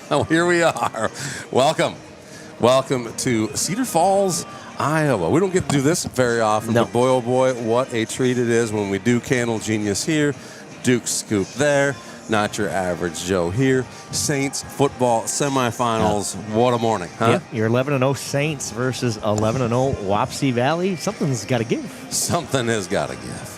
Well, here we are. Welcome to Cedar Falls, Iowa. We don't get to do this very often, but boy, oh boy, what a treat it is when we do Candle Genius here, Duke Scoop there, not your average Joe here. Saints football semifinals. What a morning, huh? Yep, your 11-0 Saints versus 11-0 Wapsie Valley. Something's got to give. Something has got to give.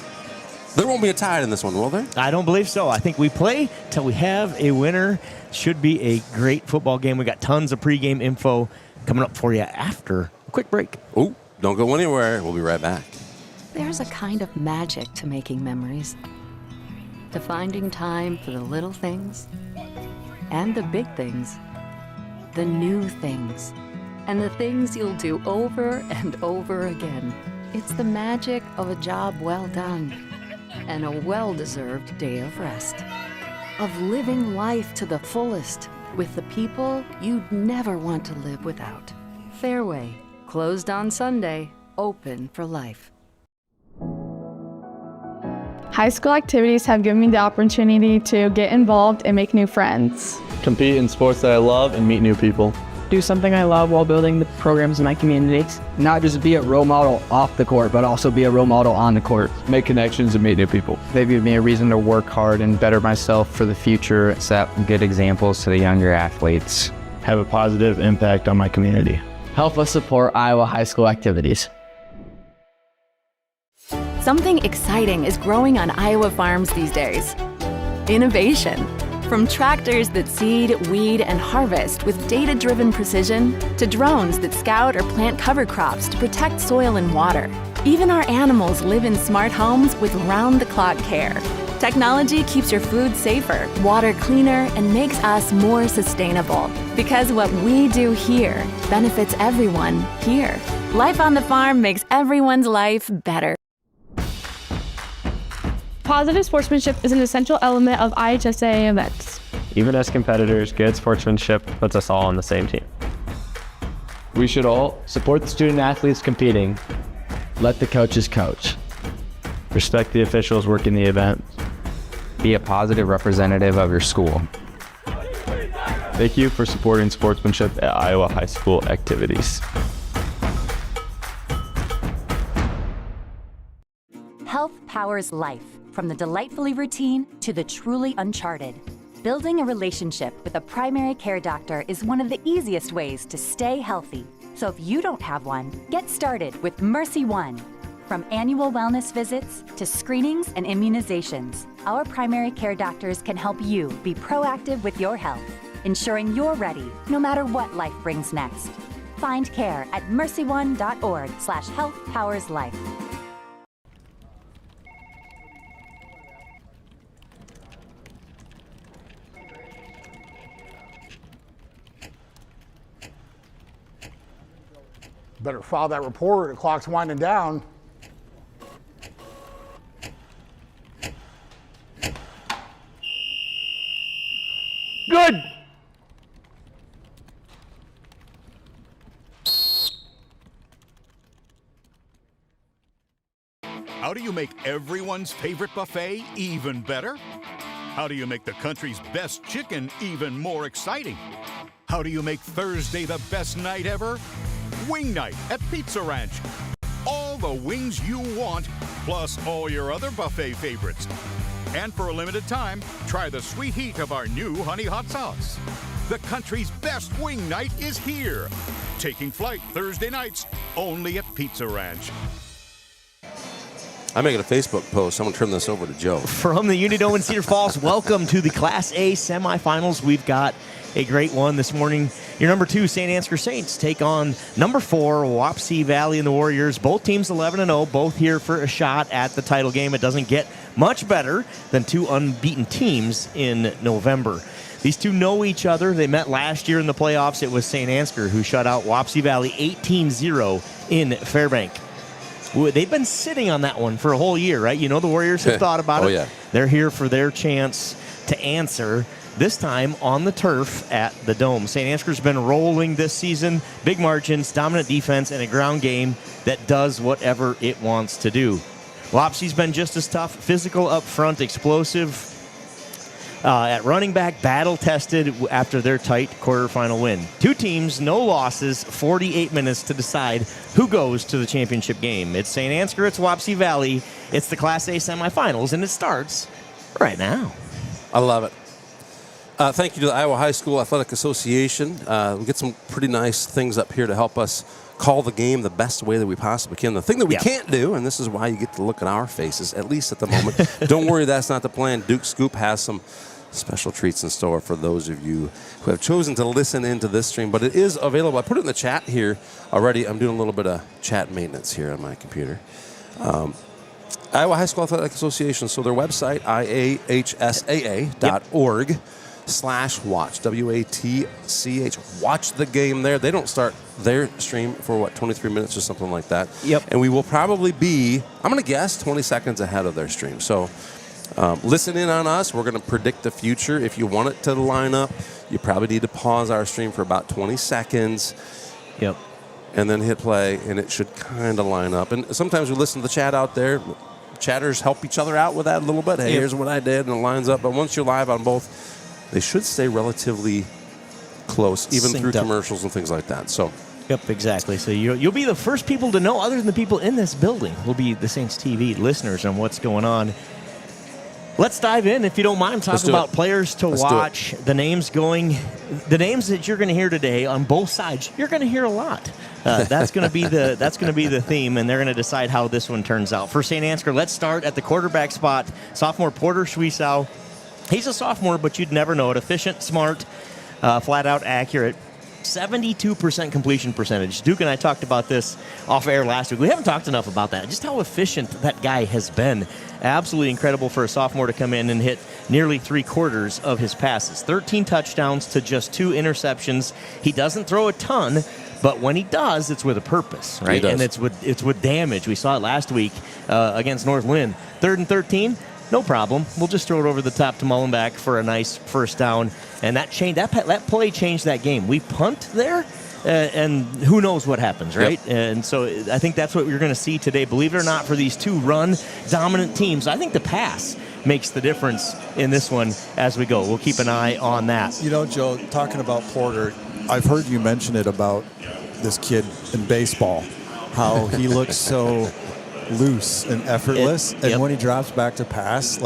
There won't be a tie in this one, will there? I don't believe so. I think we play till we have a winner. Should be a great football game. We got tons of pregame info coming up for you after a quick break. Ooh, don't go anywhere. We'll be right back. There's a kind of magic to making memories, to finding time for the little things and the big things, the new things, and the things you'll do over and over again. It's the magic of a job well done and a well-deserved day of rest, of living life to the fullest with the people you'd never want to live without. Fairway, closed on Sunday, open for life. High school activities have given me the opportunity to get involved and make new friends. Compete in sports that I love and meet new people. Do something I love while building the programs in my community. Not just be a role model off the court, but also be a role model on the court. Make connections and meet new people. They give me a reason to work hard and better myself for the future. Set good examples to the younger athletes. Have a positive impact on my community. Help us support Iowa high school activities. Something exciting is growing on Iowa farms these days. Innovation. From tractors that seed, weed, and harvest with data-driven precision, to drones that scout or plant cover crops to protect soil and water. Even our animals live in smart homes with round-the-clock care. Technology keeps your food safer, water cleaner, and makes us more sustainable. Because what we do here benefits everyone here. Life on the farm makes everyone's life better. Positive sportsmanship is an essential element of IHSA events. Even as competitors, good sportsmanship puts us all on the same team. We should all support the student athletes competing. Let the coaches coach. Respect the officials working the event. Be a positive representative of your school. Thank you for supporting sportsmanship at Iowa high school activities. Health powers life, from the delightfully routine to the truly uncharted. Building a relationship with a primary care doctor is one of the easiest ways to stay healthy. So if you don't have one, get started with Mercy One. From annual wellness visits to screenings and immunizations, our primary care doctors can help you be proactive with your health, ensuring you're ready no matter what life brings next. Find care at mercyone.org/healthpowerslife. Better file that report. The clock's winding down. Good. How do you make everyone's favorite buffet even better? How do you make the country's best chicken even more exciting? How do you make Thursday the best night ever? Wing night at Pizza Ranch. All the wings you want, plus all your other buffet favorites. And for a limited time, try the sweet heat of our new honey hot sauce. The country's best wing night is here. Taking flight Thursday nights, only at Pizza Ranch. I'm making a Facebook post. I'm going to turn this over to Joe. From the Unidome in Cedar Falls, welcome to the Class A semifinals. We've got a great one this morning. Your number 2 St. Ansgar Saints take on number 4 Wapsie Valley and the Warriors. Both teams 11-0, both here for a shot at the title game. It doesn't get much better than 2 unbeaten teams in November. These two know each other. They met last year in the playoffs. It was St. Ansgar who shut out Wapsie Valley 18-0 in Fairbank. They've been sitting on that one for a whole year, right? You know the Warriors have thought about it. Yeah. They're here for their chance to answer, this time on the turf at the Dome. St. Ansgar's been rolling this season. Big margins, dominant defense, and a ground game that does whatever it wants to do. Wapsie's been just as tough, physical up front, explosive. at running back, battle-tested after their tight quarterfinal win. Two teams, no losses, 48 minutes to decide who goes to the championship game. It's St. Ansgar, it's Wapsie Valley, it's the Class A semifinals, and it starts right now. I love it. Thank you to the Iowa High School Athletic Association. We get some pretty nice things up here to help us call the game the best way that we possibly can. The thing that we can't do, and this is why you get to look at our faces, at least at the moment, don't worry, that's not the plan. Duke Scoop has some special treats in store for those of you who have chosen to listen into this stream, but it is available. I put it in the chat here already. I'm doing a little bit of chat maintenance here on my computer. Iowa High School Athletic Association, so their website, iahsaa.org/watch, W-A-T-C-H. Watch the game there. They don't start their stream for, 23 minutes or something like that. Yep. And we will probably be, I'm going to guess, 20 seconds ahead of their stream. So listen in on us. We're going to predict the future. If you want it to line up, you probably need to pause our stream for about 20 seconds. Yep. And then hit play, and it should kind of line up. And sometimes we listen to the chat out there. Chatters help each other out with that a little bit. Hey, here's what I did, and it lines up. But once you're live on both, they should stay relatively close, even through commercials and things like that. So, yep, exactly. So you'll be the first people to know, other than the people in this building, will be the Saints TV listeners on what's going on. Let's dive in, if you don't mind, talk about players to watch, the names that you're going to hear today on both sides. You're going to hear a lot. That's going to be the theme, and they're going to decide how this one turns out. For St. Ansgar, let's start at the quarterback spot. Sophomore Porter Schwiesow. He's a sophomore, but you'd never know it. Efficient, smart, flat out accurate. 72% completion percentage. Duke and I talked about this off air last week. We haven't talked enough about that. Just how efficient that guy has been. Absolutely incredible for a sophomore to come in and hit nearly 3/4 of his passes. 13 touchdowns to just 2 interceptions. He doesn't throw a ton, but when he does, it's with a purpose, right? And it's with damage. We saw it last week against North Lynn. 3rd and 13. No problem. We'll just throw it over the top to Mullenbeck for a nice first down. And that play changed that game. We punt there, and who knows what happens, right? Yep. And so I think that's what you're going to see today. Believe it or not, for these two run-dominant teams, I think the pass makes the difference in this one as we go. We'll keep an eye on that. You know, Joe, talking about Porter, I've heard you mention it about this kid in baseball, how he looks so loose and effortless, and when he drops back to pass,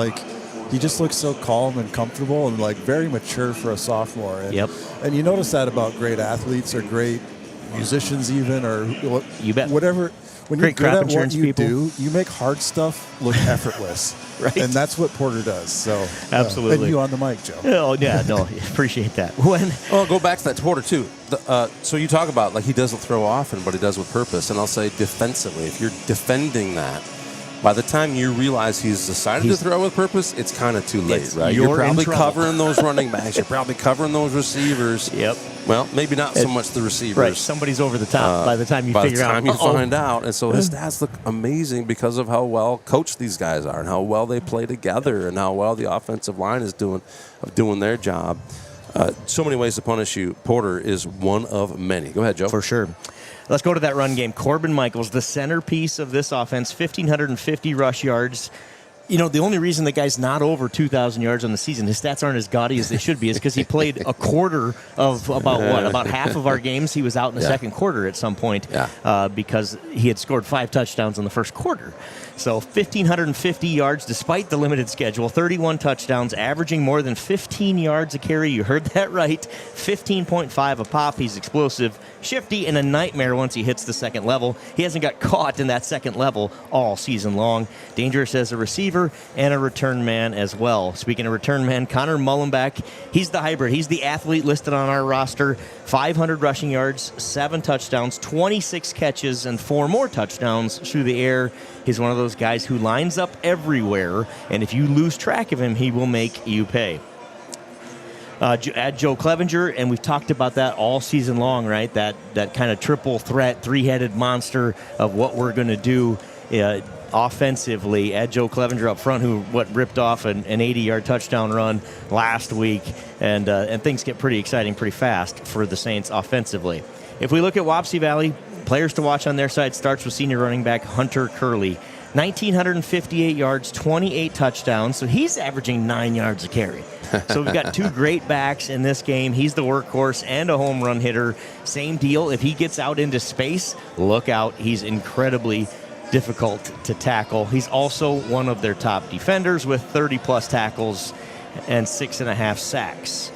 he just looks so calm and comfortable and very mature for a sophomore. And, and you notice that about great athletes or great musicians even, or you bet. Whatever. When great you're good crop at what insurance you people do, you make hard stuff look effortless. Right. And that's what Porter does. So absolutely. And you on the mic, Joe. Oh, yeah, no, appreciate that. I'll go back to that Porter, too. So you talk about, he doesn't throw often, but he does with purpose. And I'll say defensively, if you're defending that, by the time you realize he's decided to throw with purpose, it's kind of too late, right? You're probably covering those running backs. You're probably covering those receivers. Yep. Well, maybe not so much the receivers. Right. Somebody's over the top by the time you figure out. By the time you find out. And so his stats look amazing because of how well coached these guys are and how well they play together and how well the offensive line is doing their job. So many ways to punish you. Porter is one of many. Go ahead, Joe. For sure. Let's go to that run game. Corbin Michaels, the centerpiece of this offense, 1,550 rush yards. You know, the only reason the guy's not over 2,000 yards on the season, his stats aren't as gaudy as they should be, is because he played a quarter of about half of our games. He was out in the second quarter at some point because he had scored 5 touchdowns in the first quarter. So 1,550 yards despite the limited schedule, 31 touchdowns, averaging more than 15 yards a carry. You heard that right. 15.5 a pop. He's explosive, shifty, and a nightmare once he hits the second level. He hasn't got caught in that second level all season long. Dangerous as a receiver and a return man as well. Speaking of return man, Connor Mullenbeck, he's the hybrid. He's the athlete listed on our roster. 500 rushing yards, 7 touchdowns, 26 catches, and 4 more touchdowns through the air. He's one of those guys who lines up everywhere, and if you lose track of him, he will make you pay. Add Joe Clevenger, and we've talked about that all season long, right? That kind of triple threat, 3-headed monster of what we're going to do offensively. Add Joe Clevenger up front, who ripped off an 80-yard touchdown run last week, and things get pretty exciting pretty fast for the Saints offensively. If we look at Wapsie Valley, players to watch on their side starts with senior running back Hunter Curley. 1,958 yards, 28 touchdowns. So he's averaging 9 yards a carry. So we've got two great backs in this game. He's the workhorse and a home run hitter. Same deal. If he gets out into space, look out. He's incredibly difficult to tackle. He's also one of their top defenders with 30-plus tackles and 6.5 sacks.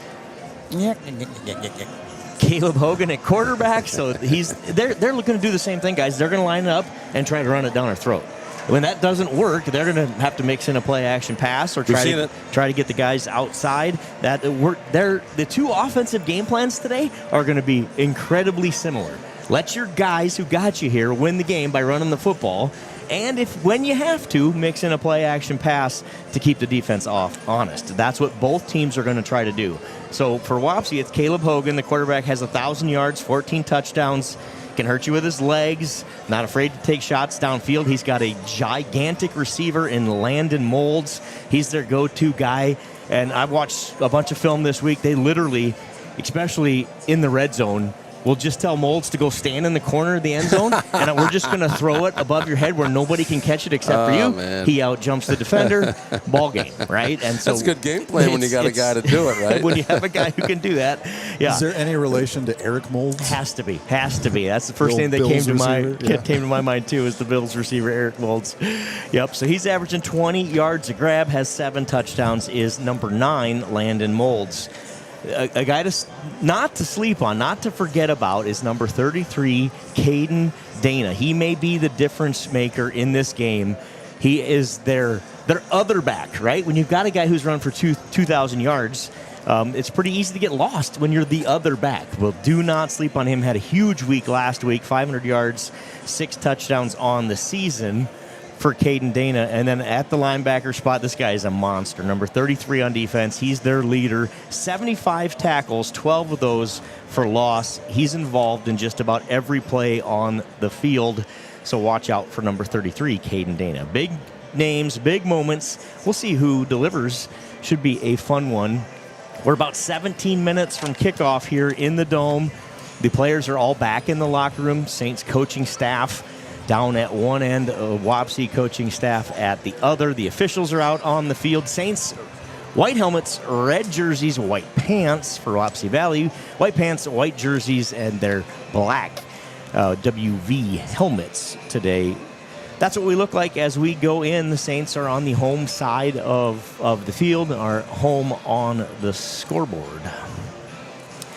Caleb Hogan at quarterback. So they're looking to do the same thing, guys. They're going to line it up and try to run it down our throat. When that doesn't work, they're going to have to mix in a play-action pass or try to get the guys outside. The two offensive game plans today are going to be incredibly similar. Let your guys who got you here win the game by running the football, and when you have to, mix in a play-action pass to keep the defense honest. That's what both teams are going to try to do. So for Wapsie, it's Caleb Hogan. The quarterback has 1,000 yards, 14 touchdowns. Can hurt you with his legs, not afraid to take shots downfield. He's got a gigantic receiver in Landon Molds. He's their go-to guy, and I've watched a bunch of film this week. They literally, especially in the red zone, will just tell Molds to go stand in the corner of the end zone, and we're just going to throw it above your head where nobody can catch it except for you. Man. He out-jumps the defender, ball game, right? And so that's good game plan when you got a guy to do it, right? When you have a guy who can do that, yeah. Is there any relation to Eric Molds? Has to be. That's the first name that came to my mind too. Is the Bills receiver Eric Molds? Yep. So he's averaging 20 yards a grab, has 7 touchdowns. Is number 9 Landon Molds. A guy not to sleep on, not to forget about, is number 33, Caden Dana. He may be the difference maker in this game. He is their other back, right? When you've got a guy who's run for 2,000 yards, it's pretty easy to get lost when you're the other back. Well, do not sleep on him. Had a huge week last week, 500 yards, 6 touchdowns on the season for Caden Dana. And then at the linebacker spot, this guy is a monster. Number 33 on defense. He's their leader. 75 tackles, 12 of those for loss. He's involved in just about every play on the field. So watch out for number 33, Caden Dana. Big names, big moments. We'll see who delivers. Should be a fun one. We're about 17 minutes from kickoff here in the Dome. The players are all back in the locker room. Saints coaching staff down at one end, Wapsie coaching staff at the other. The officials are out on the field. Saints, white helmets, red jerseys, white pants for Wapsie Valley. White pants, white jerseys, and their black WV helmets today. That's what we look like as we go in. The Saints are on the home side of the field, are home on the scoreboard.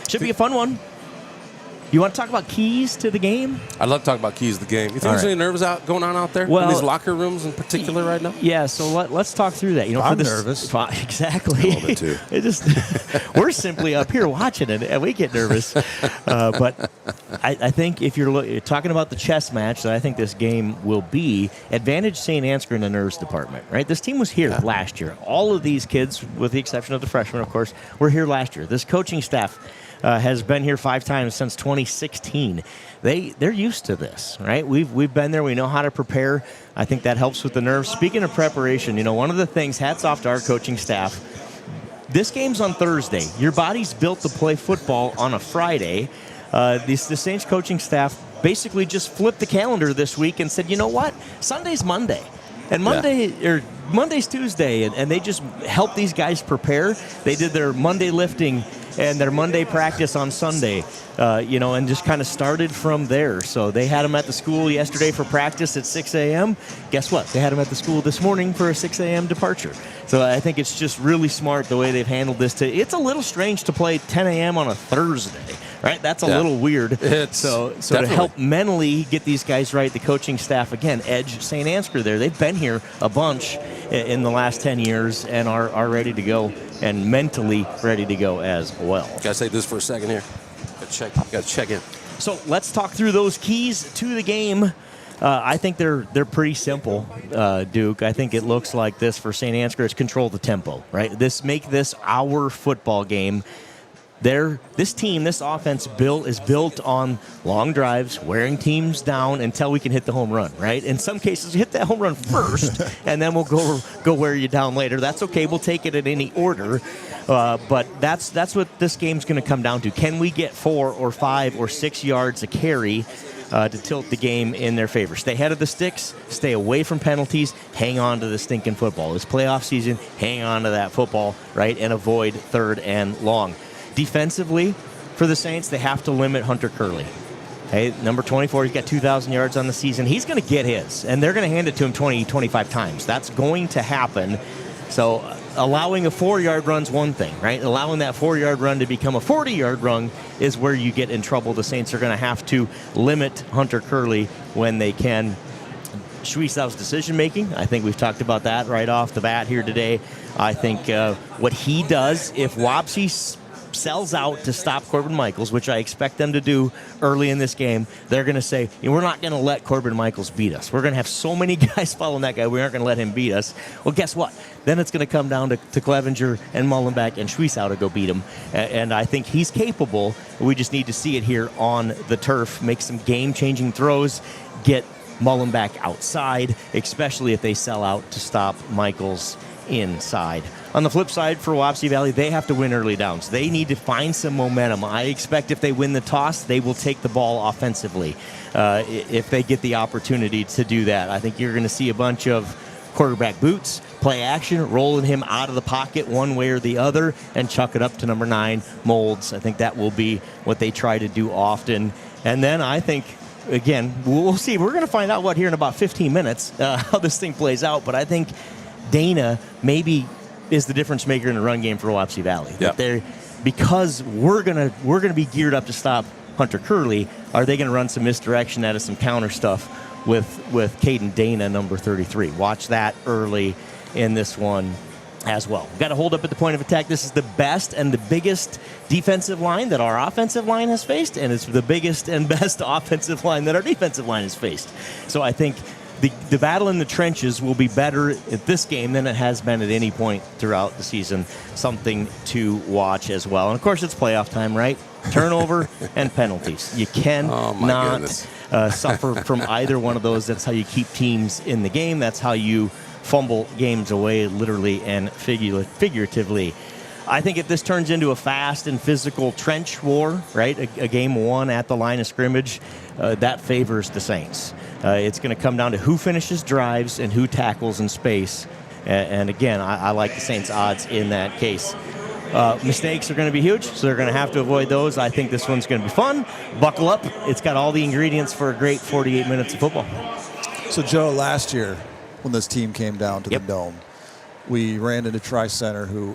Should be a fun one. You want to talk about keys to the game? I'd love to talk about keys to the game. You think there's any nerves going on out there in these locker rooms in particular right now? Yeah, so let's talk through that. I'm nervous. Exactly. A little bit too. We're simply up here watching it, and we get nervous. But I think if you're talking about the chess match that I think this game will be, advantage St. Ansgar in the nerves department, right? This team was here last year. All of these kids, with the exception of the freshmen, of course, were here last year. This coaching staff has been here 5 times since 2016. They're used to this, right? We've been there. We know how to prepare. I think that helps with the nerves. Speaking of preparation, one of the things, hats off to our coaching staff, this game's on Thursday. Your body's built to play football on a Friday. The Saints coaching staff basically just flipped the calendar this week and said, you know what? Sunday's Monday. And Monday's Tuesday, and they just helped these guys prepare. They did their Monday lifting and their Monday practice on Sunday, and just kind of started from there. So they had them at the school yesterday for practice at 6 a.m. Guess what? They had them at the school this morning for a 6 a.m. departure. So I think it's just really smart the way they've handled this. It's a little strange to play 10 a.m. on a Thursday, right? That's a little weird. So to help mentally get these guys right, the coaching staff, again, edge St. Ansgar there. They've been here a bunch in the last 10 years and are ready to go, and mentally ready to go as well. Gotta say this for a second here. Gotta check in. So let's talk through those keys to the game. I think they're pretty simple, Duke. I think it looks like this for St. Ansgar. It's control the tempo, right? Make this our football game. This offense is built on long drives, wearing teams down until we can hit the home run, right? In some cases, hit that home run first, and then we'll go wear you down later. That's okay. We'll take it in any order. But that's what this game's going to come down to. Can we get 4 or 5 or 6 yards a carry to tilt the game in their favor. Stay ahead of the sticks, stay away from penalties, hang on to the stinking football. It's playoff season, hang on to that football, right, and avoid 3rd and long. Defensively, for the Saints, they have to limit Hunter Curley. Hey, number 24, he's got 2,000 yards on the season. He's going to get his, and they're going to hand it to him 20, 25 times. That's going to happen. So allowing a 4-yard run's one thing, right? Allowing that 4-yard run to become a 40-yard run is where you get in trouble. The Saints are going to have to limit Hunter Curley when they can. Schwiesau's decision-making, I think we've talked about that right off the bat here today. I think what he does, if Wapsie sells out to stop Corbin Michaels, which I expect them to do early in this game, they're going to say, we're not going to let Corbin Michaels beat us. We're going to have so many guys following that guy, we aren't going to let him beat us. Well, guess what? Then it's going to come down to Clevenger and Mullenbeck and Schwiesau to go beat him. And I think he's capable. We just need to see it here on the turf, make some game-changing throws, get Mullenbeck outside, especially if they sell out to stop Michaels inside. On the flip side, for Wapsie Valley, they have to win early downs. They need to find some momentum. I expect if they win the toss, they will take the ball offensively if they get the opportunity to do that. I think you're going to see a bunch of quarterback boots, play action, rolling him out of the pocket one way or the other, and chuck it up to number 9, Molds. I think that will be what they try to do often. And then I think, again, we'll see. We're going to find out here in about 15 minutes how this thing plays out. But I think Dana maybe is the difference maker in the run game for Wapsie Valley. Yep. Because we're gonna be geared up to stop Hunter Curley. Are they going to run some misdirection out of some counter stuff with Caden Dana, number 33? Watch that early in this one as well. We've got to hold up at the point of attack. This is the best and the biggest defensive line that our offensive line has faced, and it's the biggest and best offensive line that our defensive line has faced. So I think the battle in the trenches will be better at this game than it has been at any point throughout the season. Something to watch as well. And, of course, it's playoff time, right? Turnover and penalties. You cannot suffer from either one of those. That's how you keep teams in the game. That's how you fumble games away, literally and figuratively. I think if this turns into a fast and physical trench war, right, a game won at the line of scrimmage, that favors the Saints. It's going to come down to who finishes drives and who tackles in space. And again, I like the Saints' odds in that case. Mistakes are going to be huge, so they're going to have to avoid those. I think this one's going to be fun. Buckle up. It's got all the ingredients for a great 48 minutes of football. So, Joe, last year when this team came down to the Dome, we ran into Tri-Center, who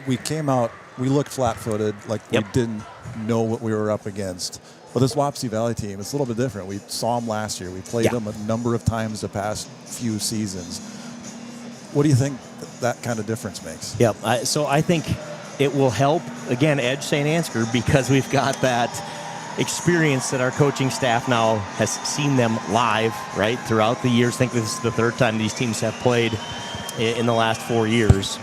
we came out, we looked flat-footed, like we didn't know what we were up against. But this Wapsie Valley team, it's a little bit different. We saw them last year. We played them a number of times the past few seasons. What do you think that kind of difference makes? Yep. So I think it will help, again, edge St. Ansgar, because we've got that experience that our coaching staff now has seen them live, right, throughout the years. I think this is the 3rd time these teams have played in the last 4 years.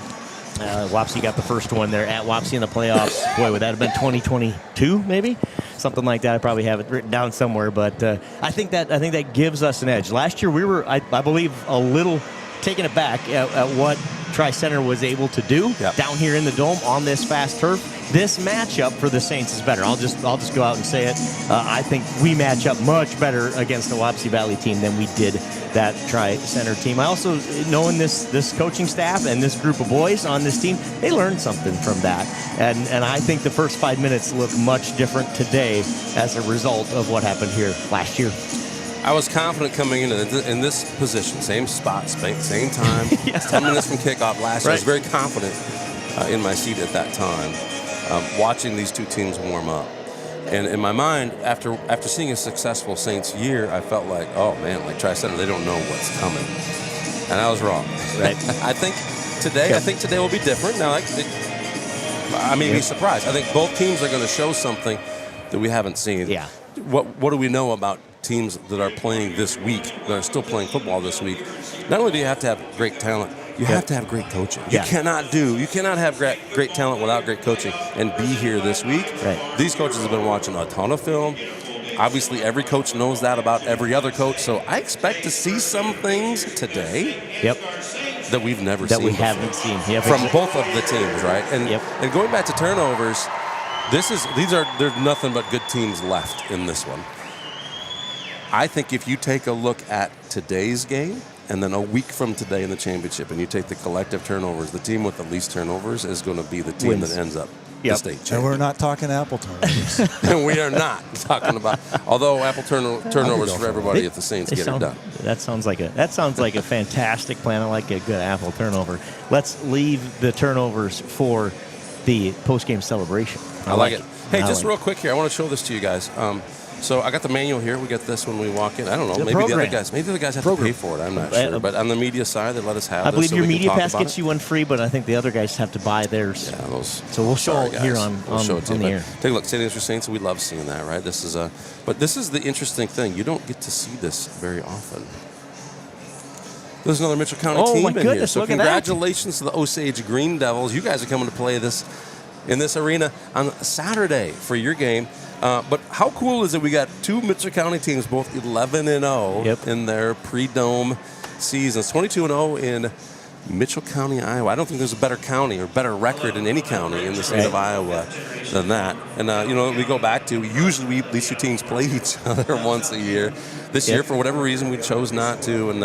Wapsie got the first one there at Wapsie in the playoffs. Boy, would that have been 2022, maybe? Something like that. I probably have it written down somewhere, but I think that gives us an edge. Last year we were, I believe, a little taken aback at what Tri-Center was able to do down here in the Dome on this fast turf. This matchup for the Saints is better. I'll just go out and say it. I think we match up much better against the Wapsie Valley team than we did that Tri-Center team. I also, knowing this coaching staff and this group of boys on this team, they learned something from that. And I think the first 5 minutes look much different today as a result of what happened here last year. I was confident coming in this position, same spot, same time, 10 minutes from kickoff last year. I was very confident in my seat at that time, watching these two teams warm up. And in my mind, after seeing a successful Saints year, I felt like, oh man, like Tri-Center, they don't know what's coming. And I was wrong. Right. I think today will be different. Now, I may be surprised. I think both teams are going to show something that we haven't seen. Yeah. What do we know about teams that are playing this week, that are still playing football this week? Not only do you have to have great talent, you have to have great coaching. You cannot have great talent without great coaching and be here this week. Right. These coaches have been watching a ton of film. Obviously, every coach knows that about every other coach. So I expect to see some things today that we've never seen. That we haven't seen. From both of the teams, right? And going back to turnovers, there's nothing but good teams left in this one. I think if you take a look at today's game and then a week from today in the championship and you take the collective turnovers, the team with the least turnovers is going to be the team that ends up the state champion. And we're not talking apple turnovers. And we are not talking about, although apple turnovers for everybody if the Saints get it done. That sounds like a fantastic plan. I like a good apple turnover. Let's leave the turnovers for the post-game celebration. I like it. Hey, just real quick here, I want to show this to you guys. So I got the manual here. We get this when we walk in. I don't know. Maybe the other guys have to pay for it. I'm not sure. But on the media side, they let us have this. I believe so your we media can pass talk about gets you one free, but I think the other guys have to buy theirs. Yeah, those. So we'll show it here on the air. Take a look. St. Ansgar Saints, we love seeing that, right? But this is the interesting thing. You don't get to see this very often. There's another Mitchell County team in here. So congratulations to the Osage Green Devils. You guys are coming to play this in this arena on Saturday for your game. But how cool is it? We got two Mitchell County teams, both 11-0 in their pre-dome seasons, 22-0 in Mitchell County, Iowa. I don't think there's a better county or better record in any county in the state of Iowa than that. And, we go back to usually these two teams play each other once a year. This year, for whatever reason, we chose not to. And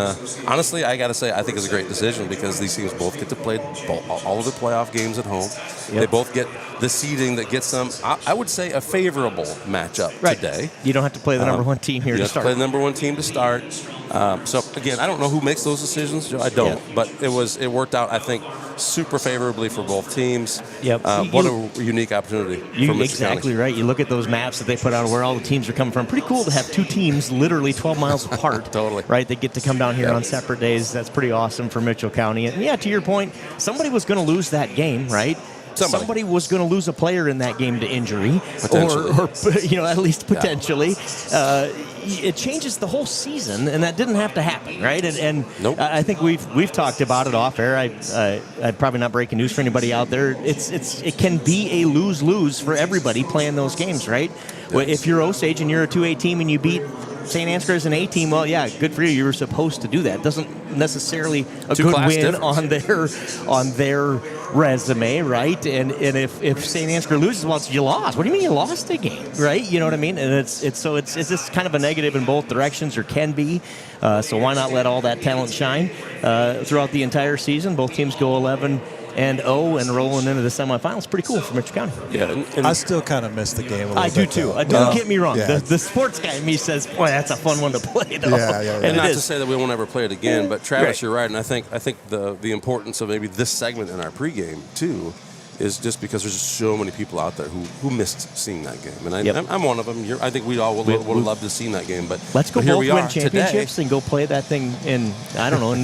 honestly, I got to say, I think it's a great decision because these teams both get to play all of the playoff games at home. They both get the seeding that gets them, I would say, a favorable matchup today. You don't have to play the number one team here to start. You have to play the number one team to start. So, again, I don't know who makes those decisions, Joe. I don't. But it worked out, I think, super favorably for both teams. What a unique opportunity for Mitchell Exactly County. Right. You look at those maps that they put out where all the teams are coming from. Pretty cool to have two teams literally 12 miles apart. Totally. Right? They get to come down here on separate days. That's pretty awesome for Mitchell County. And, to your point, somebody was going to lose that game, right? Somebody was going to lose a player in that game to injury, or at least potentially. It changes the whole season, and that didn't have to happen, right? And I think we've talked about it off air. I'm probably not breaking news for anybody out there. It can be a lose-lose for everybody playing those games, right? Well, if you're Osage and you're a 2A team and you beat St. Ansgar as an A team, well, yeah, good for you. You were supposed to do that. Doesn't necessarily a good win on their resume, right? And if St. Ansgar loses, well, you lost. What do you mean you lost a game, right? You know what I mean? And it's just kind of a negative in both directions, or can be. So why not let all that talent shine throughout the entire season? Both teams go 11-0 and rolling into the semifinals. Pretty cool for Mitchell County. Yeah, and I still kind of miss the game a little bit. I do too. Don't get me wrong. Yeah. The sports guy in me says, boy, that's a fun one to play, though. Yeah. And not to say that we won't ever play it again, but Travis, you're right. And I think the importance of maybe this segment in our pregame, too, is just because there's just so many people out there who missed seeing that game. And I'm one of them. I think we all would have loved to have seen that game. But let's go here both we win are championships today. and go play that thing in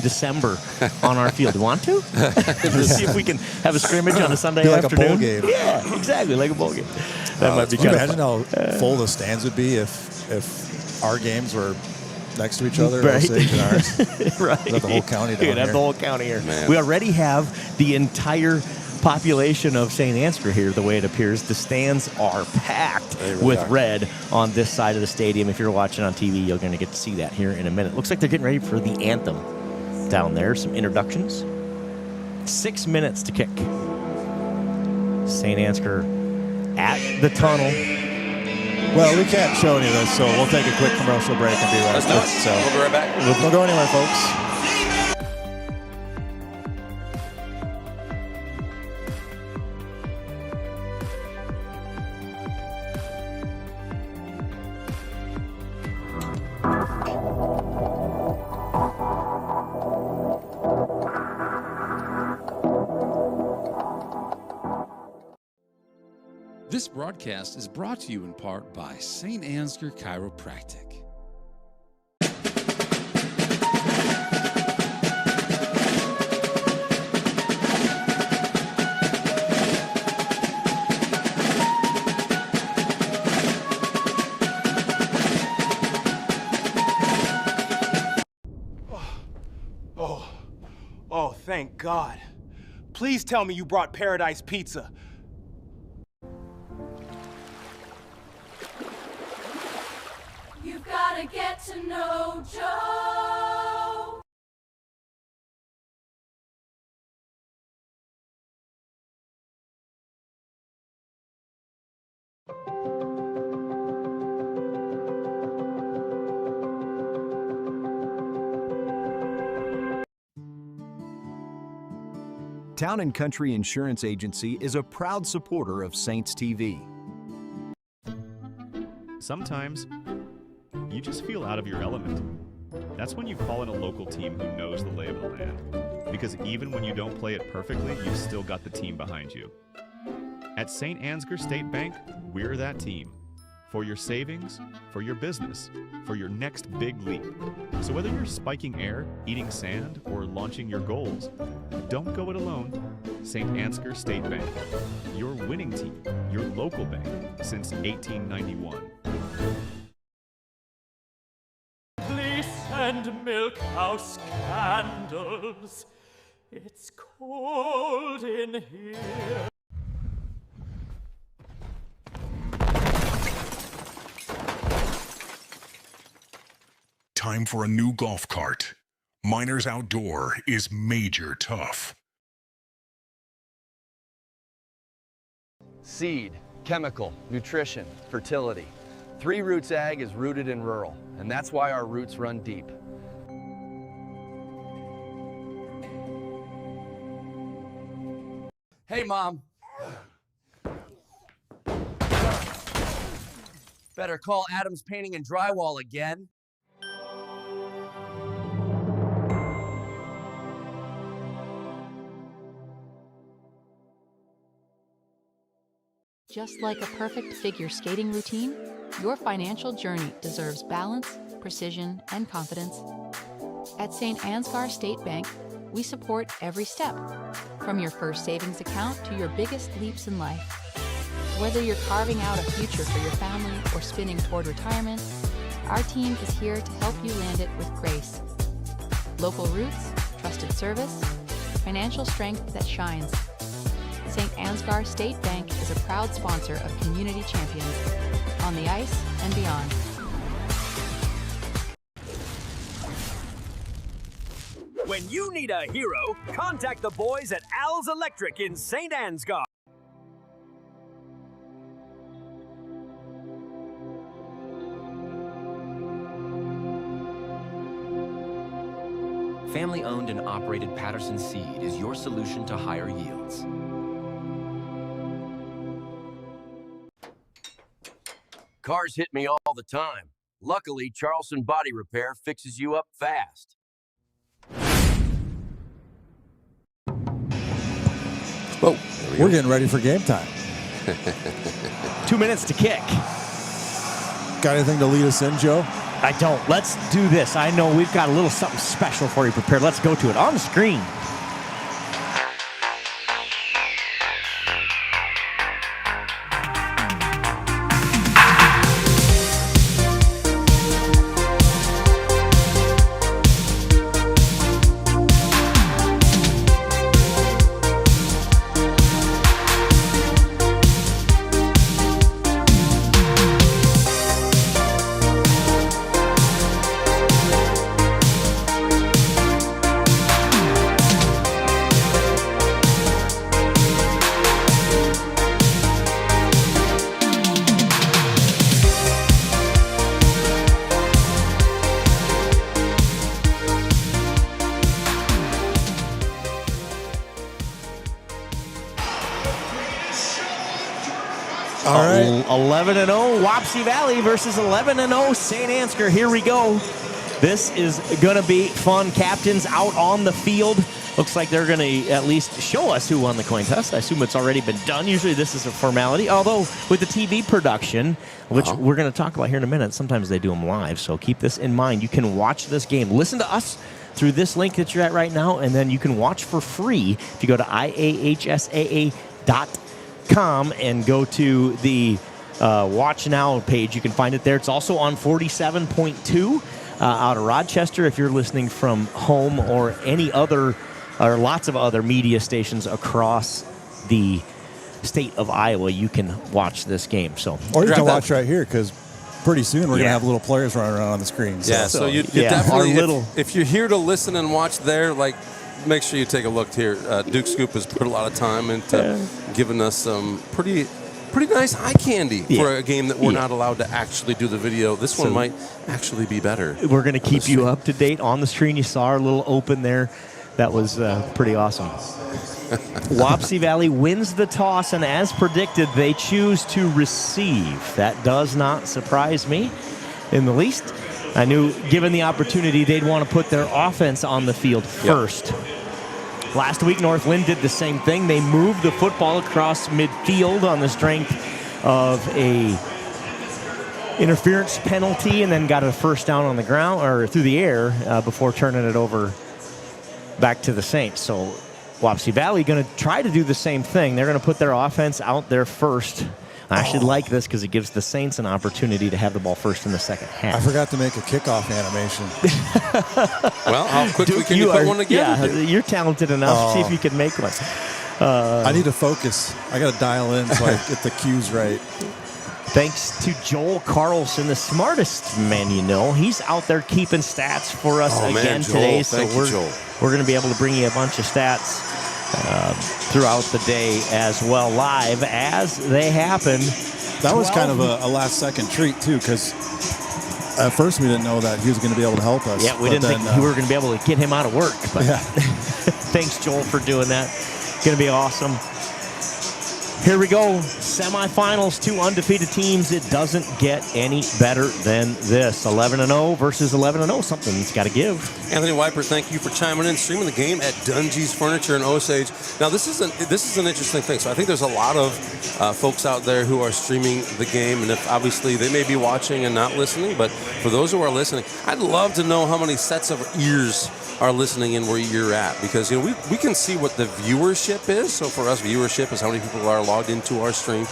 December on our field. Want to? Let's see if we can have a scrimmage on a Sunday afternoon. Like a bowl game. Yeah, exactly, like a bowl game. That might be Can you kind imagine of fun. how full the stands would be if our games were next to each other, right? Osage and ours? Right. We'd have the whole county down We'd have here. the whole county here. Man. We already have the entire population of St. Ansgar here, the way it appears. The stands are packed with red on this side of the stadium. If you're watching on TV, you're going to get to see that here in a minute. Looks like they're getting ready for the anthem down there. Some introductions. 6 minutes to kick. St. Ansgar at the tunnel. Well, we can't show any of this, so we'll take a quick commercial break and be right Let's do back. it. So We'll be right back. Don't go anywhere, folks. This broadcast is brought to you in part by St. Ansgar Chiropractic. Oh, thank God. Please tell me you brought Paradise Pizza. You've gotta get to know Joe. Town & Country Insurance Agency is a proud supporter of Saints TV. Sometimes you just feel out of your element. That's when you call in a local team who knows the lay of the land. Because even when you don't play it perfectly, you've still got the team behind you. At St. Ansgar State Bank, we're that team. For your savings, for your business, for your next big leap. So whether you're spiking air, eating sand, or launching your goals, don't go it alone. St. Ansgar State Bank, your winning team, your local bank since 1891. Fleece and milk house candles. It's cold in here. Time for a new golf cart. Miners Outdoor is major tough. Seed, chemical, nutrition, fertility. 3 Roots Ag is rooted in rural, and that's why our roots run deep. Hey, Mom. Better call Adams Painting and Drywall again. Just like a perfect figure skating routine, your financial journey deserves balance, precision, and confidence. At St. Ansgar State Bank, we support every step, from your first savings account to your biggest leaps in life. Whether you're carving out a future for your family or spinning toward retirement, our team is here to help you land it with grace. Local roots, trusted service, financial strength that shines. St. Ansgar State Bank is a proud sponsor of community champions on the ice and beyond. When you need a hero, contact the boys at Al's Electric in St. Ansgar. Family-owned and operated Patterson Seed is your solution to higher yields. Cars hit me all the time. Luckily, Charleston Body Repair fixes you up fast. Whoa, we're getting ready for game time. 2 minutes to kick. Got anything to lead us in, Joe? I don't. Let's do this. I know we've got a little something special for you prepared. Let's go to it on the screen. All right. 11-0 Wapsie Valley versus 11-0 St. Ansgar. Here we go. This is going to be fun. Captains out on the field. Looks like they're going to at least show us who won the coin toss. I assume it's already been done. Usually this is a formality. Although with the TV production, which we're going to talk about here in a minute, sometimes they do them live. So keep this in mind. You can watch this game. Listen to us through this link that you're at right now, and then you can watch for free if you go to iahsaa.com and go to the Watch Now page. You can find it there. It's also on 47.2 out of Rochester if you're listening from home, or any other, or lots of other media stations across the state of Iowa. You can watch this game. So, or you can watch right here, because pretty soon we're going to have little players running around on the screen. So. Yeah, so you definitely, if you're here to listen and watch there, like, make sure you take a look here. Duke Scoop has put a lot of time into giving us some pretty nice eye candy for a game that we're not allowed to actually do the video. This one might actually be better. We're going to keep you up to date on the screen. You saw our little open there. That was pretty awesome. Wapsie Valley wins the toss, and as predicted, they choose to receive. That does not surprise me in the least. I knew, given the opportunity, they'd want to put their offense on the field first. Yep. Last week, Northland did the same thing. They moved the football across midfield on the strength of a interference penalty, and then got a first down on the ground or through the air before turning it over back to the Saints. So Wapsie Valley going to try to do the same thing. They're going to put their offense out there first. I actually like this because it gives the Saints an opportunity to have the ball first in the second half. I forgot to make a kickoff animation. Well, how quickly can you put one together? Yeah, you're talented enough. See if you can make one. I need to focus. I got to dial in so I get the cues right. Thanks to Joel Carlson, the smartest man you know. He's out there keeping stats for us again today. So we're going to be able to bring you a bunch of stats throughout the day as well, live as they happen. That was kind of a last-second treat, too, because at first we didn't know that he was going to be able to help us. Yeah, we didn't think we were going to be able to get him out of work. But yeah. Thanks, Joel, for doing that. Going to be awesome. Here we go. Semifinals, 2 undefeated teams. It doesn't get any better than this. 11-0 versus 11-0. Something that's got to give. Anthony Wiper, thank you for chiming in, streaming the game at Dungy's Furniture in Osage. Now, this is an interesting thing. So I think there's a lot of folks out there who are streaming the game, and if obviously they may be watching and not listening, but for those who are listening, I'd love to know how many sets of ears are listening in where you're at, because we can see what the viewership is. So for us, viewership is how many people are logged into our stream,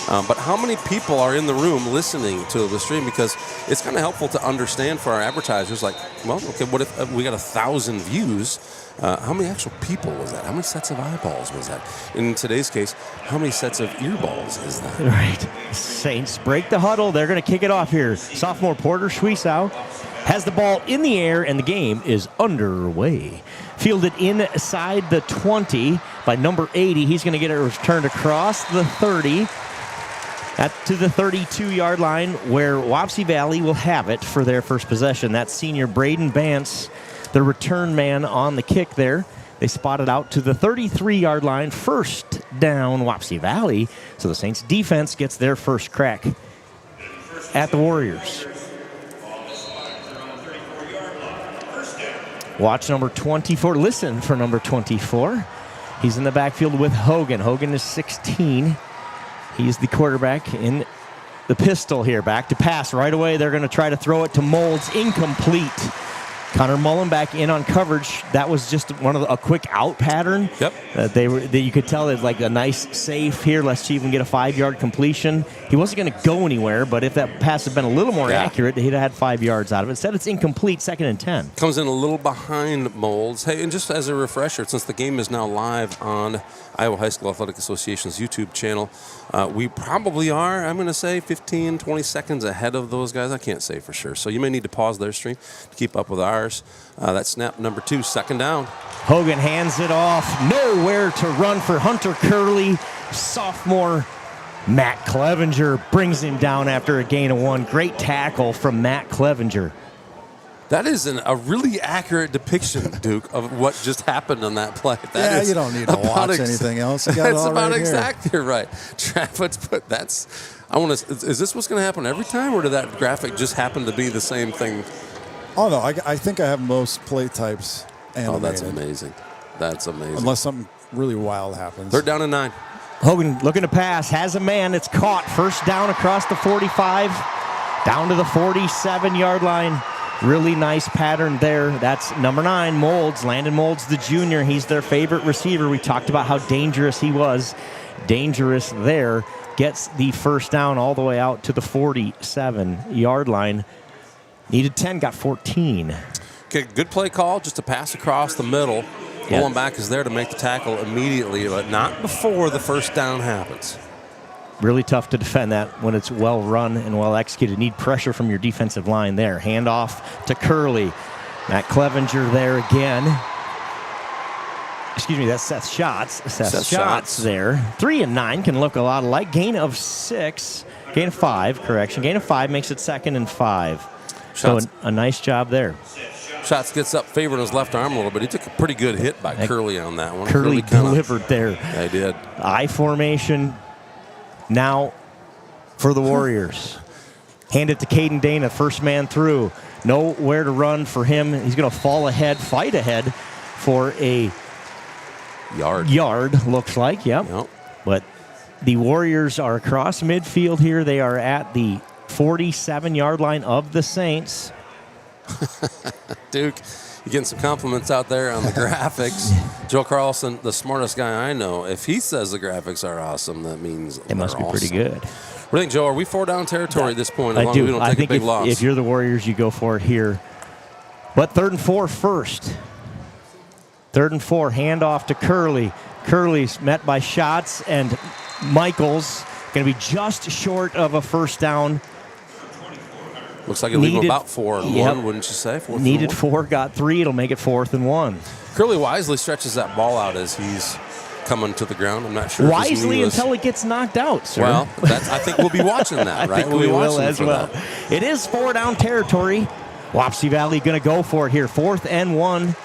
but how many people are in the room listening to the stream, because it's kind of helpful to understand for our advertisers, like, well, okay, what if we got 1,000 views? How many actual people was that? How many sets of eyeballs was that? In today's case, how many sets of earballs is that? Right. Saints break the huddle. They're going to kick it off here. Sophomore Porter Schwiesau has the ball in the air, and the game is underway. Fielded inside the 20 by number 80. He's going to get it returned across the 30 to the 32-yard line, where Wapsie Valley will have it for their first possession. That's senior Braden Bance, the return man on the kick there. They spot it out to the 33-yard line. First down, Wapsie Valley. So the Saints defense gets their first crack at the Warriors. Watch number 24. Listen for number 24. He's in the backfield with Hogan. Hogan is 16. He's the quarterback in the pistol here. Back to pass right away. They're going to try to throw it to Molds. Incomplete. Connor Mullen back in on coverage. That was just a quick out pattern. Yep. You could tell it's like a nice safe here. Let's see if we can get a 5-yard completion. He wasn't going to go anywhere, but if that pass had been a little more accurate, he'd have had 5 yards out of it. Instead, it's incomplete, 2nd and 10. Comes in a little behind Molds. Hey, and just as a refresher, since the game is now live on Iowa High School Athletic Association's YouTube channel, we probably are, I'm going to say, 15, 20 seconds ahead of those guys. I can't say for sure. So you may need to pause their stream to keep up with ours. That's snap number 2, 2nd down. Hogan hands it off. Nowhere to run for Hunter Curley. Sophomore Matt Clevenger brings him down after a gain of 1. Great tackle from Matt Clevenger. That is a really accurate depiction, Duke, of what just happened on that play. You don't need to watch anything else. You got it all about right exactly right. Travis, but is this what's going to happen every time, or did that graphic just happen to be the same thing? Oh, no, I think I have most play types animated. Oh, that's amazing. That's amazing. Unless something really wild happens. 3rd down and 9. Hogan looking to pass, has a man. It's caught. First down across the 45, down to the 47-yard line. Really nice pattern there. That's number 9, Molds. Landon Molds, the junior. He's their favorite receiver. We talked about how dangerous he was. Dangerous there. Gets the first down all the way out to the 47-yard line. Needed 10, got 14. Okay, good play call. Just a pass across the middle. Pulling back is there to make the tackle immediately, but not before the first down happens. Really tough to defend that when it's well run and well executed. Need pressure from your defensive line there. Hand off to Curley. Matt Clevenger there again. Excuse me, that's Seth Schatz. Seth Schatz there. 3 and 9 can look a lot alike. Gain of 6. Gain of 5, correction. Gain of 5 makes it 2nd and 5. So a nice job there. Shots gets up, favoring his left arm a little bit. He took a pretty good hit by Curley on that one. Curley delivered there. Yeah, he did. I formation now for the Warriors. Hand it to Caden Dana, first man through. Nowhere to run for him. He's going to fall ahead, fight ahead for a yard, looks like. Yep. But the Warriors are across midfield here. They are at the 47-yard line of the Saints. Duke, you're getting some compliments out there on the graphics. Joe Carlson, the smartest guy I know, if he says the graphics are awesome, that means it must be pretty good. What do you think, Joe? Are we 4-down territory at this point? As long I as we don't take think a big loss? If you're the Warriors, you go for it here. But 3rd and 4 first. 3rd and 4, handoff to Curley. Curley's met by shots, and Michaels going to be just short of a first down. Looks like it'll leave him about 4 and 1, wouldn't you say? Needed 4, got 3. It'll make it 4th and 1. Curley wisely stretches that ball out as he's coming to the ground. I'm not sure. Wisely until it gets knocked out, sir. Well, I think we'll be watching that, right? I think we will as well. That. It is 4-down territory. Wapsie Valley going to go for it here. 4th and 1.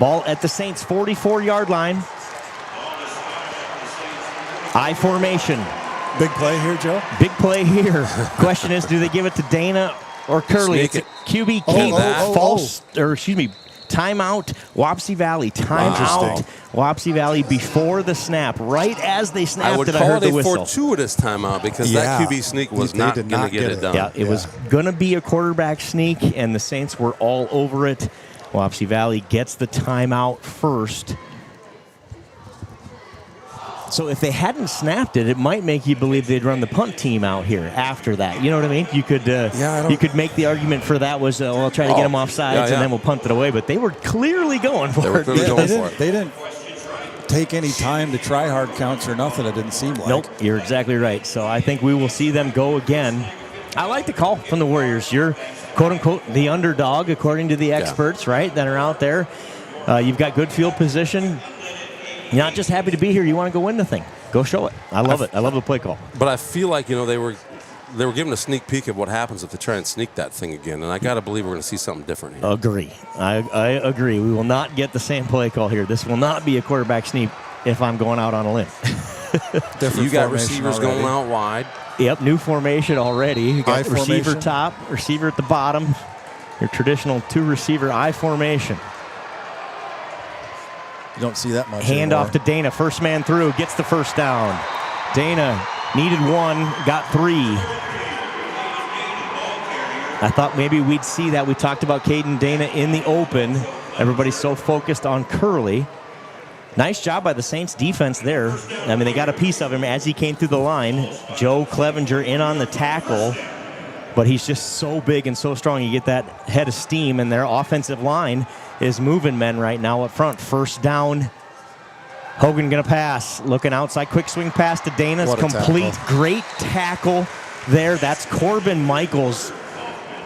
Ball at the Saints' 44-yard line. I formation. Big play here, Joe? Big play here. Question is, do they give it to Dana or Curley? It's a QB false, or excuse me, timeout, Wapsie Valley. Timeout, Wapsie Valley before the snap. Right as they snapped it, I heard the whistle. I would call it a fortuitous timeout because that QB sneak was not going to get it done. Yeah, it was going to be a quarterback sneak, and the Saints were all over it. Wapsie Valley gets the timeout first. So if they hadn't snapped it, it might make you believe they'd run the punt team out here after that. You know what I mean? You could you could make the argument for that was, I'll try to get them off sides and then we'll punt it away. But they were clearly going for it. They didn't take any time to try hard counts or nothing, it didn't seem like. Nope, you're exactly right. So I think we will see them go again. I like the call from the Warriors. You're, quote-unquote, the underdog, according to the experts, right, that are out there. You've got good field position. You're not just happy to be here. You want to go win the thing. Go show it. I love it. I love the play call. But I feel like, they were given a sneak peek of what happens if they try and sneak that thing again. And I got to believe we're going to see something different here. Agree. I agree. We will not get the same play call here. This will not be a quarterback sneak if I'm going out on a limb. You got receivers already going out wide. Yep, new formation already. You got receiver formation. Top, receiver at the bottom. Your traditional 2-receiver I formation. You don't see that much Hand anymore. off to Dana. First man through. Gets the first down. Dana needed 1. Got 3. I thought maybe we'd see that. We talked about Caden Dana in the open. Everybody's so focused on Curley. Nice job by the Saints defense there. I mean, they got a piece of him as he came through the line. Joe Clevenger in on the tackle. But he's just so big and so strong. You get that head of steam, and their offensive line is moving men right now up front. First down. Hogan going to pass. Looking outside. Quick swing pass to Dana's complete. Tackle. Great tackle there. That's Corbin Michaels.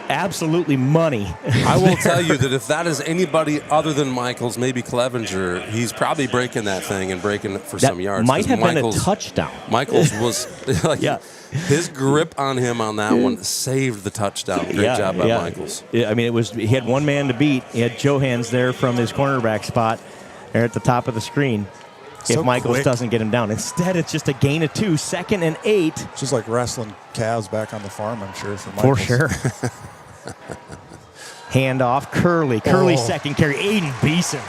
Absolutely money. I will tell you that if that is anybody other than Michaels, maybe Clevenger, he's probably breaking that thing and breaking it for some yards. Might have been a touchdown. Michaels was his grip on him on that one saved the touchdown. Great job by Michaels. I mean, he had one man to beat. He had Johans there from his cornerback spot there at the top of the screen. So if Michaels quick. doesn't get him down. Instead, it's just a gain of 2, 2nd and 8. It's just like wrestling calves back on the farm, I'm sure, for Michaels. For sure. Hand off, Curley. Curley second carry. Aiden Beeson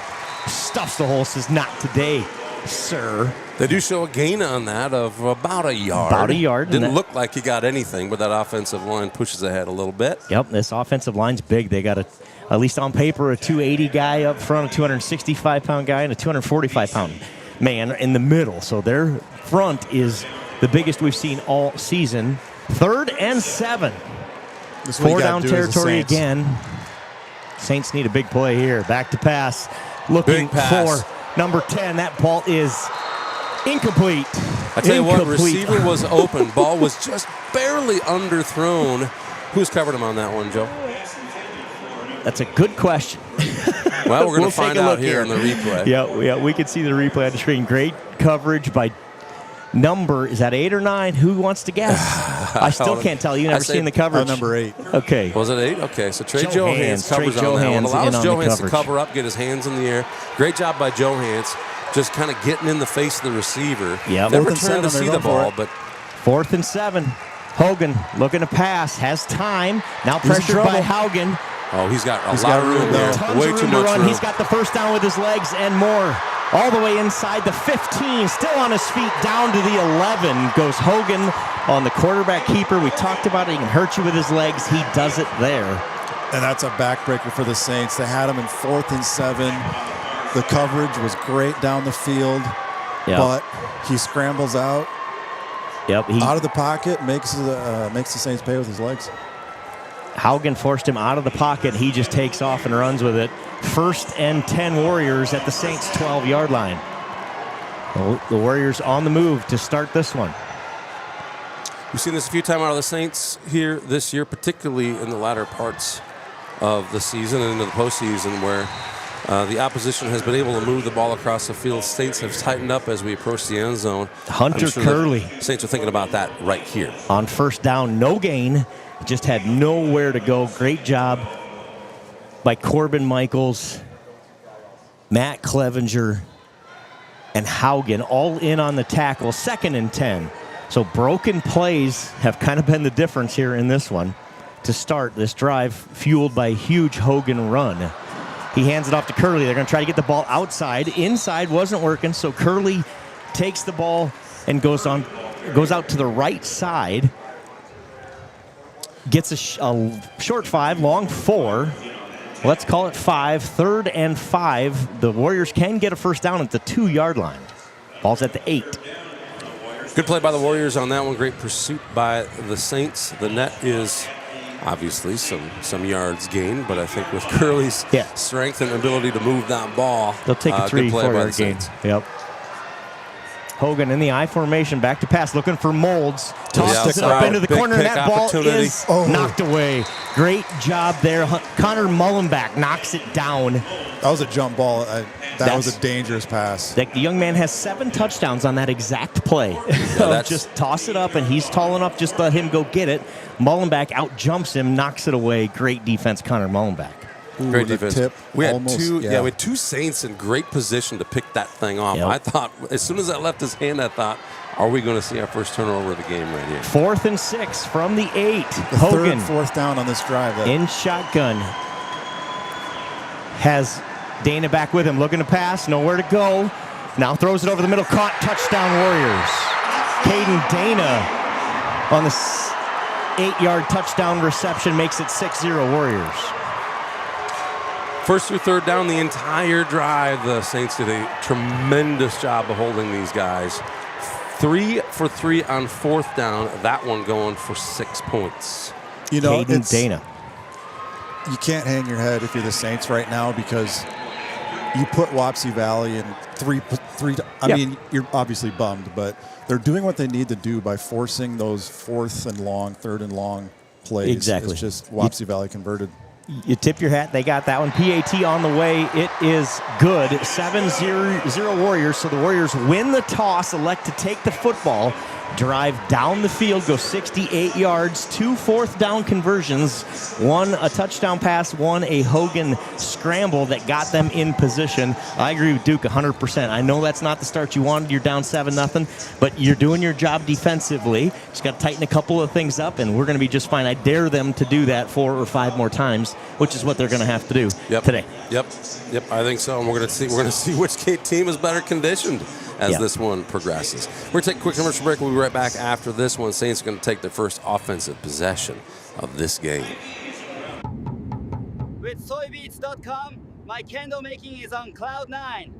stuffs the hole, says not today, sir. They do show a gain on that of about a yard. About a yard. Didn't look like he got anything, but that offensive line pushes ahead a little bit. Yep, this offensive line's big. They got, at least on paper, a 280 guy up front, a 265-pound guy, and a 245-pound man in the middle. So their front is the biggest we've seen all season. 3rd and 7. 4-down territory again. Saints need a big play here. Back to pass. Looking for number 10. That ball is incomplete. I tell you what, receiver was open. Ball was just barely underthrown. Who's covered him on that one, Joe? That's a good question. Well, we're going to find out here in the replay. Yeah, we can see the replay on the screen. Great coverage by number, is that 8 or 9? Who wants to guess? I still can't tell. You've never seen the coverage. Number 8. Okay. Was it 8? Okay, so Trey Joe Johans covers Trey on that one. Johans Allows in on the Johans to coverage. cover up, get his hands in the air. Great job by Johans, just kind of getting in the face of the receiver. Yep. Never turned to see the ball, but 4th and 7. Hogan looking to pass, has time. Now pressured by Haugen. Oh, he's got a lot of room there. Way too much room. He's got the first down with his legs and more. All the way inside the 15, still on his feet, down to the 11. Goes Hogan on the quarterback keeper. We talked about it. He can hurt you with his legs. He does it there. And that's a backbreaker for the Saints. They had him in 4th and 7. The coverage was great down the field, but he scrambles out. Out of the pocket, makes the Saints pay with his legs. Haugen forced him out of the pocket. He just takes off and runs with it. 1st and 10 Warriors at the Saints' 12-yard line. The Warriors on the move to start this one. We've seen this a few times out of the Saints here this year, particularly in the latter parts of the season and into the postseason, where the opposition has been able to move the ball across the field. Saints have tightened up as we approach the end zone. Hunter Curley. Saints are thinking about that right here. On 1st down, no gain. Just had nowhere to go. Great job by Corbin Michaels, Matt Clevenger, and Haugen all in on the tackle. 2nd and 10. So broken plays have kind of been the difference here in this one to start this drive, fueled by a huge Hogan run. He hands it off to Curley. They're going to try to get the ball outside. Inside wasn't working, so Curley takes the ball and goes out to the right side. Gets a short 5, long 4. Let's call it 5. 3rd and 5. The Warriors can get a first down at the 2-yard line. Ball's at the 8. Good play by the Warriors on that one. Great pursuit by the Saints. The net is obviously some yards gained, but I think with Curley's strength and ability to move that ball, they'll take a 3-4-yard gain. Yep. Hogan in the I formation, back to pass, looking for Molds. Tosses it up into the corner, and that ball is knocked away. Great job there. Connor Mullenbeck knocks it down. That was a jump ball. That was a dangerous pass. The young man has 7 touchdowns on that exact play. Just toss it up, and he's tall enough, just let him go get it. Mullenbeck out jumps him, knocks it away. Great defense, Connor Mullenbeck. Great defense. We had two Saints in great position to pick that thing off. I thought, as soon as that left his hand, I thought, are we going to see our first turnover of the game right here? 4th and 6 from the 8. The Hogan, 3rd, 4th down on this drive. In shotgun. Has Dana back with him, looking to pass, nowhere to go. Now throws it over the middle, caught, touchdown Warriors. Caden Dana on the 8-yard touchdown reception makes it 6-0 Warriors. 1st through 3rd down the entire drive. The Saints did a tremendous job of holding these guys. 3 for 3 on 4th down. That one going for 6 points. You know, Dana. You can't hang your head if you're the Saints right now, because you put Wapsie Valley in 3. I mean, you're obviously bummed, but they're doing what they need to do by forcing those 4th and long, 3rd and long plays. Exactly. It's just Wapsie Valley converted. You tip your hat. They got that one. PAT on the way. It is good. 7-0 Warriors. So the Warriors win the toss, elect to take the football, drive down the field, go 68 yards, 2 4th down conversions, 1 a touchdown pass, 1 a Hogan scramble that got them in position. I agree with Duke 100%. I know that's not the start you wanted. You're down 7-0, but you're doing your job defensively. Just got to tighten a couple of things up, and we're going to be just fine. I dare them to do that 4 or 5 more times, which is what they're going to have to do today. Yep, I think so. And we're going to see which team is better conditioned as this one progresses. We're going to take a quick commercial break. We'll be right back after this one. Saints are going to take their first offensive possession of this game. With soybeats.com, my candle making is on cloud 9.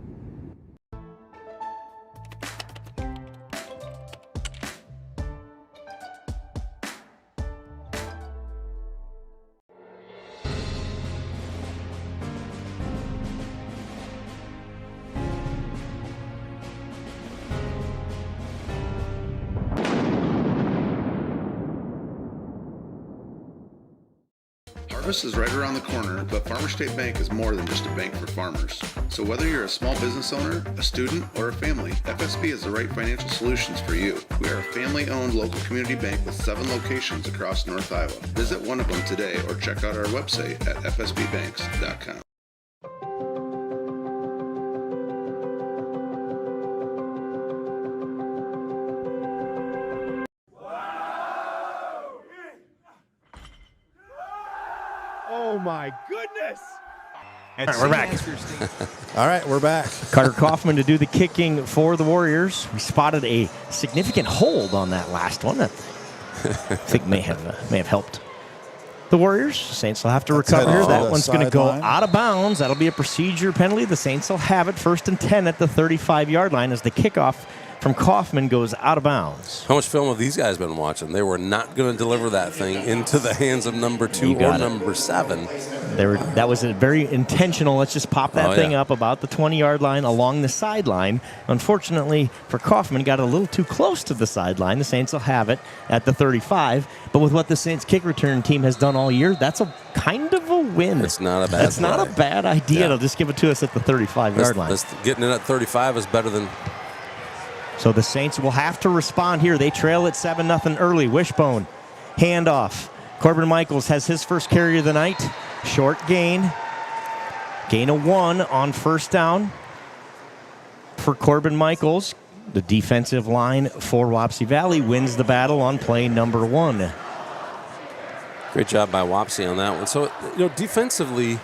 Harvest is right around the corner, but Farmer State Bank is more than just a bank for farmers. So whether you're a small business owner, a student, or a family, FSB is the right financial solutions for you. We are a family-owned local community bank with 7 locations across North Iowa. Visit one of them today or check out our website at fsbbanks.com. Oh my goodness! All right, we're back. All right, we're back. Carter Kaufman to do the kicking for the Warriors. We spotted a significant hold on that last one. I think may have helped the Warriors. Saints will have to recover here. That one's going to go out of bounds. That'll be a procedure penalty. The Saints will have it 1st and 10 at the 35-yard line as the kickoff from Kaufman goes out of bounds. How much film have these guys been watching? They were not going to deliver that thing into the hands of number 2 or number 7. That was a very intentional, let's just pop that thing up about the 20-yard line along the sideline. Unfortunately for Kaufman, got a little too close to the sideline. The Saints will have it at the 35. But with what the Saints kick return team has done all year, that's a kind of a win. It's not a bad That's not a bad idea. They'll just give it to us at the 35-yard line. Getting it at 35 is better than... So the Saints will have to respond here. They trail at 7-0 early. Wishbone, handoff. Corbin Michaels has his first carry of the night. Short gain. Gain of 1 on 1st down for Corbin Michaels. The defensive line for Wapsie Valley wins the battle on play number 1. Great job by Wapsie on that one. So, defensively,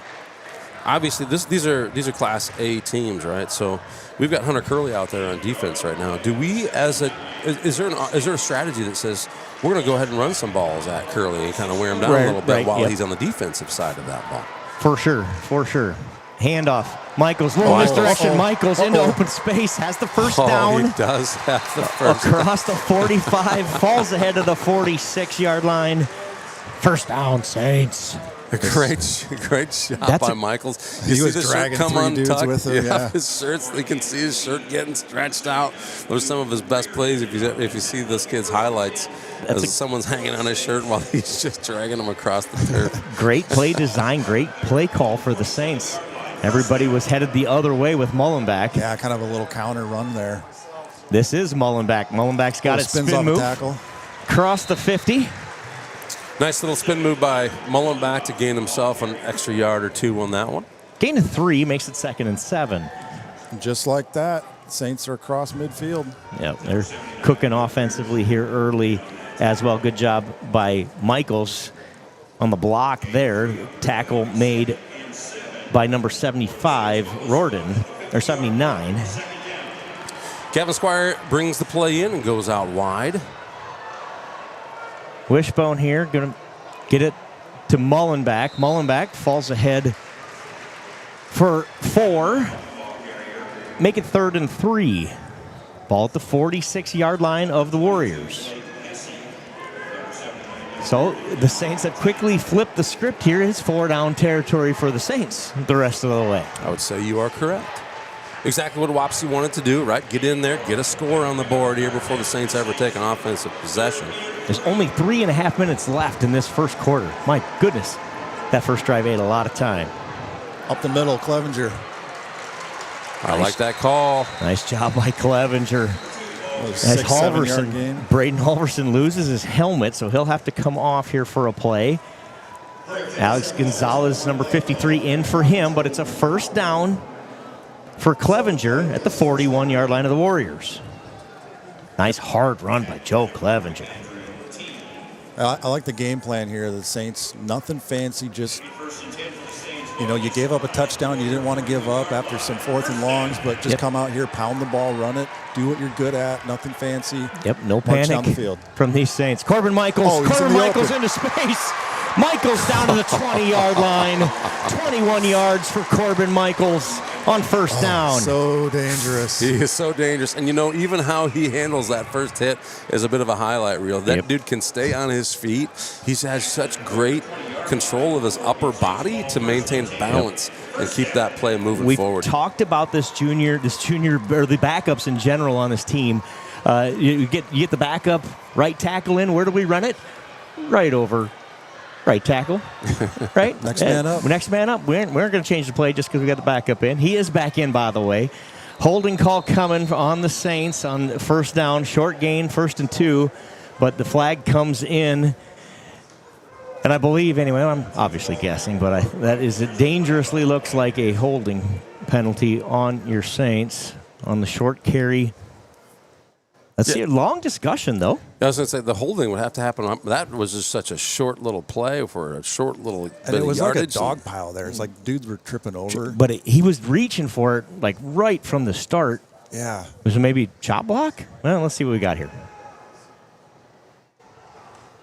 obviously these are Class A teams, right? So we've got Hunter Curley out there on defense right now. Do we, is there a strategy that says we're going to go ahead and run some balls at Curley and kind of wear him down a little bit while he's on the defensive side of that ball? For sure. Handoff. Michaels, little misdirection. Michaels into open space, has the first down. He does have the first across the 45, falls ahead of the 46-yard line. First down, Saints. Great shot by Michaels. He was dragging 3 dudes with him. Yeah, his shirts. You can see his shirt getting stretched out. Those are some of his best plays. If you see this kid's highlights, someone's hanging on his shirt while he's just dragging him across the turf. Great play design, great play call for the Saints. Everybody was headed the other way with Mullenback. Yeah, kind of a little counter run there. This is Mullenback. Mullenback's got it. Spin move. Tackle. Cross the 50. Nice little spin move by Mullenback to gain himself an extra yard or 2 on that one. Gain of 3 makes it 2nd and 7. Just like that, Saints are across midfield. Yep, they're cooking offensively here early as well. Good job by Michaels on the block there. Tackle made by number 75, Rorden, or 79. Kevin Squire brings the play in and goes out wide. Wishbone here, going to get it to Mullenback. Mullenback falls ahead for 4. Make it 3rd and 3. Ball at the 46-yard line of the Warriors. So the Saints have quickly flipped the script here. It's 4-down territory for the Saints the rest of the way. I would say you are correct. Exactly what Wapsie wanted to do, right? Get in there, get a score on the board here before the Saints ever take an offensive possession. There's only 3.5 minutes left in this first quarter. My goodness, that first drive ate a lot of time. Up the middle, Clevenger. I like that call. Nice job by Clevenger. As Braden Halverson loses his helmet, so he'll have to come off here for a play. Alex Gonzalez, number 53, in for him, but it's a 1st down for Clevenger at the 41-yard line of the Warriors. Nice hard run by Joe Clevenger. I like the game plan here. The Saints, nothing fancy, just, you gave up a touchdown. You didn't want to give up after some 4th and longs, but just come out here, pound the ball, run it, do what you're good at, nothing fancy. Yep, no panic down the field. From these Saints. Corbin Michaels. Corbin Michaels into space. Michaels down to the 20-yard line. 21 yards for Corbin Michaels on 1st down. So dangerous. He is so dangerous. And even how he handles that first hit is a bit of a highlight reel. That dude can stay on his feet. He has such great control of his upper body to maintain balance and keep that play moving forward. We've talked about this junior, or the backups in general on this team. You get the backup right tackle in. Where do we run it? Right over Right tackle. Right? Next man up. Next man up. We aren't going to change the play just because we got the backup in. He is back in, by the way. Holding call coming on the Saints on first down. Short gain, 1st and 2. But the flag comes in. And I believe, anyway, I'm obviously guessing, but it dangerously looks like a holding penalty on your Saints on the short carry. Let's see a long discussion, though. I was going to say the holding would have to happen. That was just such a short little play for a short little bit And it was of like a yardage. dog pile there. It's like dudes were tripping over. But he was reaching for it, like, right from the start. Yeah. Was it maybe chop block? Well, let's see what we got here.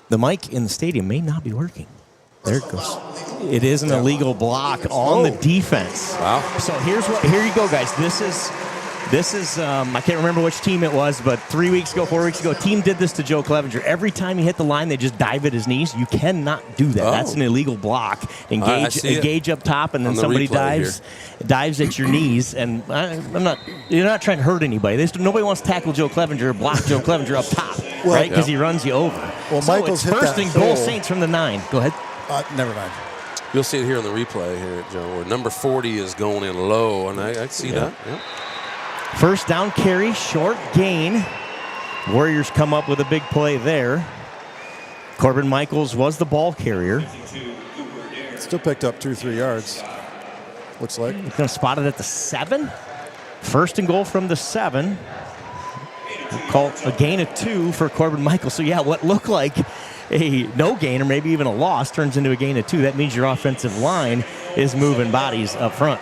The mic in the stadium may not be working. There it goes. It is an illegal block on the defense. Wow. So here you go, guys. This is I can't remember which team it was, but 4 weeks ago, a team did this to Joe Clevenger. Every time he hit the line, they just dive at his knees. You cannot do that. That's an illegal block. Engage up top, and then somebody dives at your knees. And you're not trying to hurt anybody. Nobody wants to tackle Joe Clevenger or block Joe Clevenger up top, right? Because he runs you over. Well, so Michael's it's hit first that and goal, hole. Saints from the 9. Go ahead. Never mind. You'll see it here in the replay here, Joe, where number 40 is going in low, and I see that. Yeah. First down carry, short gain. Warriors come up with a big play there. Corbin Michaels was the ball carrier. Still picked up 2-3 yards. Looks like. He's going to spot it at the 7. First and goal from the 7. Call a gain of 2 for Corbin Michaels. So, yeah, what looked like a no gain or maybe even a loss turns into a gain of 2. That means your offensive line is moving bodies up front.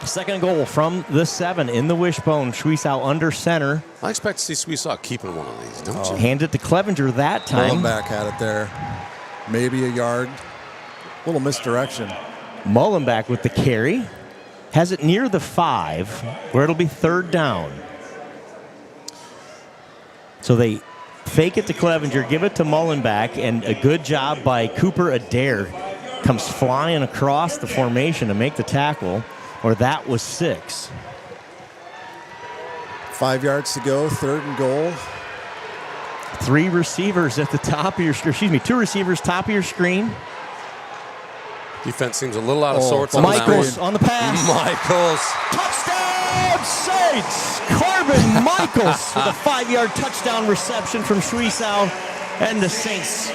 Second goal from the 7 in the wishbone. Schweisow under center. I expect to see Schweisow keeping one of these, don't you? Hand it to Clevenger that time. Mullenbeck had it there. Maybe a yard. Little misdirection. Mullenbeck with the carry. Has it near the 5, where it'll be 3rd down. So they fake it to Clevenger, give it to Mullenbeck, and a good job by Cooper Adair. Comes flying across the formation to make the tackle. Or that was 6. 5 yards to go, 3rd and goal. 3 receivers at the top of your screen. Excuse me, 2 receivers top of your screen. Defense seems a little out of sorts on that Michaels one. on the pass. Michaels. Touchdown Saints! Corbin Michaels with a 5-yard touchdown reception from Schweisow. And the Saints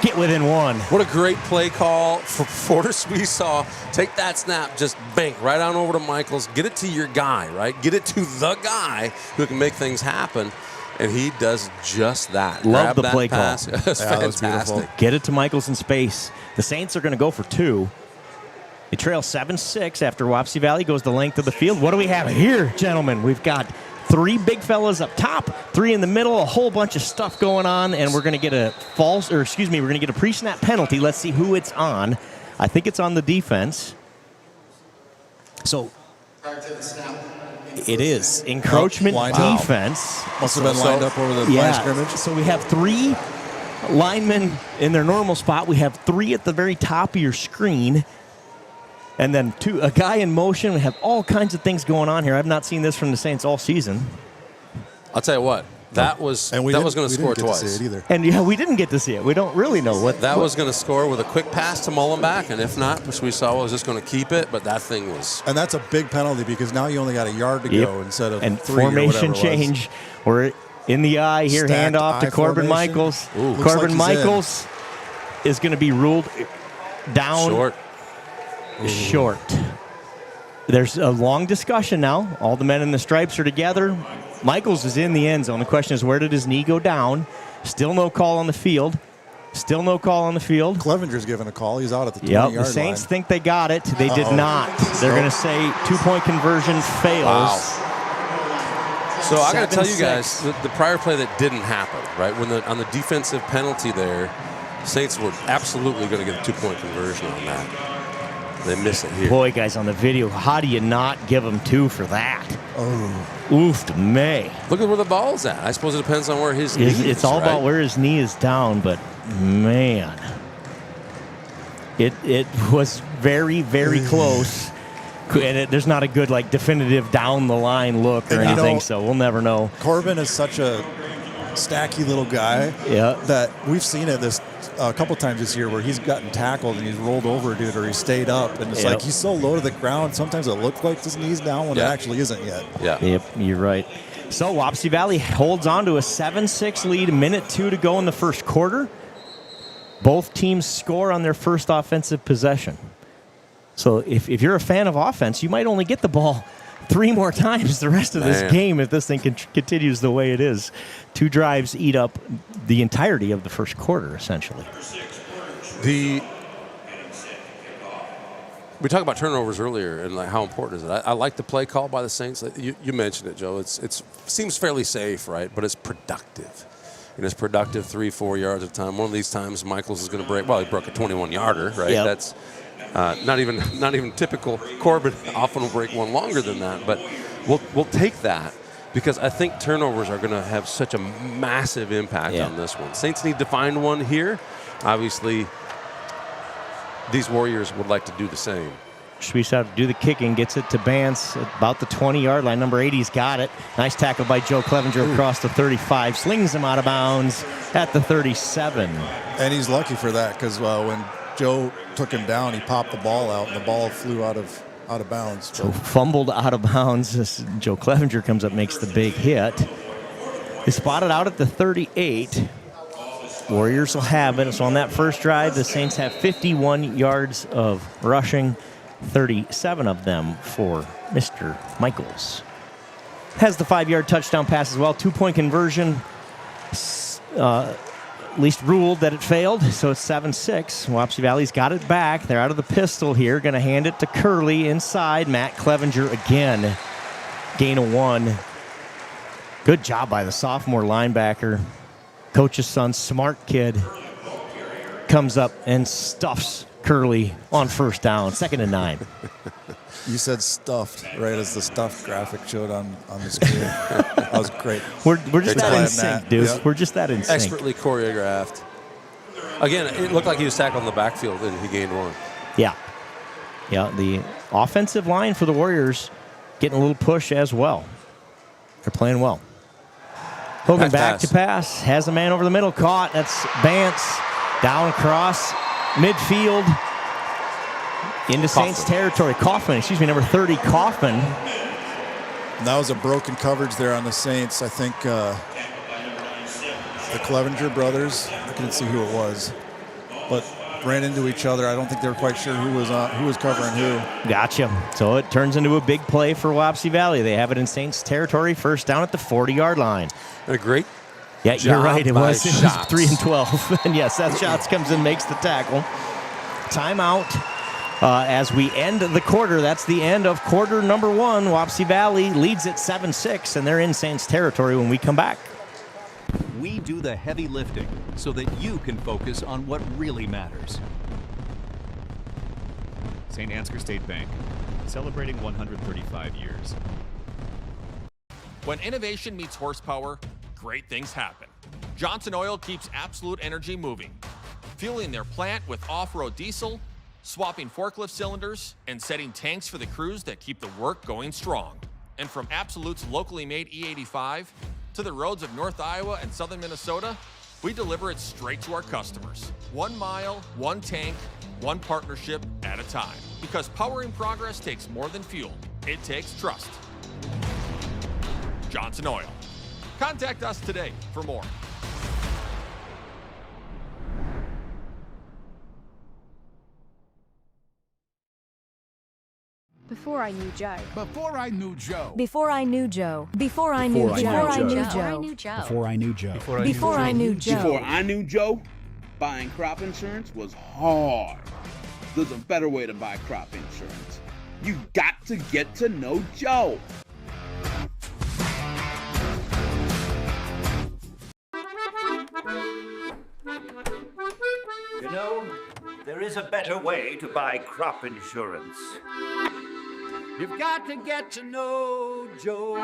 get within 1. What a great play call for Schweisow. Take that snap, just bank right on over to Michaels. Get it to your guy, right? Get it to the guy who can make things happen. And he does just that. Love the that play pass. call. It's fantastic. Get it to Michaels in space. The Saints are going to go for 2. They trail 7-6 after Wapsie Valley goes the length of the field. What do we have here, gentlemen? We've got 3 big fellas up top, 3 in the middle, a whole bunch of stuff going on, and we're going to get a we're going to get a pre-snap penalty. Let's see who it's on. I think it's on the defense. So it is encroachment defense. Must have been lined up over the line of scrimmage. So we have 3 linemen in their normal spot. We have 3 at the very top of your screen. And then a guy in motion. We have all kinds of things going on here. I've not seen this from the Saints all season. I'll tell you what. That was going to score twice. To see it either. And we didn't get to see it. We don't really know what. That was going to score with a quick pass to Mullenbeck, and if not, Schweisow was just going to keep it. But that thing was. And that's a big penalty because now you only got a yard to go instead of and 3 formation or change. We're in the eye here. Stacked Handoff to eye Corbin formation. Michaels. Ooh, Corbin Michaels is going to be ruled down. Short. There's a long discussion now. All the men in the stripes are together. Michaels is in the end zone. The question is, where did his knee go down? Still no call on the field. Still no call on the field. Clevenger's given a call. He's out at the 20-yard line. The Saints think they got it. They did not. They're going to say 2-point conversion fails. Wow. So I got to tell you guys, the prior play that didn't happen, right? On the defensive penalty there, Saints were absolutely going to get a 2-point conversion on that. They miss it here. Boy, guys, on the video, how do you not give them 2 for that? Oh. Oof, May. Look at where the ball's at. I suppose it depends on where his knee is. It's all about where his knee is down, but man, it was very, very close. And there's not a good, definitive down the line look or anything, so we'll never know. Corbin is such a stacky little guy that we've seen it this a couple times this year where he's gotten tackled and he's rolled over a dude or he stayed up. And it's like he's so low to the ground, sometimes it looks like his knee's down when it actually isn't yet. Yeah. Yep, you're right. So Wapsie Valley holds on to a 7-6 lead, 1:02 to go in the first quarter. Both teams score on their first offensive possession. So if you're a fan of offense, you might only get the ball 3 more times the rest of this game if this thing continues the way it is. 2 drives eat up the entirety of the first quarter, essentially. We talked about turnovers earlier and like how important is it. I like the play call by the Saints. You mentioned it, Joe. It seems fairly safe, right? But it's productive. And it's productive 3-4 yards at a time. One of these times, Michaels is going to break. Well, he broke a 21-yarder, right? Yep. That's not even typical. Corbin often will break one longer than that. But we'll take that because I think turnovers are going to have such a massive impact on this one. Saints need to find one here. Obviously, these Warriors would like to do the same. Schweiss out to do the kicking, gets it to Bance at about the 20-yard line. Number 80's got it. Nice tackle by Joe Clevenger across the 35. Slings him out of bounds at the 37. And he's lucky for that because when Joe took him down, he popped the ball out, and the ball flew out of bounds. So fumbled out of bounds as Joe Clevenger comes up, makes the big hit. They spotted out at the 38. Warriors will have it. So on that first drive, the Saints have 51 yards of rushing. 37 of them for Mr. Michaels. Has the 5-yard touchdown pass as well. 2-point conversion. At least ruled that it failed, so it's 7-6. Wapsie Valley's got it back. They're out of the pistol here. Going to hand it to Curley inside. Matt Clevenger again. Gain of 1. Good job by the sophomore linebacker. Coach's son, smart kid, comes up and stuffs Curley on first down, 2nd and 9. You said stuffed, right, as the stuffed graphic showed on the screen. That was great. We're just that in sync, dude. Yep. We're just that in sync. Expertly choreographed. Again, it looked like he was tackled in the backfield and he gained 1. Yeah. Yeah, the offensive line for the Warriors getting a little push as well. They're playing well. Hogan back to pass. Has a man over the middle. Caught. That's Bance. Down across midfield into Saints territory. Kaufman, number 30, Kaufman. And that was a broken coverage there on the Saints. I think the Clevenger brothers, I couldn't see who it was, but ran into each other. I don't think they were quite sure who was covering who. Gotcha. So it turns into a big play for Wapsie Valley. They have it in Saints territory, first down at the 40-yard line. A great you're right. It was 3 and 12. And yes, that Shots comes in, makes the tackle. Timeout as we end the quarter. That's the end of quarter number 1. Wapsie Valley leads at 7-6, and they're in Saints territory when we come back. We do the heavy lifting so that you can focus on what really matters. St. Ansgar State Bank, celebrating 135 years. When innovation meets horsepower, great things happen. Johnson Oil keeps Absolute Energy moving, fueling their plant with off-road diesel, swapping forklift cylinders, and setting tanks for the crews that keep the work going strong. And from Absolute's locally made E85 to the roads of North Iowa and southern Minnesota, we deliver it straight to our customers. 1 mile, 1 tank, 1 partnership at a time. Because powering progress takes more than fuel. It takes trust. Johnson Oil. Contact us today for more. Before I knew Joe. Before I knew Joe. Before I knew Joe. Before I knew Joe. Before I knew Joe. Before I knew Joe. Before I knew Joe. Before I knew Joe, buying crop insurance was hard. There's a better way to buy crop insurance. You got to get to know Joe. You know, there is a better way to buy crop insurance. You've got to get to know Joe.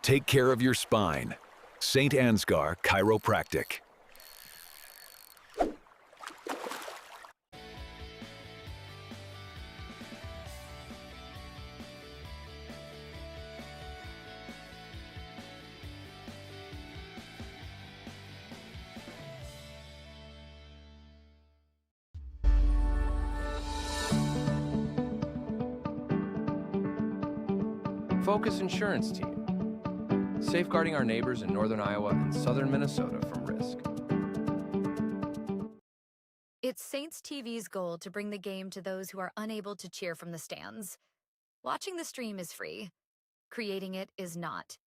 Take care of your spine. St. Ansgar Chiropractic. Focus Insurance Team, safeguarding our neighbors in northern Iowa and southern Minnesota from risk. It's Saints TV's goal to bring the game to those who are unable to cheer from the stands. Watching the stream is free. Creating it is not.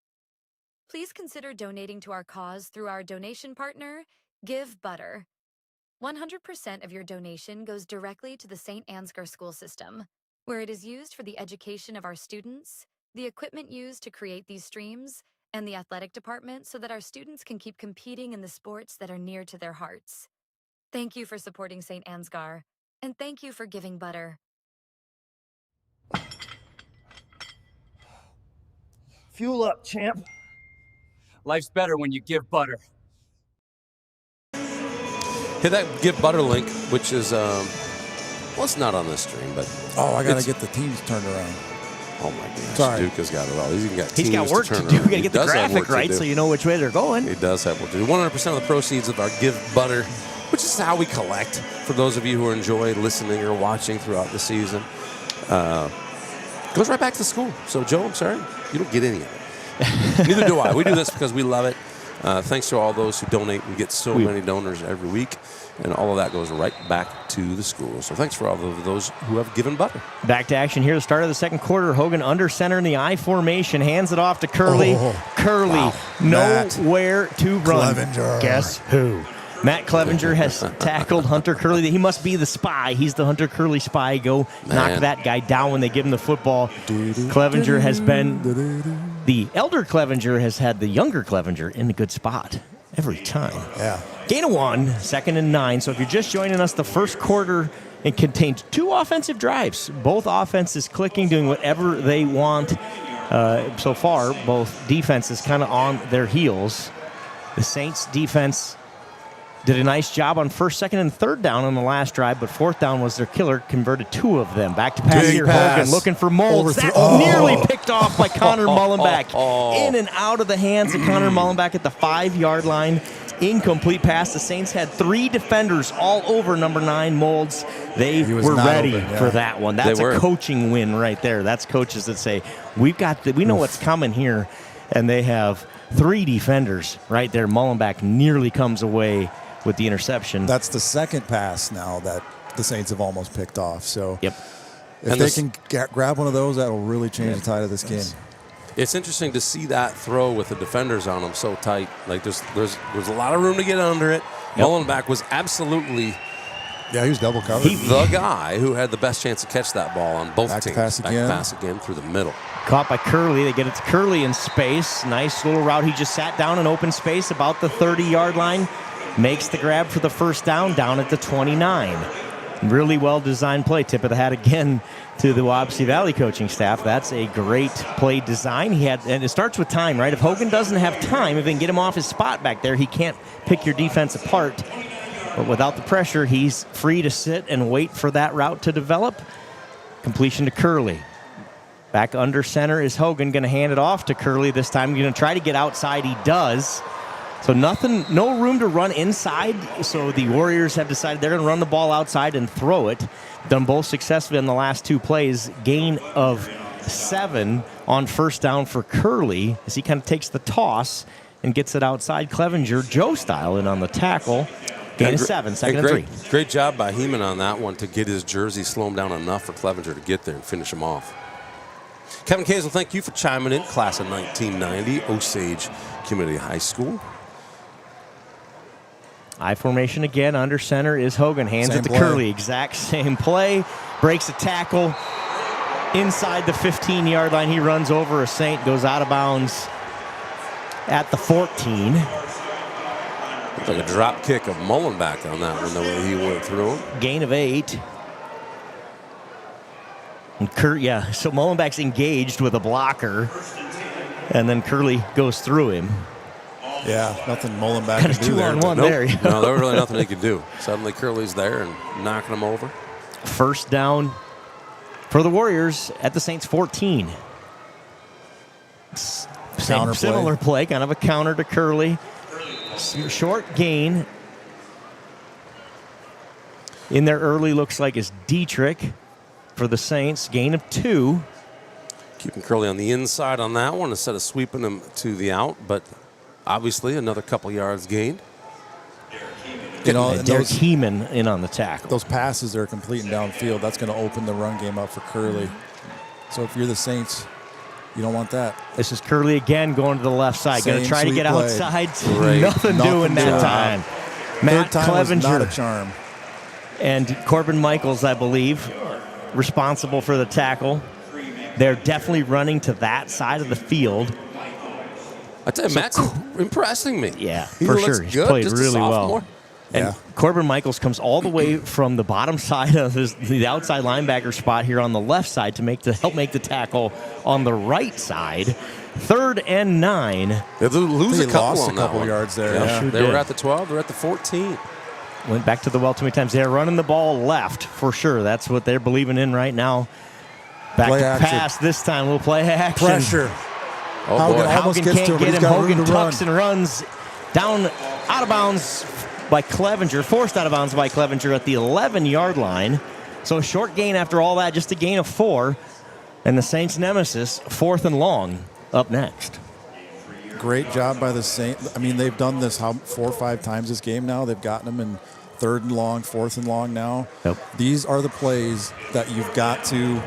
Please consider donating to our cause through our donation partner, Give Butter. 100% of your donation goes directly to the St. Ansgar school system, where it is used for the education of our students, the equipment used to create these streams, and the athletic department so that our students can keep competing in the sports that are near to their hearts. Thank you for supporting St. Ansgar, and thank you for giving Butter. Fuel up, champ. Life's better when you give butter. Hit that Give Butter link, which is, well, it's not on this stream, but... Oh, I got to get the teams turned around. Oh, my gosh. Sorry. Duke has got it all. He's He's got work to do. We got to get the graphic right so you know which way they're going. He does have work to do. 100% of the proceeds of our Give Butter, which is how we collect, for those of you who enjoy listening or watching throughout the season, goes right back to the school. So, Joe, I'm sorry, you don't get any of it. Neither do I. We do this because we love it. Thanks to all those who donate. We get so many donors every week, and all of that goes right back to the school. So thanks for all of those who have given Butter. Back to action here, the start of the second quarter. Hogan under center in the I formation, hands it off to Curley. Curley, nowhere to run. Clevenger. Guess who? Matt Clevenger has tackled Hunter Curley. He must be the spy. He's the Hunter Curley spy. Go knock that guy down when they give him the football. Clevenger has been... The elder Clevenger has had the younger Clevenger in the good spot every time. Yeah. Gain of 1, 2nd and 9. So if you're just joining us, the first quarter, it contained 2 offensive drives. Both offenses clicking, doing whatever they want. So far, both defenses kind of on their heels. The Saints defense did a nice job on 1st, 2nd, and 3rd down on the last drive, but 4th down was their killer, converted 2 of them. Back to pass here, Hogan looking for Molds. That's nearly picked off by Connor Mullenbeck. In and out of the hands of Connor Mullenbeck at the 5-yard line. Incomplete pass. The Saints had 3 defenders all over number 9, Molds. They were ready for that one. That's a coaching win right there. That's coaches that say, we know what's coming here, and they have 3 defenders right there. Mullenbeck nearly comes away with the interception. That's the second pass now that the Saints have almost picked off. So if And they can grab one of those, that'll really change the tide of this game. It's interesting to see that throw with the defenders on them so tight. Like there's a lot of room to get under it. Mullenbeck was absolutely he was double covered. The guy who had the best chance to catch that ball on both teams. Pass again through the middle. Caught by Curley. They get it to Curley in space. Nice little route. He just sat down in open space about the 30-yard line. Makes the grab for the first down at the 29. Really well-designed play. Tip of the hat again to the Wapsie Valley coaching staff. That's a great play design. And it starts with time, right? If Hogan doesn't have time, if they can get him off his spot back there, he can't pick your defense apart. But without the pressure, he's free to sit and wait for that route to develop. Completion to Curley. Back under center is Hogan. Going to hand it off to Curley this time. Going to try to get outside. He does. So no room to run inside. So the Warriors have decided they're going to run the ball outside and throw it. Done both successfully in the last 2 plays. Gain of 7 on first down for Curley as he kind of takes the toss and gets it outside. Clevenger, Joe style, in on the tackle. Gain of 7, 2nd and 3. Great job by Heeman on that one to get his jersey, slow him down enough for Clevenger to get there and finish him off. Kevin Kazel, thank you for chiming in. Class of 1990, Osage Community High School. I formation again. Under center is Hogan. Hands it to Curley. Exact same play. Breaks a tackle. Inside the 15-yard line, he runs over a Saint. Goes out of bounds at the 14. Looks like a drop kick of Mullenbeck on that one, the way he went through him. Gain of 8. And so Mullenbeck's engaged with a blocker. And then Curley goes through him. Yeah, nothing Mullen back Kind can of do there. 2-on-1 Nope. there. No, there was really nothing he could do. Suddenly Curley's there and knocking him over. First down for the Warriors at the Saints 14. Similar play, kind of a counter to Curley. Short gain. In there early looks like it's Dietrich for the Saints. Gain of 2. Keeping Curley on the inside on that one instead of sweeping him to the out, but obviously another couple yards gained. Derek Heeman in on the tackle. Those passes they're completing downfield, that's going to open the run game up for Curley. So if you're the Saints, you don't want that. This is Curley again going to the left side. Going to try to get outside. Right. Nothing doing that time. Matt Third time Clevenger. was not a charm. And Corbin Michaels, I believe, responsible for the tackle. They're definitely running to that side of the field. I tell you, Matt's impressing me. Yeah, he for looks sure. He's good, played just really a well. sophomore. And Corbin Michaels comes all the way from the bottom side of the outside linebacker spot here on the left side to help make the tackle on the right side. 3rd and 9. They lose a couple on that one. yards there. Yeah, Yeah. they were at the 12. They're at the 14. Went back to the well too many times. They're running the ball left for sure. That's what they're believing in right now. Back Play to action. pass this time. Little play action. Pressure. Oh, Haugen boy. almost Haugen gets can't to him, but get he's him. got room Hogan to tucks run. and runs down out of bounds by Clevenger. Forced out of bounds by Clevenger at the 11-yard line. So short gain after all that, just a gain of 4. And the Saints' nemesis, 4th and long, up next. Great job by the Saints. I mean, they've done this 4 or 5 times this game now. They've gotten them in 3rd and long, 4th and long now. Yep. These are the plays that you've got to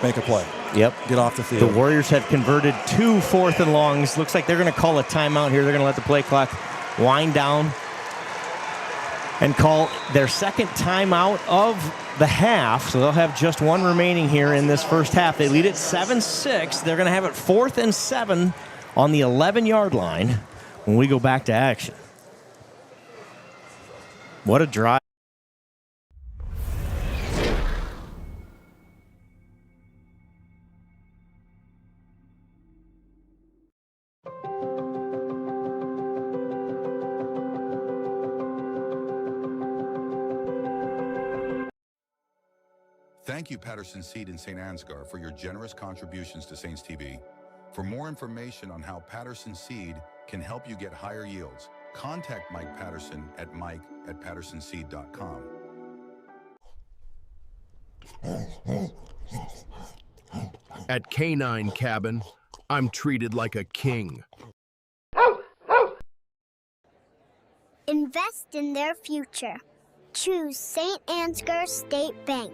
make a play. Yep. Get off the field. The Warriors have converted 2 4th and longs. Looks like they're going to call a timeout here. They're going to let the play clock wind down and call their second timeout of the half. So they'll have just one remaining here in this first half. They lead it 7-6. They're going to have it 4th and 7 on the 11-yard line when we go back to action. What a drive. Thank you, Patterson Seed in St. Ansgar, for your generous contributions to Saints TV. For more information on how Patterson Seed can help you get higher yields, contact Mike Patterson at mike@pattersonseed.com. At Canine Cabin, I'm treated like a king. Invest in their future. Choose St. Ansgar State Bank.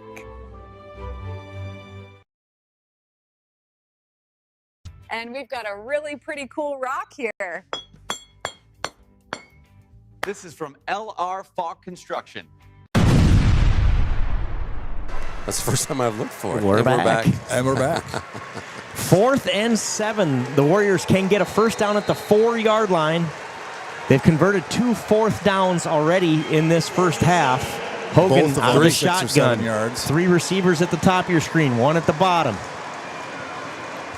And we've got a really pretty cool rock here. This is from LR Falk Construction. That's the first time I've looked for it. We're back. And we're back. 4th and 7. The Warriors can get a first down at the 4-yard line. They've converted 2 4th downs already in this first half. Hogan Both of out of them the 6 or 7 shotgun. yards. 3 receivers at the top of your screen, 1 at the bottom.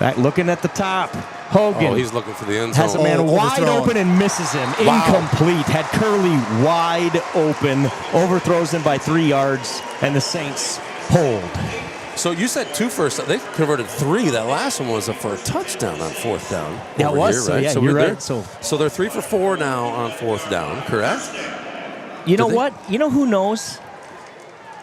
Back looking at the top. Hogan. Oh, he's looking for the end zone. Has a man wide open and misses him. Wow. Incomplete. Had Curley wide open. Overthrows him by 3 yards, and the Saints hold. So you said 2 first. They converted 3. That last one was for a touchdown on 4th down. Yeah, it over was. here, So, right? yeah, so you're they're- right. So they're 3 for 4 now on 4th down, correct? You know what? You know who knows?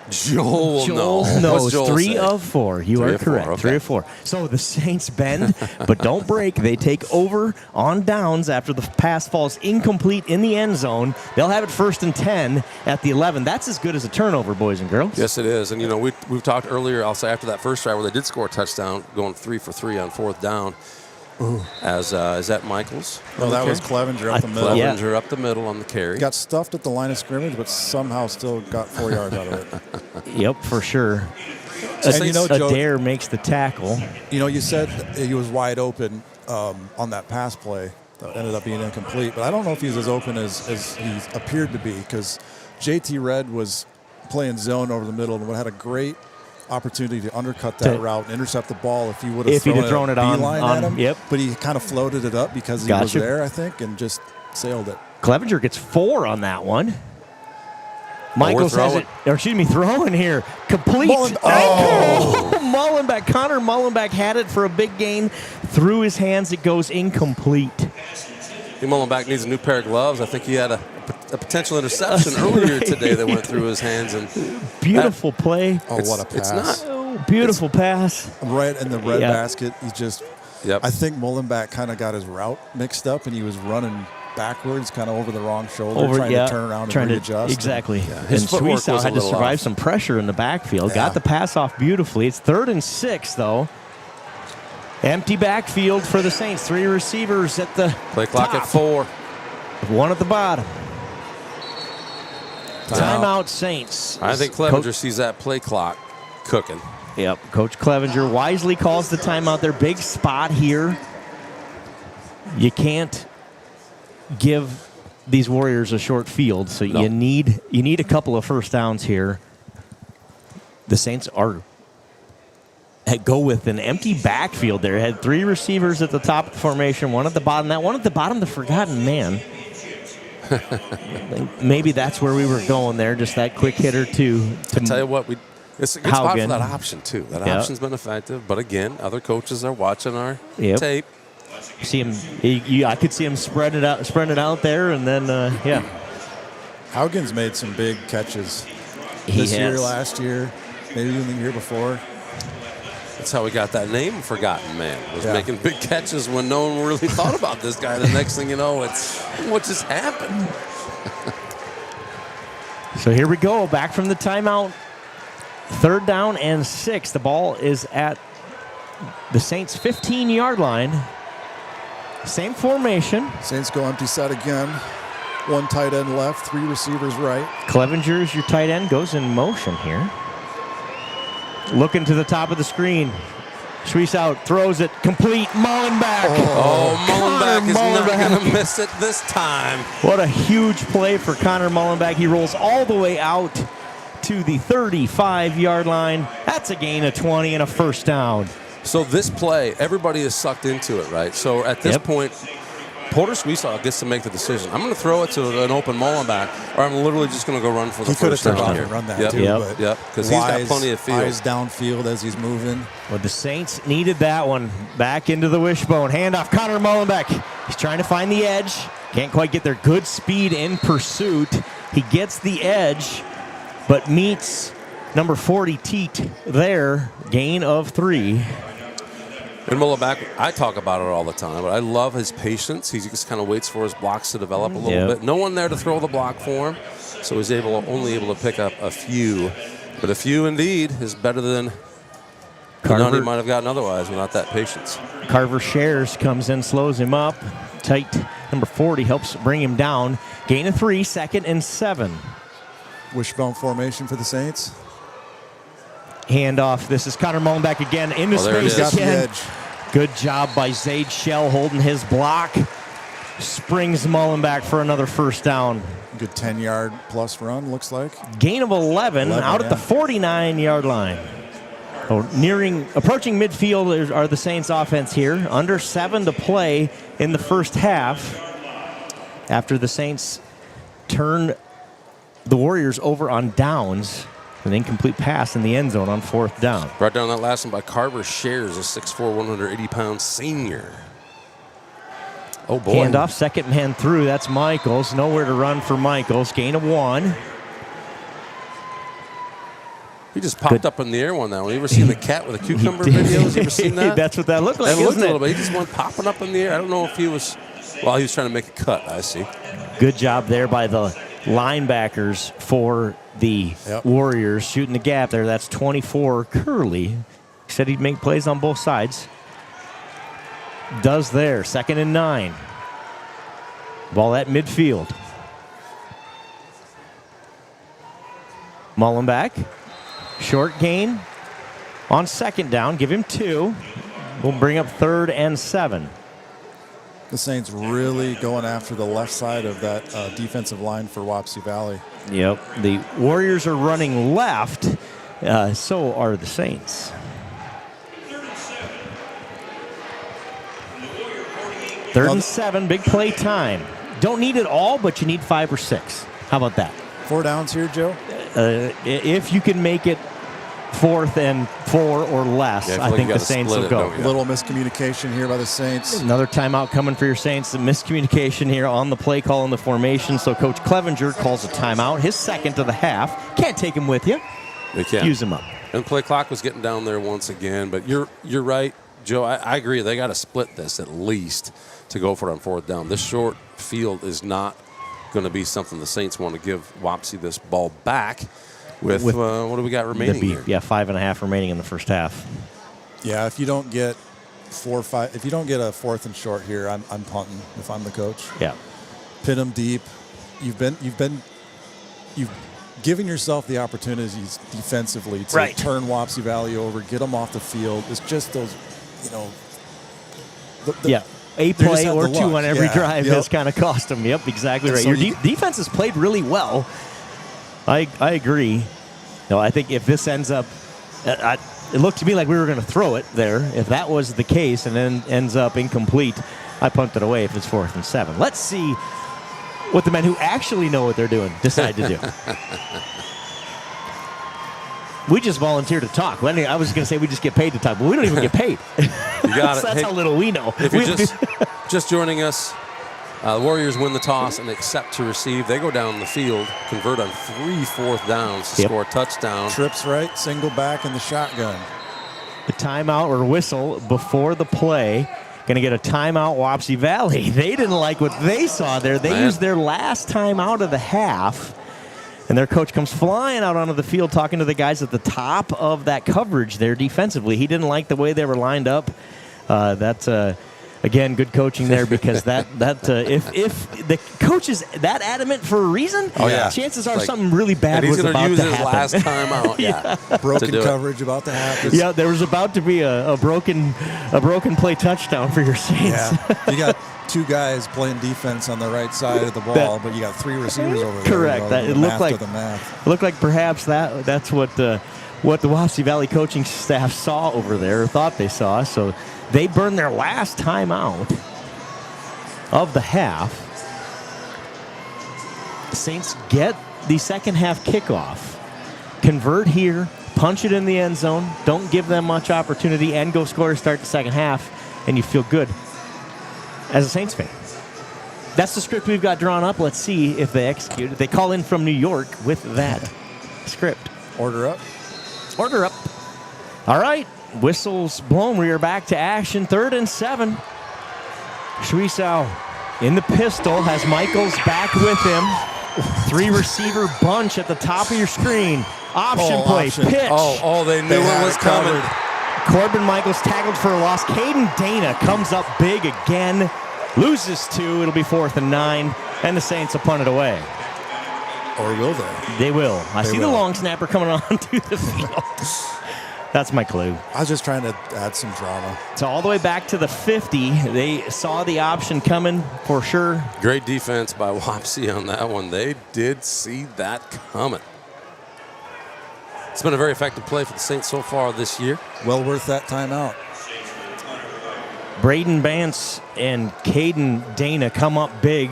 Joel knows. What's Joel 3 say? of 4. You 3 are of 4, correct. okay. 3 of 4. So the Saints bend, but don't break. They take over on downs after the pass falls incomplete in the end zone. They'll have it 1st and 10 at the 11. That's as good as a turnover, boys and girls. Yes, it is. And, you know, we've talked earlier, I'll say, after that first drive where they did score a touchdown, going 3 for 3 on 4th down. Ooh. As is that Michaels? No, that was Clevenger up the middle. Clevenger up the middle on the carry. Got stuffed at the line of scrimmage, but somehow still got 4 yards out of it. Yep, for sure. And you know, Joe, Adair makes the tackle. You know, you said he was wide open on that pass play that ended up being incomplete, but I don't know if he's as open as he appeared to be, because JT Red was playing zone over the middle and had a great opportunity to undercut that route and intercept the ball if he would have thrown it on at him. Yep. But he kind of floated it up because he was there, I think, and just sailed it. Clevenger gets 4 on that one. Michaels has it, throwing here. Complete. Mullenbeck. Connor Mullenbeck had it for a big gain. Through his hands, it goes incomplete. Mullenbeck needs a new pair of gloves. I think he had a potential interception earlier today that went through his hands. And beautiful play. Oh, what a pass. It's not. Beautiful pass. Right in the red basket. He just, I think Mullenbeck kind of got his route mixed up, and he was running backwards, kind of over the wrong shoulder, trying to turn around and readjust. Exactly. And And Swiesau had to survive some pressure in the backfield. Got the pass off beautifully. It's 3rd and 6, though. Empty backfield for the Saints. 3 receivers at the play clock top. at 4. 1 at the bottom. Timeout Saints. I think Clevenger sees that play clock cooking. Yep. Coach Clevenger wisely calls the timeout. Their big spot here. You can't give these Warriors a short field, so you need a couple of first downs here. The Saints go with an empty backfield there. Had 3 receivers at the top of the formation, 1 at the bottom. That one at the bottom, the forgotten man. Maybe that's where we were going there, just that quick hitter to tell you what, it's a good spot for that option, too. That option's been effective. But again, other coaches are watching our tape. See him. I could see him spread it out there, and then Haugen's made some big catches this year, last year, maybe even the year before. That's how we got that name, Forgotten Man. Was making big catches when no one really thought about this guy. The next thing you know, it's what just happened. So here we go, back from the timeout. 3rd down and 6. The ball is at the Saints' 15-yard line. Same formation. Saints go empty set again. 1 tight end left, 3 receivers right. Clevenger's your tight end, goes in motion here. Looking to the top of the screen. Swiesau throws it complete. Mullenbeck. Mullenbeck is not going to miss it this time. What a huge play for Connor Mullenbeck. He rolls all the way out to the 35-yard line. That's a gain of 20 and a first down. So this play, everybody is sucked into it, right? So at this point, Porter Swiesau gets to make the decision. I'm going to throw it to an open Mullenbeck, or I'm literally just going to go run for the first down here. He could have run that too. Because he's got plenty of field. Eyes downfield as he's moving. Well, the Saints needed that one. Back into the wishbone. Handoff, Connor Mullenbeck. He's trying to find the edge. Can't quite get there. Good speed in pursuit. He gets the edge, but meets number 40, Teat, there. Gain of 3. And Mullenbeck, I talk about it all the time, but I love his patience. He just kind of waits for his blocks to develop a little bit. No one there to throw the block for him, so he's only able to pick up a few. But a few, indeed, is better than none he might have gotten otherwise without that patience. Carver Shares comes in, slows him up. Tight number 40 helps bring him down. Gain of 3, 2nd and 7. Wishbone formation for the Saints. Handoff. This is Connor Mullenbeck again into space. Got the edge. Good job by Zaid Shell holding his block. Springs Mullenbeck for another first down. Good 10-yard plus run, looks like. Gain of 11 out at the 49-yard line. Approaching midfield are the Saints offense here. Under 7 to play in the first half. After the Saints turn the Warriors over on downs. An incomplete pass in the end zone on 4th down. Brought down that last one by Carver Shares, a 6'4", 180-pound senior. Oh, boy. Handoff, 2nd man through. That's Michaels. Nowhere to run for Michaels. Gain of 1. He just popped up in the air one that one. You ever seen the cat with the cucumber videos? You ever seen that? That's what that looked like, It looked isn't a little it? bit. He just went popping up in the air. I don't know if he was trying to make a cut, I see. Good job there by the linebackers for the Warriors shooting the gap there. That's 24. Curley said he'd make plays on both sides. Does there. 2nd and 9. Ball at midfield. Mullenbeck. Short gain on 2nd down. Give him 2. We'll bring up 3rd and 7. The Saints really going after the left side of that defensive line for Wapsie Valley. Yep. The Warriors are running left. So are the Saints. Third and 7, big play time. Don't need it all, but you need 5 or 6. How about that? 4 downs here, Joe? If you can make it 4th and 4 or less, I think the Saints will go. A little miscommunication here by the Saints. Another timeout coming for your Saints. The miscommunication here on the play call in the formation. So Coach Clevenger calls a timeout. His second of the half. Can't take him with you. They can't. Use him up. And play clock was getting down there once again. But you're right, Joe. I agree. They got to split this at least to go for it on 4th down. This short field is not going to be something the Saints want to give Wapsie this ball back with what do we got remaining here? Yeah, 5.5 remaining in the first half. Yeah, if you don't get 4 or 5, if you don't get a 4th and short here, I'm punting if I'm the coach. Yeah. Pin them deep. You've given yourself the opportunities defensively to turn Wapsie Valley over, get them off the field. It's just those, A play or 2 on every drive has kind of cost them. Yep, exactly right. So Your defense has played really well. I agree. No, I think if this ends up, it looked to me like we were going to throw it there. If that was the case and then ends up incomplete, I punt it away if it's 4th and 7. Let's see what the men who actually know what they're doing decide to do. We just volunteer to talk. I was going to say we just get paid to talk, but we don't even get paid. You got it. That's how little we know. If you're just joining us, the Warriors win the toss and accept to receive. They go down the field, convert on 3 4th downs to score a touchdown. Trips right, single back in the shotgun. The timeout or whistle before the play. Going to get a timeout, Wapsie Valley. They didn't like what they saw there. They used their last timeout of the half. And their coach comes flying out onto the field talking to the guys at the top of that coverage there defensively. He didn't like the way they were lined up. That's, again, good coaching there because if the coach is that adamant for a reason, chances are something really bad was about to happen. He's going to use his last timeout. Broken coverage about to happen. Yeah, there was about to be a broken play touchdown for your Saints. Yeah, you got 2 guys playing defense on the right side of the ball, but you got 3 receivers over there. Correct. It looked like perhaps that's what the Wapsie Valley coaching staff saw over there, or thought they saw. So they burned their last timeout of the half. The Saints get the second half kickoff. Convert here, punch it in the end zone, don't give them much opportunity, and go score to start the second half, and you feel good as a Saints fan. That's the script we've got drawn up. Let's see if they execute it. They call in from New York with that script. Order up. Order up. All right. Whistles blown. We are back to action. 3rd and 7. Schwiesau in the pistol. Has Michaels back with him. 3 receiver bunch at the top of your screen. Option play. Option. Pitch. They knew it was coming. Corbin Michaels tackled for a loss. Caden Dana comes up big again. Loses 2. It'll be 4th and 9. And the Saints will punt it away. Or will they? They will. I see the long snapper coming onto the field. That's my clue. I was just trying to add some drama. So all the way back to the 50. They saw the option coming for sure. Great defense by Wapsie on that one. They did see that coming. It's been a very effective play for the Saints so far this year. Well worth that timeout. Braden Bance and Caden Dana come up big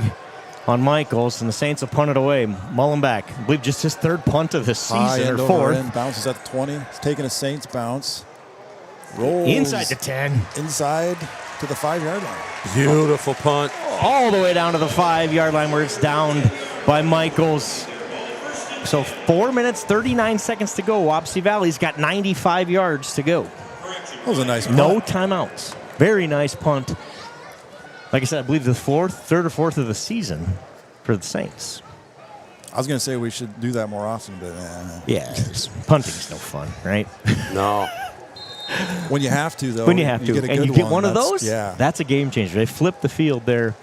on Michaels, and the Saints will punt it away. Mullenbeck, I believe just his 3rd punt of the season, or 4th. Bounces at the 20. He's taking a Saints bounce. Rolls. Inside the 10. Inside to the 5-yard line. Beautiful punt. All the way down to the 5-yard line where it's downed by Michaels. So 4 minutes, 39 seconds to go. Wapsie Valley's got 95 yards to go. That was a nice punt. No timeouts. Very nice punt. Like I said, I believe the 3rd or 4th of the season for the Saints. I was going to say we should do that more often, but yeah, punting's no fun, right? No. When you have to, though. When you have to, get and you get one of those, yeah, that's a game changer. They flip the field there.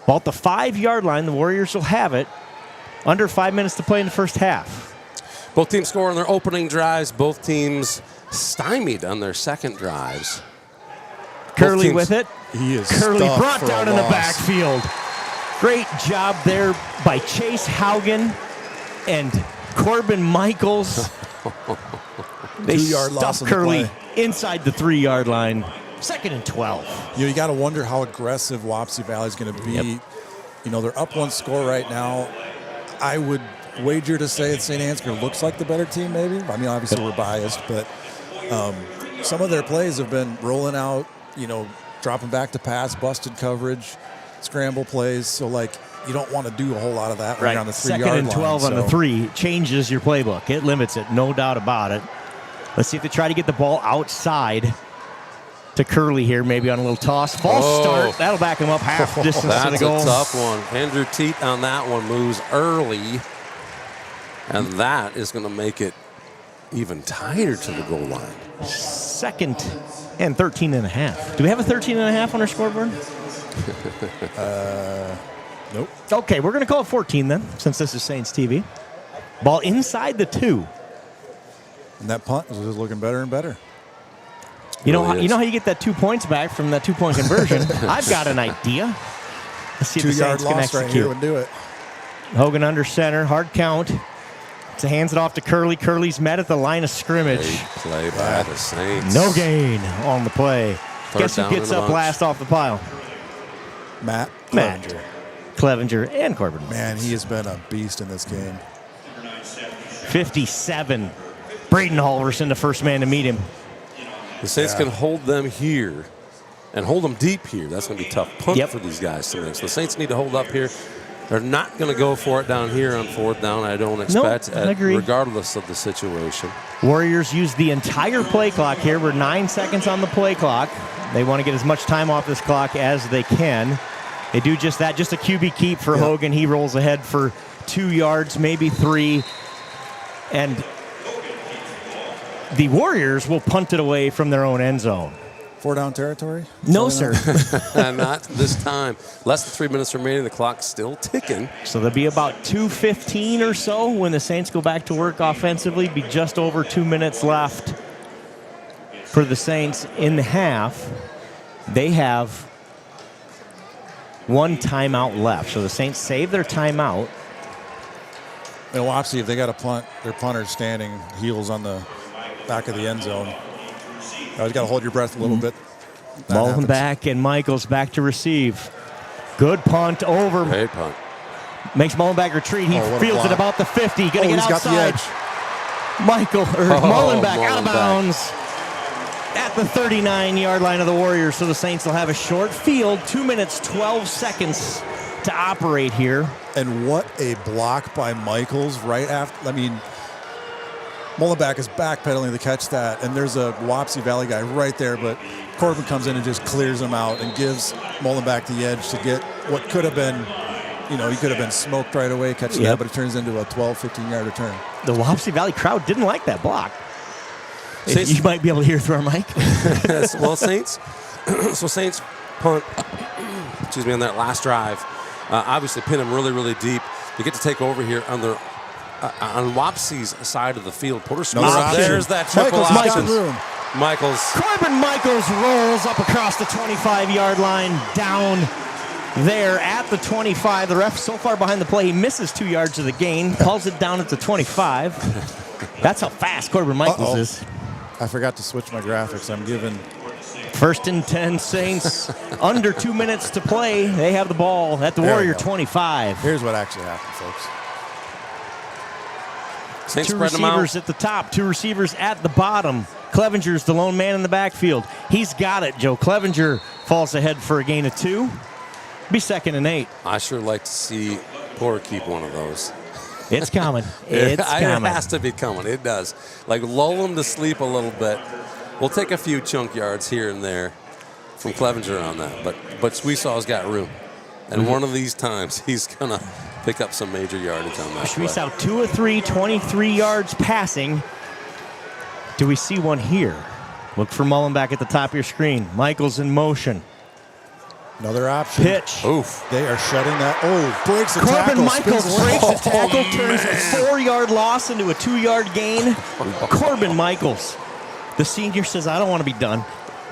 Well, at the 5-yard line, the Warriors will have it. Under 5 minutes to play in the first half. Both teams score on their opening drives. Both teams stymied on their second drives. Curley with it. He is Curley stuck brought for down a in the loss. backfield. Great job there by Chase Haugen and Corbin Michaels. They 2-yard loss stuffed on the Curly play. inside the 3-yard line. 2nd and 12. You got to wonder how aggressive Wapsie Valley is going to be. Yep. They're up 1 score right now. I would wager to say that St. Ansgar looks like the better team, maybe. I mean, obviously we're biased, but some of their plays have been rolling out, dropping back to pass, busted coverage, scramble plays. So, you don't want to do a whole lot of that when you're on the 3-yard line. 2nd and 12 on the 3 changes your playbook. It limits it, no doubt about it. Let's see if they try to get the ball outside to Curly here, maybe on a little toss. False start. That'll back him up half distance to the goal. That's a tough one. Andrew Teat on that one moves early, and that is going to make it even tighter to the goal line. 2nd and 13 and a half. Do we have a 13 and a half on our scoreboard? Nope. Okay, we're going to call it 14 then, since this is Saints TV. Ball inside the 2. And that punt is just looking better and better. You know how you get that 2 points back from that 2-point conversion? I've got an idea. Let's see if the 2-yard Saints can loss execute. right here would do it. Hogan under center, hard count. So hands it off to Curly. Curly's met at the line of scrimmage. Great play by the Saints. No gain on the play. Guess who gets up last off the pile? Matt Clevenger and Corbin. Man, he has been a beast in this game. 57. Braden Halverson, the first man to meet him. The Saints can hold them here and hold them deep here. That's going to be a tough punt for these guys to make. So the Saints need to hold up here. They're not going to go for it down here on 4th down, I don't expect, regardless of the situation. Warriors use the entire play clock here. We're 9 seconds on the play clock. They want to get as much time off this clock as they can. They do just that, just a QB keep for Hogan. He rolls ahead for 2 yards, maybe 3. And the Warriors will punt it away from their own end zone. 4-down territory? No, sir. Not this time. Less than 3 minutes remaining. The clock's still ticking. So there'll be about 2:15 or so when the Saints go back to work offensively. Be just over 2 minutes left for the Saints in the half. They have 1 timeout left. So the Saints save their timeout. And Wapsie, if they got a punt, their punter's standing heels on the back of the end zone. You always got to hold your breath a little bit. Mullen back and Michaels back to receive. Good punt over. Great punt. Makes Mullenback retreat. He fields it about the 50. Going to get outside. Mullenback out of bounds at the 39-yard line of the Warriors. So the Saints will have a short field. 2 minutes, 12 seconds to operate here. And what a block by Michaels right after. I mean, Mullenback is backpedaling to catch that, and there's a Wapsie Valley guy right there, but Corbin comes in and just clears him out and gives Mullenback the edge to get what could have been, he could have been smoked right away, catching that, but it turns into a 12, 15-yard return. The Wapsie Valley crowd didn't like that block. You might be able to hear through our mic. Well, Saints punt, on that last drive. Obviously pin them really, really deep. You get to take over here on the on Wapsie's side of the field. Porter Smith. There's that triple option. Corbin Michaels rolls up across the 25-yard line, down there at the 25. The ref so far behind the play, he misses 2 yards of the gain, calls it down at the 25. That's how fast Corbin Michaels is. I forgot to switch my graphics. I'm giving 1st and 10 Saints. Under 2 minutes to play. They have the ball at the Warrior 25. Here's what actually happened, folks. Saints 2 receivers at the top, 2 receivers at the bottom. Clevenger's the lone man in the backfield. He's got it, Joe. Clevenger falls ahead for a gain of 2. Be 2nd and 8. I sure like to see Porter keep one of those. It's coming. It's coming. It has to be coming. It does. Lull him to sleep a little bit. We'll take a few chunk yards here and there from Clevenger on that. But Sweesaw's got room. And one of these times, he's going to pick up some major yardage on that. Sweesaw 2 of 3, 23 yards passing. Do we see one here? Look for Mullenback at the top of your screen. Michaels in motion. Another option. Pitch. Oof. They are shutting that. Oh, breaks the tackle. Corbin Michaels breaks the tackle, turns a 4-yard loss into a 2-yard gain. Corbin Michaels. The senior says, I don't want to be done.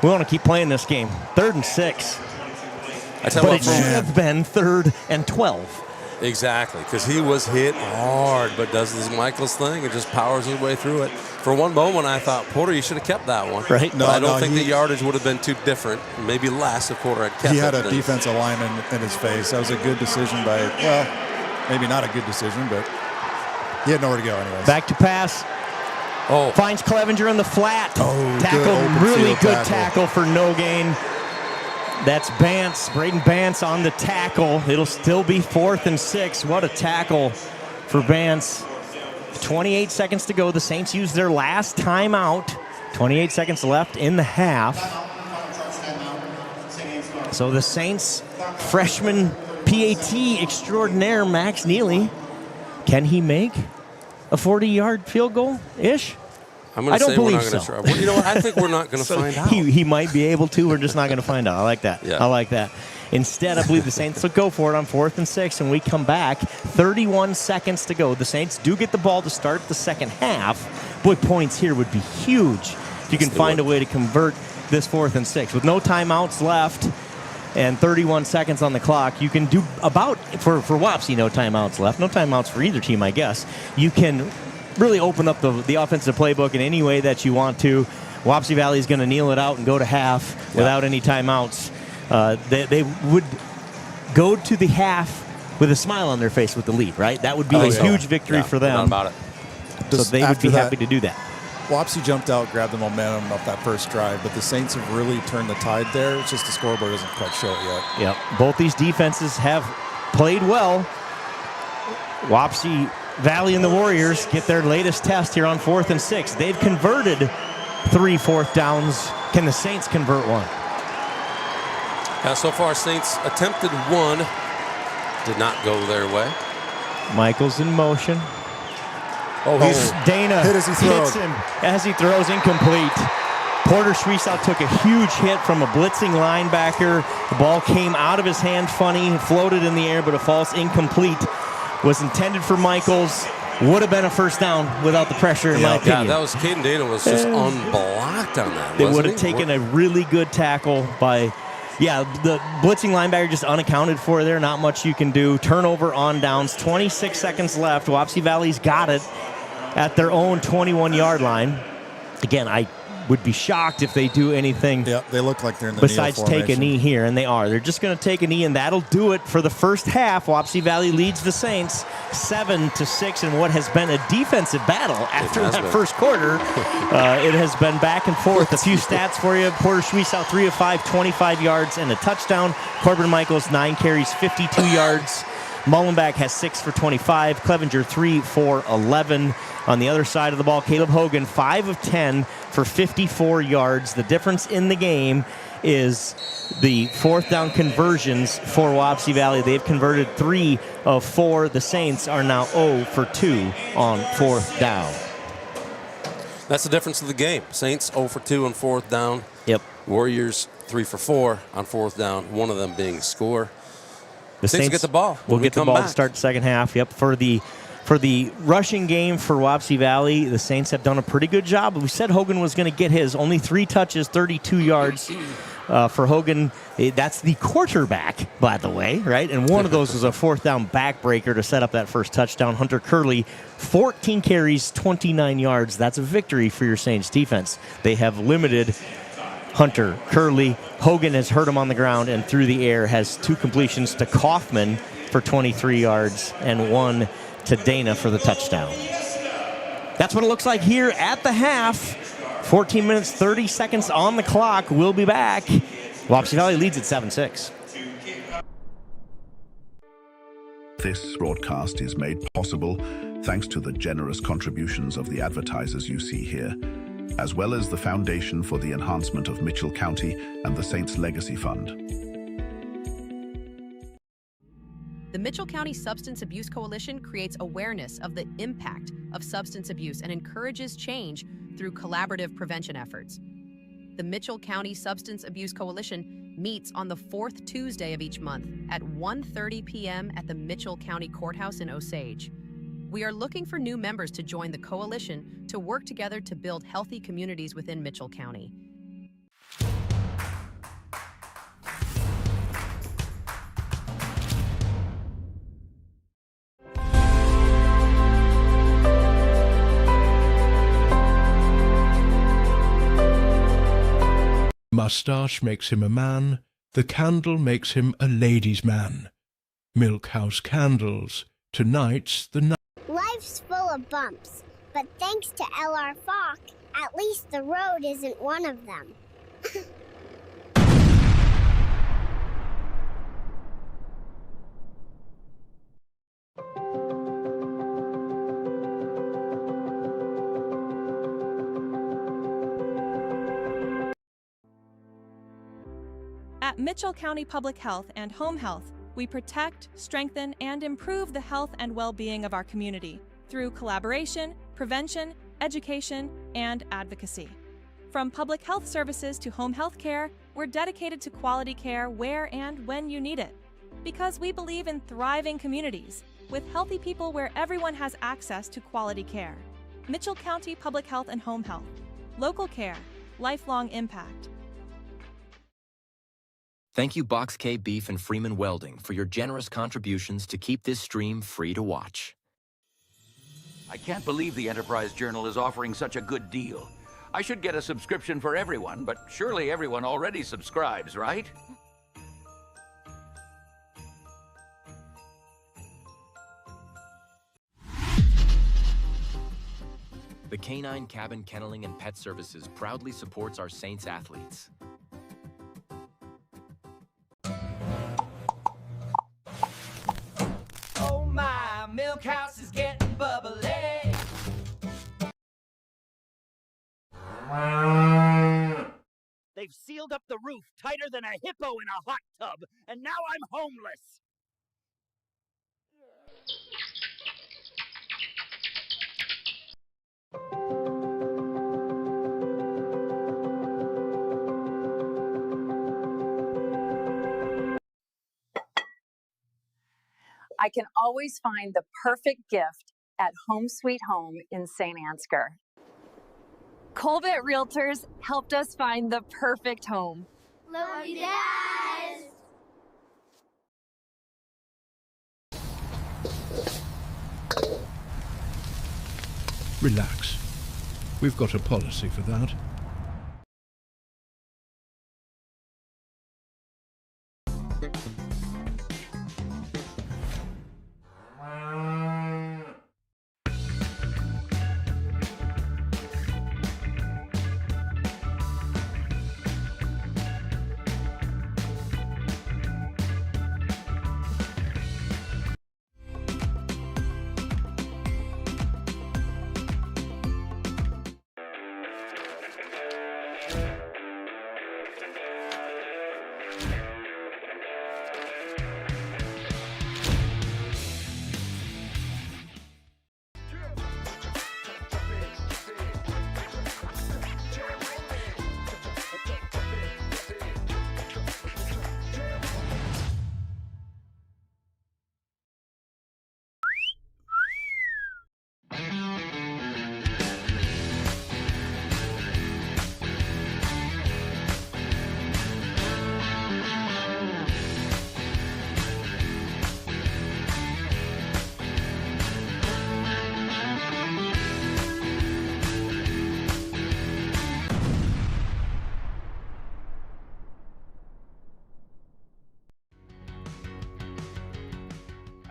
We want to keep playing this game. 3rd and 6. But it should have been 3rd and 12. Exactly, because he was hit hard, but does this Michaels thing and just powers his way through it. For one moment, I thought, Porter, you should have kept that one. Right. No, I don't think the yardage would have been too different, maybe less if Porter had kept it. He had a defensive lineman in his face. That was a good decision by, well, maybe not a good decision, but he had nowhere to go anyways. Back to pass. Oh. Finds Clevenger in the flat. Oh, tackle, really good tackle for no gain. That's Bance, Braden Bance on the tackle. It'll still be 4th and 6. What a tackle for Bance. 28 seconds to go. The Saints use their last timeout. 28 seconds left in the half. So the Saints freshman PAT extraordinaire, Max Neely, can he make a 40-yard field goal-ish? I'm going to say we're not going to try. Well, you know what? I think we're not going to So find out. He might be able to. We're just not going to find out. I like that. Yeah. I like that. Instead, I believe the Saints will go for it on 4th and 6, and we come back. 31 seconds to go. The Saints do get the ball to start the second half. Boy, points here would be huge if you can find a way to convert this 4th and 6. With no timeouts left and 31 seconds on the clock, you can do about, for Wapsie, no timeouts left. No timeouts for either team, I guess. You can really open up the offensive playbook in any way that you want to. Wapsie Valley is going to kneel it out and go to half without any timeouts. They would go to the half with a smile on their face with the lead, right? That would be a huge victory for them. About it. So they would be happy to do that. Wapsie jumped out, grabbed the momentum off that first drive, but the Saints have really turned the tide there. It's just the scoreboard doesn't quite show it yet. Yep. Both these defenses have played well. Wapsie Valley and the Warriors get their latest test here on 4th and 6. They've converted 3 4th downs. Can the Saints convert one? So far, Saints attempted one. Did not go their way. Michaels in motion. Dana hit as he hits him as he throws, incomplete. Porter Schwiesow took a huge hit from a blitzing linebacker. The ball came out of his hand funny, floated in the air, but a false incomplete. Was intended for Michaels. Would have been a first down without the pressure, in my opinion. Yeah, that was Caden Dana was just unblocked on that. They would have taken a really good tackle by, the blitzing linebacker just unaccounted for there. Not much you can do. Turnover on downs. 26 seconds left. Wapsie Valley's got it at their own 21-yard line. Again, I would be shocked if they do anything. Yeah, they look like they're in the besides kneel take a formation. knee here, and they are. They're just going to take a knee, and that'll do it for the first half. Wapsie Valley leads the Saints 7-6 in what has been a defensive battle after that first quarter. It has been back and forth. A few stats for you. Porter Schwiesow, 3 of 5, 25 yards and a touchdown. Corbin Michaels, 9 carries, 52 yards. Mullenbeck has 6 for 25. Clevenger, 3 for 11. On the other side of the ball, Caleb Hogan, 5 of 10 for 54 yards. The difference in the game is the 4th down conversions for Wapsie Valley. They've converted 3 of 4. The Saints are now 0 for 2 on 4th down. That's the difference of the game. Saints 0 for 2 on 4th down. Yep. Warriors 3 for 4 on 4th down. One of them being a score. The Saints will get the ball. We'll get the ball back. to start the second half. Yep. For the rushing game for Wapsie Valley, the Saints have done a pretty good job. We said Hogan was going to get his. Only 3 touches, 32 yards for Hogan. That's the quarterback, by the way, right? And one of those was a 4th down backbreaker to set up that first touchdown. Hunter Curley, 14 carries, 29 yards. That's a victory for your Saints defense. They have limited Hunter Curley. Hogan has hurt him on the ground and through the air, has 2 completions to Kaufman for 23 yards and 1 to Dana for the touchdown. That's what it looks like here at the half. 14 minutes, 30 seconds on the clock. We'll be back. Wapsie Valley leads at 7-6. This broadcast is made possible thanks to the generous contributions of the advertisers you see here, as well as the Foundation for the Enhancement of Mitchell County and the Saints Legacy Fund. The Mitchell County Substance Abuse Coalition creates awareness of the impact of substance abuse and encourages change through collaborative prevention efforts. The Mitchell County Substance Abuse Coalition meets on the 4th Tuesday of each month at 1:30 p.m. at the Mitchell County Courthouse in Osage. We are looking for new members to join the coalition to work together to build healthy communities within Mitchell County. Mustache makes him a man. The candle makes him a ladies' man. Milkhouse candles. Tonight's the night. Life's full of bumps, but thanks to LR Falk, at least the road isn't one of them. At Mitchell County Public Health and Home Health, we protect, strengthen, and improve the health and well-being of our community through collaboration, prevention, education, and advocacy. From public health services to home health care, we're dedicated to quality care where and when you need it. Because we believe in thriving communities, with healthy people where everyone has access to quality care. Mitchell County Public Health and Home Health. Local care, lifelong impact. Thank you Box K Beef and Freeman Welding for your generous contributions to keep this stream free to watch. I can't believe the Enterprise Journal is offering such a good deal. I should get a subscription for everyone, but surely everyone already subscribes, right? The Canine Cabin Kenneling and Pet Services proudly supports our Saints athletes. Oh my, milk house is getting bubbly. They've sealed up the roof tighter than a hippo in a hot tub, and now I'm homeless. I can always find the perfect gift at Home Sweet Home in St. Ansgar. Colbert Realtors helped us find the perfect home. Love you guys! Relax. We've got a policy for that.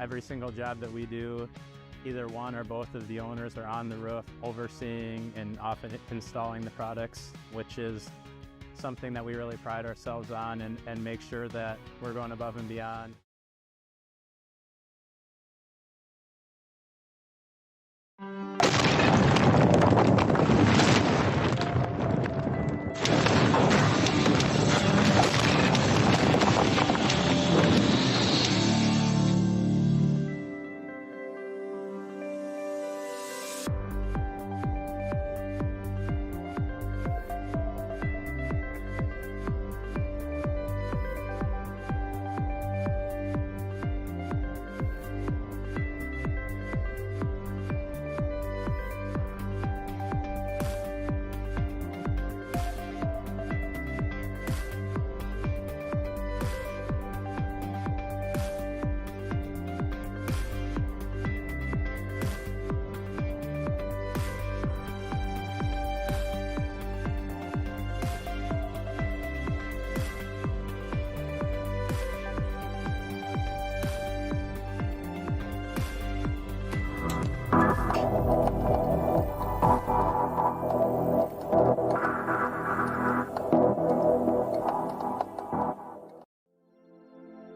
Every single job that we do, either one or both of the owners are on the roof overseeing and often installing the products, which is something that we really pride ourselves on and make sure that we're going above and beyond.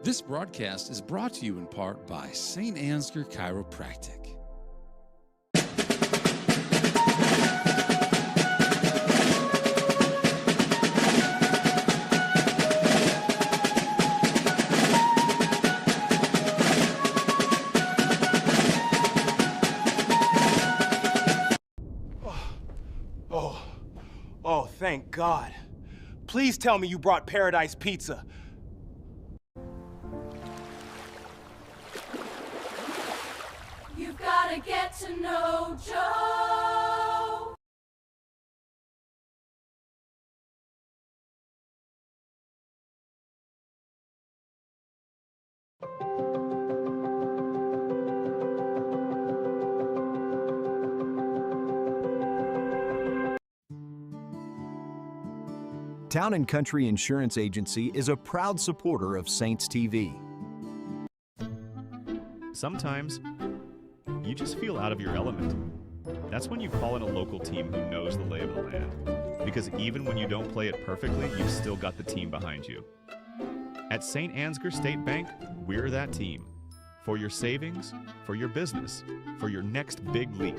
This broadcast is brought to you in part by St. Ansgar Chiropractic. Oh, thank God. Please tell me you brought Paradise Pizza. You've gotta get to know Joe. Town & Country Insurance Agency is a proud supporter of Saints TV. Sometimes, you just feel out of your element. That's when you call in a local team who knows the lay of the land. Because even when you don't play it perfectly, you've still got the team behind you. At St. Ansgar State Bank, we're that team. For your savings, for your business, for your next big leap.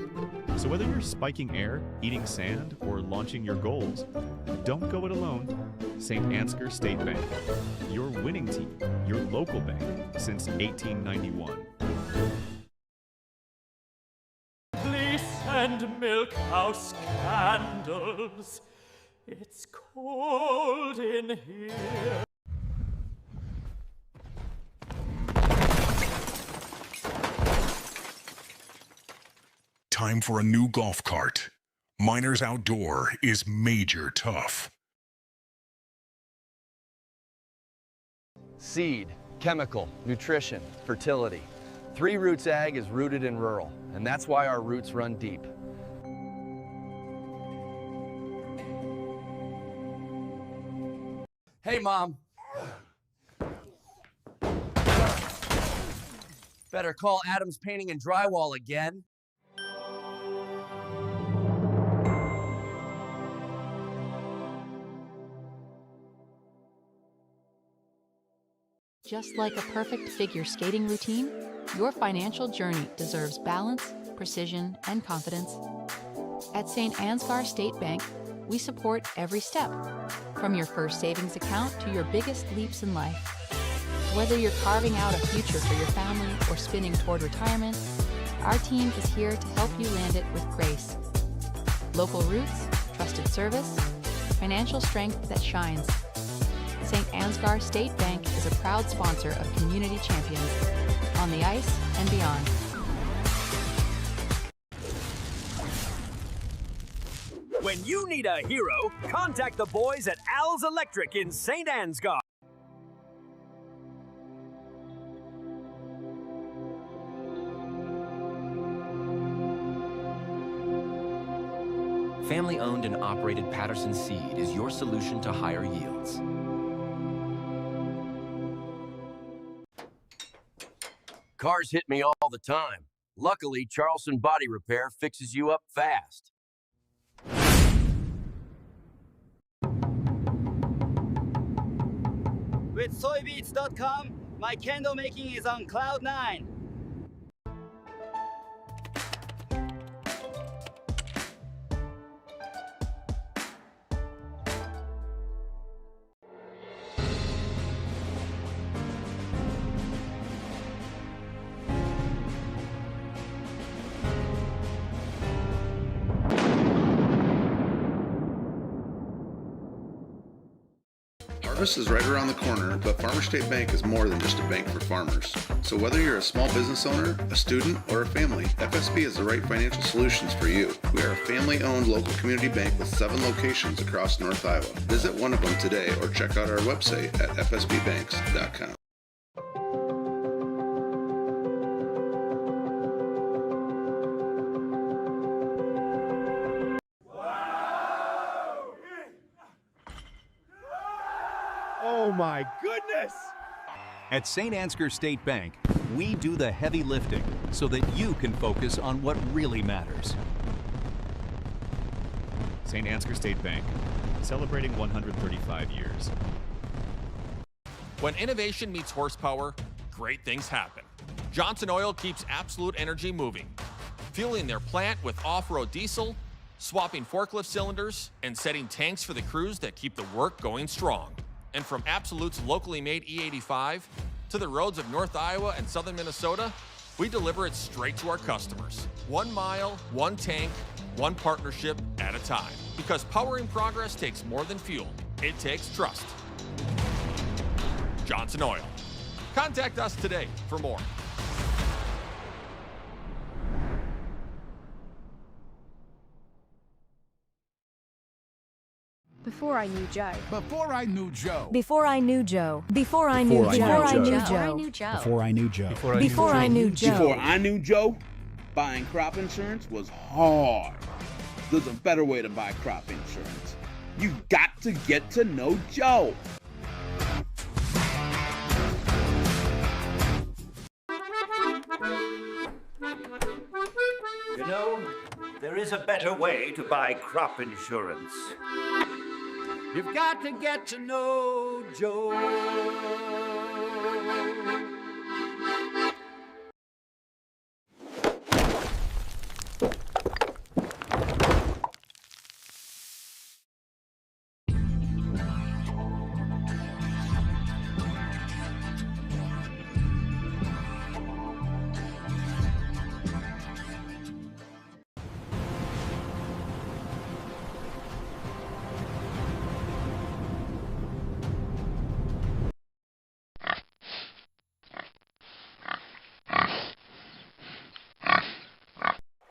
So whether you're spiking air, eating sand, or launching your goals, don't go it alone. St. Ansgar State Bank, your winning team, your local bank since 1891. Please send milk house candles. It's cold in here. Time for a new golf cart. Miners Outdoor is major tough. Seed, chemical, nutrition, fertility. Three Roots Ag is rooted in rural, and that's why our roots run deep. Hey, Mom. Better call Adams Painting and Drywall again. Just like a perfect figure skating routine, your financial journey deserves balance, precision, and confidence. At St. Ansgar State Bank, we support every step, from your first savings account to your biggest leaps in life. Whether you're carving out a future for your family or spinning toward retirement, our team is here to help you land it with grace. Local roots, trusted service, financial strength that shines. St. Ansgar State Bank is a proud sponsor of community champions on the ice and beyond. When you need a hero, contact the boys at Al's Electric in St. Ansgar. Family-owned and operated Patterson Seed is your solution to higher yields. Cars hit me all the time. Luckily, Charleston Body Repair fixes you up fast. With soybeats.com, my candle making is on cloud 9. Harvest is right around the corner, but Farmer State Bank is more than just a bank for farmers. So whether you're a small business owner, a student, or a family, FSB is the right financial solutions for you. We are a family-owned local community bank with 7 locations across North Iowa. Visit one of them today or check out our website at fsbbanks.com. Oh my goodness! At St. Ansgar State Bank, we do the heavy lifting so that you can focus on what really matters. St. Ansgar State Bank, celebrating 135 years. When innovation meets horsepower, great things happen. Johnson Oil keeps Absolute Energy moving, fueling their plant with off-road diesel, swapping forklift cylinders, and setting tanks for the crews that keep the work going strong. And from Absolute's locally made E85 to the roads of North Iowa and southern Minnesota, we deliver it straight to our customers. 1 mile, 1 tank, 1 partnership at a time. Because powering progress takes more than fuel. It takes trust. Johnson Oil. Contact us today for more. Before I knew Joe. Before I knew Joe. Before I knew Joe. Before I knew Joe. Before I knew Joe. Before I knew Joe. Before I knew Joe. Before I knew Joe, buying crop insurance was hard. There's a better way to buy crop insurance. You got to get to know Joe. You know, there is a better way to buy crop insurance. You've got to get to know Joe.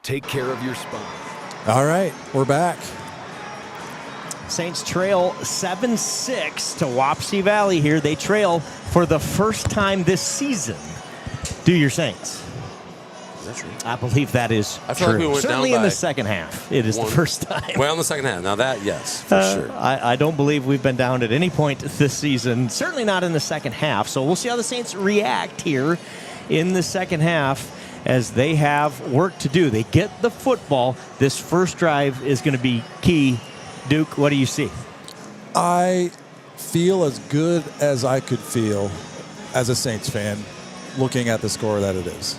Take care of your spine. All right, we're back. Saints trail 7-6 to Wapsie Valley here. They trail for the first time this season. Do your Saints? Is that true? I believe that is I feel true. like we went Certainly down in by the second half. It is the first time. Well, in the second half. Now that, yes, for sure. I don't believe we've been down at any point this season. Certainly not in the second half. So we'll see how the Saints react here in the second half, as they have work to do. They get the football. This first drive is going to be key. Duke, what do you see? I feel as good as I could feel as a Saints fan looking at the score that it is,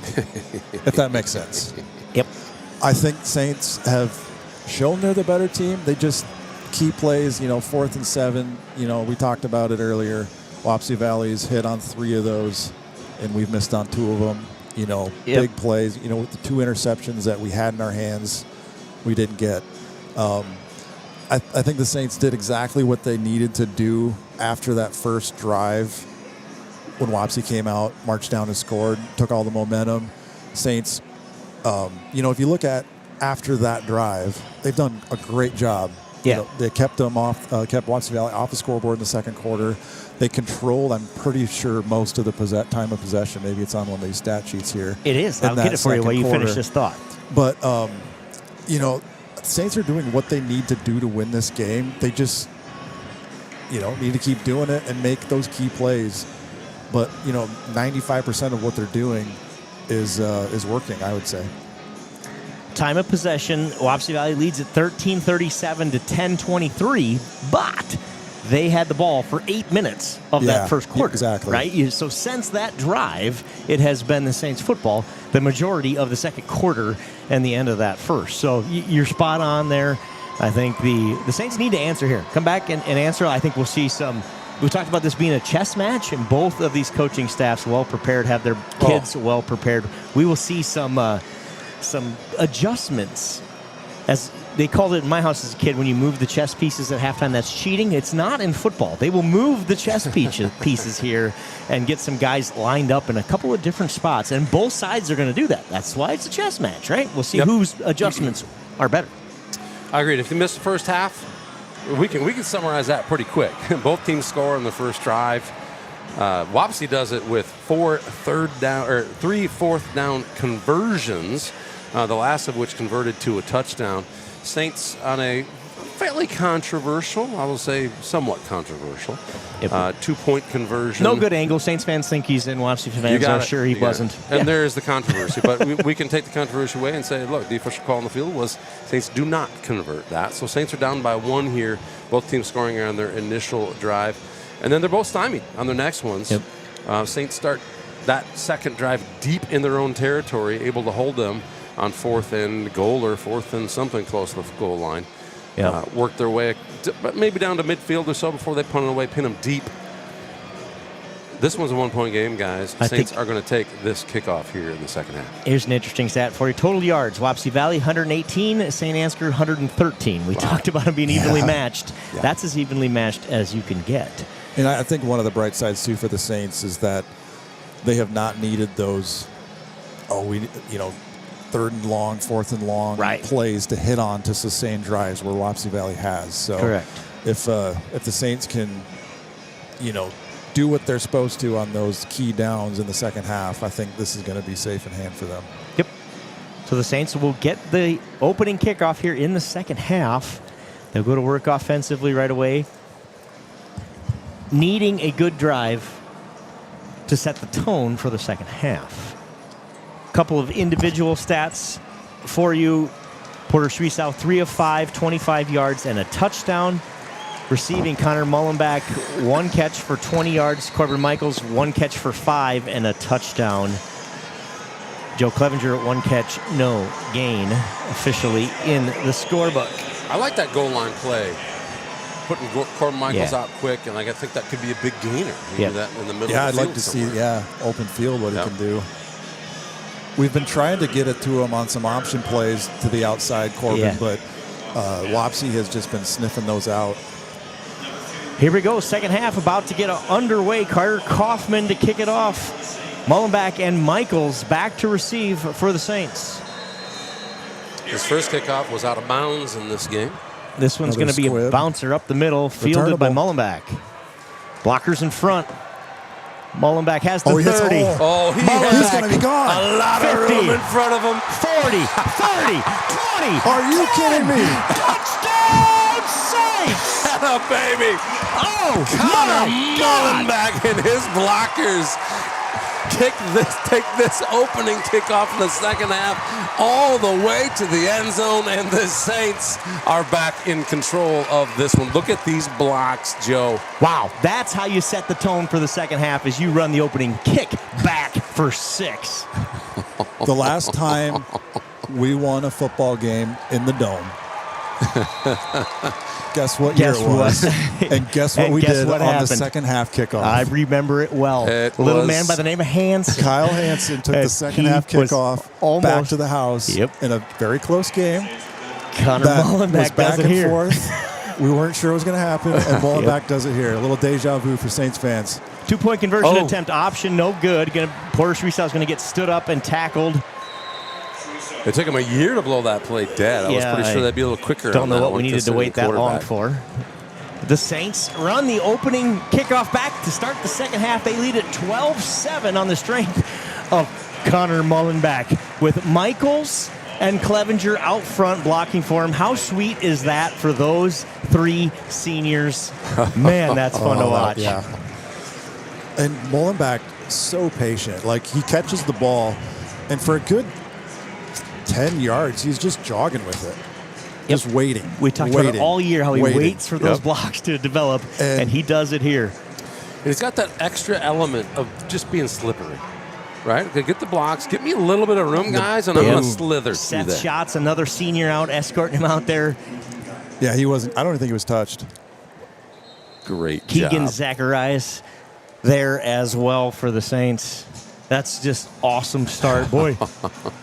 if that makes sense. Yep. I think Saints have shown they're the better team. They just key plays, 4th and 7. We talked about it earlier. Wapsie Valley's hit on 3 of those, and we've missed on 2 of them. Big plays, with the 2 interceptions that we had in our hands, we didn't get. I think the Saints did exactly what they needed to do after that first drive when Wapsie came out, marched down and scored, took all the momentum. Saints, if you look at after that drive, they've done a great job. Yeah. They kept them off, kept Wapsie Valley off the scoreboard in the second quarter. They controlled, I'm pretty sure, most of the time of possession. Maybe it's on one of these stat sheets here. It is. I'll get it for you while you finish this thought. But, Saints are doing what they need to do to win this game. They just, need to keep doing it and make those key plays. But, 95% of what they're doing is working, I would say. Time of possession, Wapsie Valley leads at 13:37 to 10:23, but they had the ball for 8 minutes of that first quarter. Exactly. Right? So since that drive, it has been the Saints football the majority of the second quarter and the end of that first. So you're spot on there. I think the Saints need to answer here. Come back and answer. I think we'll see some. We talked about this being a chess match, and both of these coaching staffs well prepared, have their kids well prepared. We will see some adjustments. As they called it in my house as a kid, when you move the chess pieces at halftime, that's cheating. It's not in football. They will move the chess pieces here and get some guys lined up in a couple of different spots, and both sides are going to do that. That's why it's a chess match, right? We'll see whose adjustments are better. I agree. If you miss the first half, we can summarize that pretty quick. Both teams score on the first drive. Wapsie does it with 3 fourth down conversions, the last of which converted to a touchdown. Saints on a fairly controversial, I will say somewhat controversial, 2-point conversion. No good angle. Saints fans think he's in. Wapsie fans are sure he wasn't. And there is the controversy. But we can take the controversy away and say, look, the official call on the field was Saints do not convert that. So Saints are down by 1 here, both teams scoring on their initial drive. And then they're both stymied on their next ones. Saints start that second drive deep in their own territory, able to hold them on 4th and goal or 4th and something close to the goal line. Work their way, but maybe down to midfield or so before they punt it away, pin them deep. This one's a 1-point game, guys. Saints are going to take this kickoff here in the second half. Here's an interesting stat for you. Total yards, Wapsie Valley 118, St. Ansgar 113. We talked about them being evenly matched. That's as evenly matched as you can get. And I think one of the bright sides, too, for the Saints is that they have not needed those, 3rd and long, 4th and long plays to hit on to sustain drives where Wapsie Valley has. So correct. If the Saints can, do what they're supposed to on those key downs in the second half, I think this is going to be safe in hand for them. Yep. So the Saints will get the opening kickoff here in the second half. They'll go to work offensively right away, needing a good drive to set the tone for the second half. A couple of individual stats for you. Porter Schwiesau, 3 of 5, 25 yards and a touchdown. Receiving, Connor Mullenbeck, 1 catch for 20 yards. Corbin Michaels, 1 catch for 5 and a touchdown. Joe Clevenger, 1 catch, no gain, officially in the scorebook. I like that goal line play. Putting Corbin Michaels out quick, and I think that could be a big gainer. That in the middle of the field. I'd like to see, open field, what he can do. We've been trying to get it to him on some option plays to the outside, Corbin, but Wapsie has just been sniffing those out. Here we go, second half about to get underway. Carter Kaufman to kick it off. Mullenbeck and Michaels back to receive for the Saints. His first kickoff was out of bounds in this game. This one's going to be a bouncer up the middle, fielded by Mullenbeck. Blockers in front. Mullenbeck has the 30. He's going to be gone. A lot 50, of room in front of him. 40, 30, 20. Are you kidding me? Touchdown, Saints! Baby. Oh, Connor Mullenbeck and his blockers take this opening kickoff in the second half all the way to the end zone, and the Saints are back in control of this one. Look at these blocks, Joe. Wow, that's how you set the tone for the second half, is you run the opening kick back for 6. The last time we won a football game in the Dome, guess what year it was? And guess what we did on the second half kickoff? I remember it well. A little man by the name of Hansen. Kyle Hansen took the second half kickoff back to the house in a very close game. Connor Mullenbeck back does it and here. Forth. We weren't sure it was going to happen, and Mullenbeck does it here. A little deja vu for Saints fans. 2-point conversion attempt option, no good. Porter Schwiesau is going to get stood up and tackled. It took him a year to blow that play dead. I was pretty sure that'd be a little quicker. Don't know what we needed to wait that long for. The Saints run the opening kickoff back to start the second half. They lead at 12-7 on the strength of Connor Mullenbeck with Michaels and Clevenger out front blocking for him. How sweet is that for those 3 seniors? Man, that's fun to watch. And Mullenbeck, so patient. Like, he catches the ball, and for a good 10 yards, he's just jogging with it. Just waiting. We talked about it all year, how he waits for those blocks to develop, and he does it here. And he's got that extra element of just being slippery, right? Okay, get the blocks, get me a little bit of room, guys, and I'm going to slither through Seth that. Schatz, another senior out, escorting him out there. Yeah, he wasn't. I don't even think he was touched. Great Keegan job. Zacharias there as well for the Saints. That's just awesome start. Boy.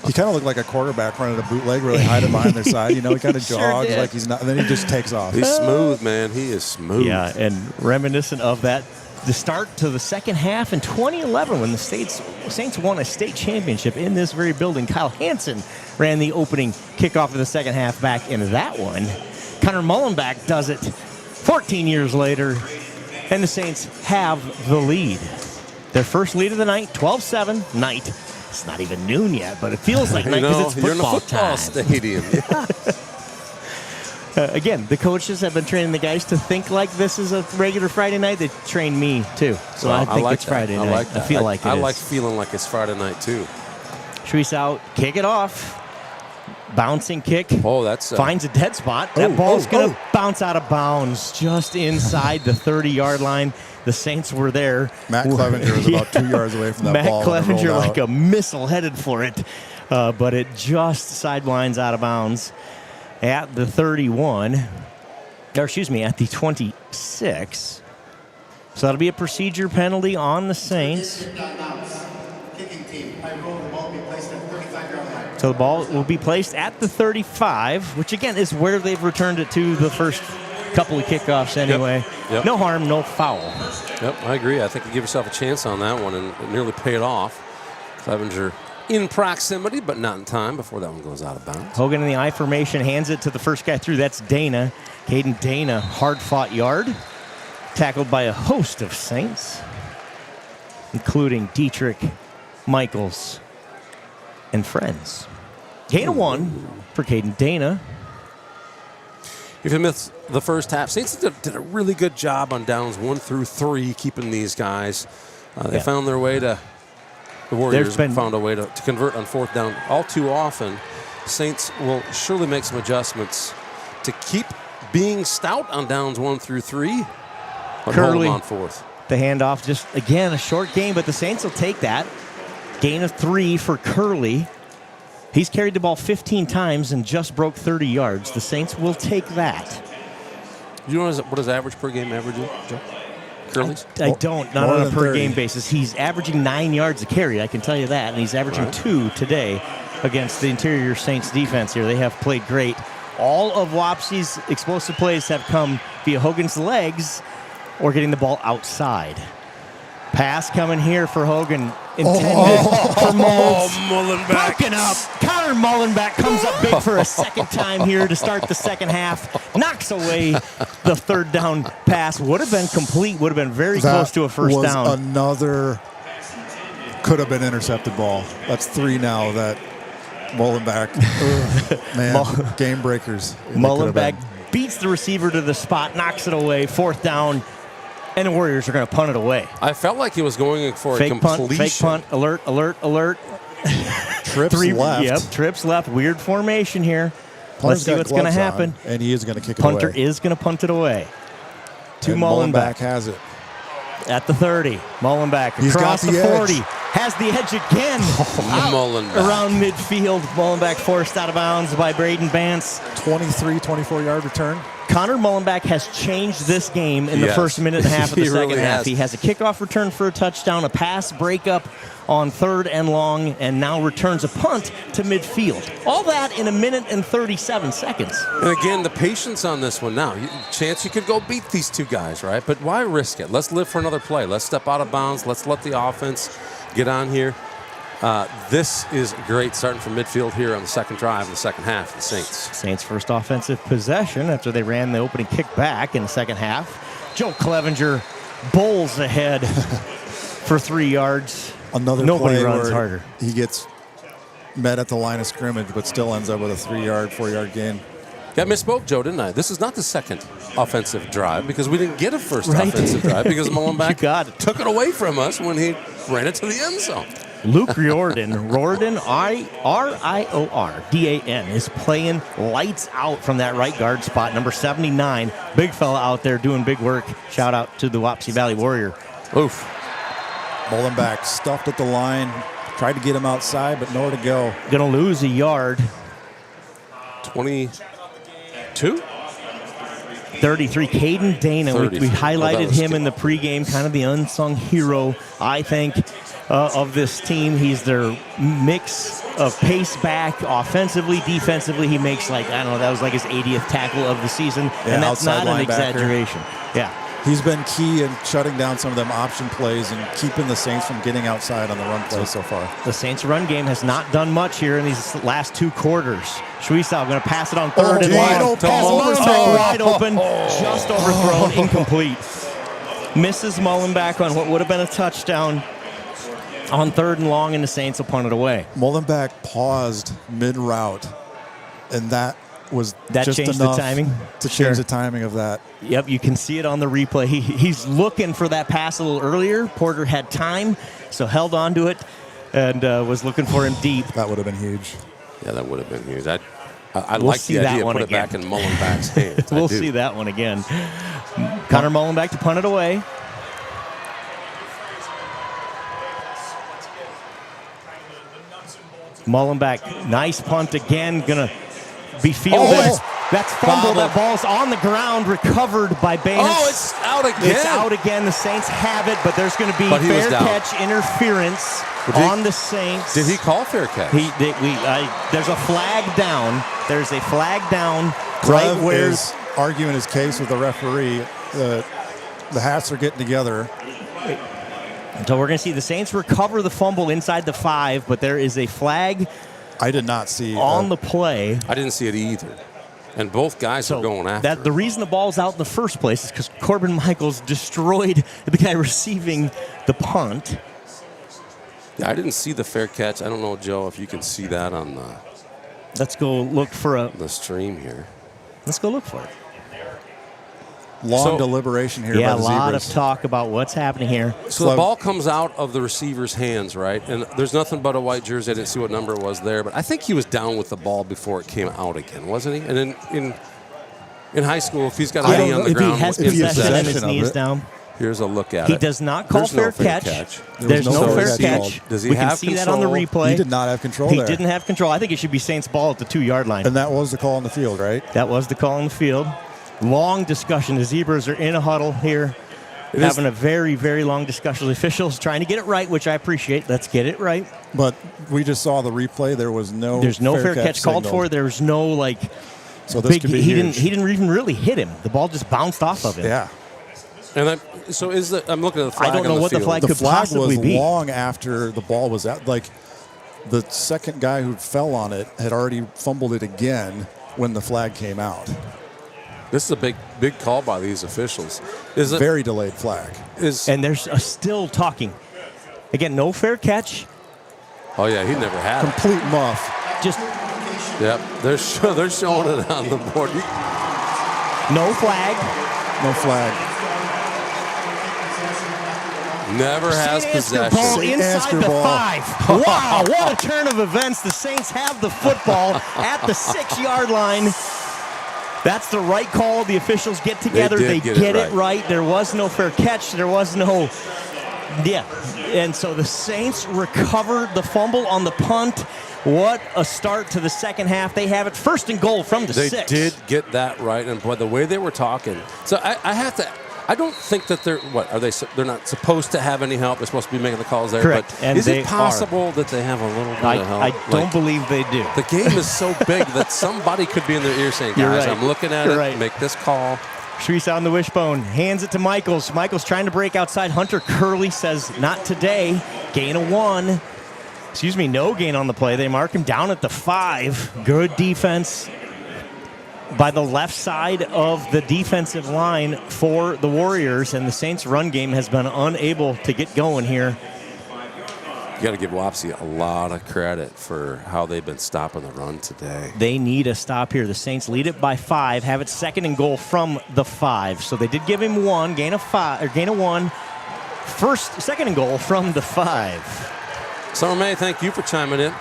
He kind of looked like a quarterback running a bootleg, really hiding behind their side. He kind of jogs like he's not, and then he just takes off. He's smooth, man. He is smooth. Yeah, and reminiscent of that, the start to the second half in 2011 when the Saints won a state championship in this very building. Kyle Hansen ran the opening kickoff of the second half back in that one. Connor Mullenbeck does it 14 years later, and the Saints have the lead. Their first lead of the night, 12-7, night. It's not even noon yet, but it feels like night because it's you're in a football time. stadium. Again, the coaches have been training the guys to think like this is a regular Friday night. They trained me, too. So I think like it's Friday night. I like that. I feel like it is. I like feeling like it's Friday night, too. Schwiesau, kick it off. Bouncing kick. Oh, that's finds a dead spot. That ball's going to bounce out of bounds just inside the 30-yard line. The Saints were there. Matt Clevenger was about 2 yards away from that ball. Matt Clevenger like a missile headed for it, but it just sidelines out of bounds at the 31. Or excuse me, at the 26. So that'll be a procedure penalty on the Saints. So the ball will be placed at the 35, which again is where they've returned it to the first couple of kickoffs anyway. Yep. No harm, no foul. Yep, I agree. I think you give yourself a chance on that one, and it nearly paid off. Clevenger in proximity, but not in time before that one goes out of bounds. Hogan in the I formation hands it to the first guy through. That's Dana. Caden Dana, hard-fought yard. Tackled by a host of Saints, including Dietrich, Michaels, and friends. Gain of 1 for Caden Dana. If you missed the first half, Saints did a really good job on downs 1 through 3, keeping these guys. They found their way to, the Warriors found a way to convert on 4th down all too often. Saints will surely make some adjustments to keep being stout on downs 1 through 3. But Curley hold them on 4th. The handoff, just again a short game, but the Saints will take that. Gain of 3 for Curley. He's carried the ball 15 times and just broke 30 yards. The Saints will take that. You know what his average per game average is, Joe? Curley's? I don't, not on a per game basis. He's averaging 9 yards a carry, I can tell you that, and he's averaging 2 today against the interior Saints defense here. They have played great. All of Wapsie's explosive plays have come via Hogan's legs or getting the ball outside. Pass coming here for Hogan, intended for Molds. Mullenbeck. Broken up. Connor Mullenbeck comes up big for a second time here to start the second half. Knocks away the 3rd down pass. Would have been complete, would have been very close to a first down. Another could have been intercepted ball. That's 3 now that Mullenbeck. Man, game breakers. Mullenbeck beats the receiver to the spot, knocks it away, 4th down. And the Warriors are going to punt it away. I felt like he was going for fake a completion. Fake punt, alert, alert, alert. Trips left. Yep, trips left. Weird formation here. Let's see what's going to happen. And he is going to kick it away. Punter is going to punt it away. To Mullenbeck. Has it. At the 30. Mullenbeck across the 40. Has the edge again. Mullenbeck. Around midfield. Mullenbeck forced out of bounds by Braden Bance. 24-yard return. Connor Mullenbeck has changed this game in the first minute and a half of the second half. He has a kickoff return for a touchdown, a pass breakup on 3rd and long, and now returns a punt to midfield. All that in 1 minute and 37 seconds. And again, the patience on this one now. Chance you could go beat these 2 guys, right? But why risk it? Let's live for another play. Let's step out of bounds. Let's let the offense get on here. This is great starting from midfield here on the second drive of the second half of the Saints. Saints' first offensive possession after they ran the opening kick back in the second half. Joe Clevenger bowls ahead for 3 yards. Another Nobody play runs where harder. He gets met at the line of scrimmage, but still ends up with a 4-yard gain. Yeah, I misspoke, Joe, didn't I? This is not the second offensive drive because we didn't get a first offensive drive because Mullenbeck took it away from us when he ran it to the end zone. Luke Riordan, R-I-O-R-D-A-N, is playing lights out from that right guard spot. Number 79, big fella out there doing big work. Shout out to the Wapsie Valley Warrior. Oof. Mullenbeck stuffed at the line, tried to get him outside, but nowhere to go. Gonna lose a yard. 22? 33, Caden Dana. We highlighted him in the pregame, kind of the unsung hero, I think, of this team. He's their mix of pace back, offensively, defensively. He makes that was like his 80th tackle of the season, and that's not an exaggeration. Yeah. He's been key in shutting down some of them option plays and keeping the Saints from getting outside on the run play so far. The Saints' run game has not done much here in these last 2 quarters. Schwiesau going to pass it on 3rd and long. Wide open, just overthrown, incomplete. Misses Mullenbeck on what would have been a touchdown on 3rd and long, and the Saints will punt it away. Mullenbeck paused mid-route, and that was just changed enough the timing? to change the timing of that. Yep, you can see it on the replay. He's looking for that pass a little earlier. Porter had time, so held on to it and was looking for him deep. That would have been huge. Yeah, that would have been huge. I We'll like see the that idea. one Put again. it back in Mullenback's hands. We'll see that one again. Connor Mullenback to punt it away. Mullenback, nice punt again. Gonna be fielded. That's fumble. That ball's on the ground, recovered by Baines. Oh, it's out again. It's out again. The Saints have it, but there's going to be fair catch interference on the Saints. Did he call fair catch? There's a flag down. There's a flag down Clev right where is arguing his case with the referee. The hats are getting together. So we're going to see the Saints recover the fumble inside the 5, but there is a flag. I did not see on the play. I didn't see it either. And both guys are going after that. The reason the ball's out in the first place is because Corbin Michaels destroyed the guy receiving the punt. Yeah, I didn't see the fair catch. I don't know, Joe, if you can see that on the. Let's go look for the stream here. Let's go look for it. Long deliberation here. Yeah, by the a lot of Zebras. talk about what's happening here. So the ball comes out of the receiver's hands, right? And there's nothing but a white jersey. I didn't see what number it was there, but I think he was down with the ball before it came out again, wasn't he? And then in high school, if he's got a knee on the ground, if he has possession and his knee is down. Here's a look at He it. does not call There's fair catch. There's no fair catch. Does he we have can see control? that on the replay. He did not have control He there. didn't have control. I think it should be Saints ball at the 2-yard line. And that was the call on the field, right? That was the call on the field. Long discussion. The Zebras are in a huddle here, having a very, very long discussion. The officials trying to get it right, which I appreciate. Let's get it right. But we just saw the replay. There's no fair catch called for. There's no So this big. could be He huge. didn't even really hit him. The ball just bounced off of him. Yeah. And I'm looking at the flag. I don't know on what the field. flag The could flag possibly was be. long after the ball was out. Like the second guy who fell on it had already fumbled it again when the flag came out. This is a big call by these officials. Is it very delayed flag? And there's still talking. Again, no fair catch. Oh yeah, he never had it. Complete muff. Just Yep, they're showing it on the board. No flag. No flag. Never has possession. Ball inside the 5. Wow, what a turn of events. The Saints have the football at the 6-yard line. That's the right call. The officials get together. They get it right. There was no fair catch. There was no... Yeah. And so the Saints recover the fumble on the punt. What a start to the second half. They have it first and goal from the 6. They did get that right, and boy, the way they were talking. So I have to. I don't think that they're they're not supposed to have any help. They're supposed to be making the calls there. Correct. But And is they it possible that they have a little bit of help? I don't believe they do. The game is so big that somebody could be in their ear saying, You're guys, right. I'm looking at You're it, right. make this call. Shreese on the wishbone, hands it to Michaels. Michaels trying to break outside. Hunter Curley says, not today. Gain of 1. Excuse me, no gain on the play. They mark him down at the 5. Good defense by the left side of the defensive line for the Warriors, and the Saints' run game has been unable to get going here. You got to give Wapsie a lot of credit for how they've been stopping the run today. They need a stop here. The Saints lead it by 5, have it second and goal from the 5. So they did give him 1, gain of 1. Second and goal from the 5. Summer May, thank you for chiming in.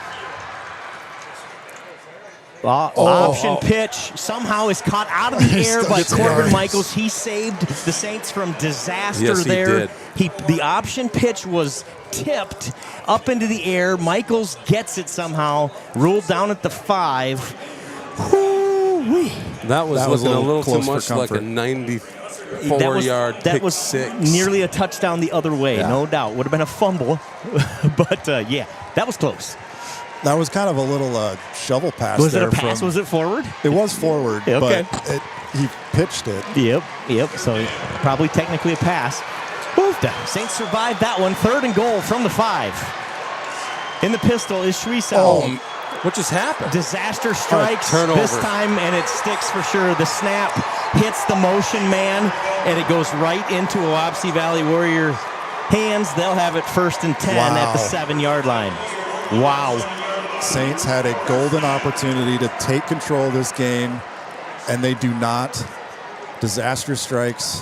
Option pitch somehow is caught out of the air by Corbin Michaels. He saved the Saints from disaster Yes, he there. did. The option pitch was tipped up into the air. Michaels gets it somehow, ruled down at the 5. Whoo-wee. That was looking a little too close for much like a comfort. 94-yard That pick was six. nearly a touchdown the other way, Yeah. no doubt. Would have been a fumble, but yeah, that was close. That was kind of a little shovel pass. Was it a there pass? from- Was it forward? It was forward, Okay. but he pitched it. Yep. So probably technically a pass. Moved down. Saints survived that one. Third and goal from the 5. In the pistol is Shreesau. What just happened? Disaster strikes turnover. this time, and it sticks for sure. The snap hits the motion man, and it goes right into a Wapsie Valley Warrior hands. They'll have it first and 10 at the 7-yard line. Wow. Saints had a golden opportunity to take control of this game, and they do not. Disaster strikes.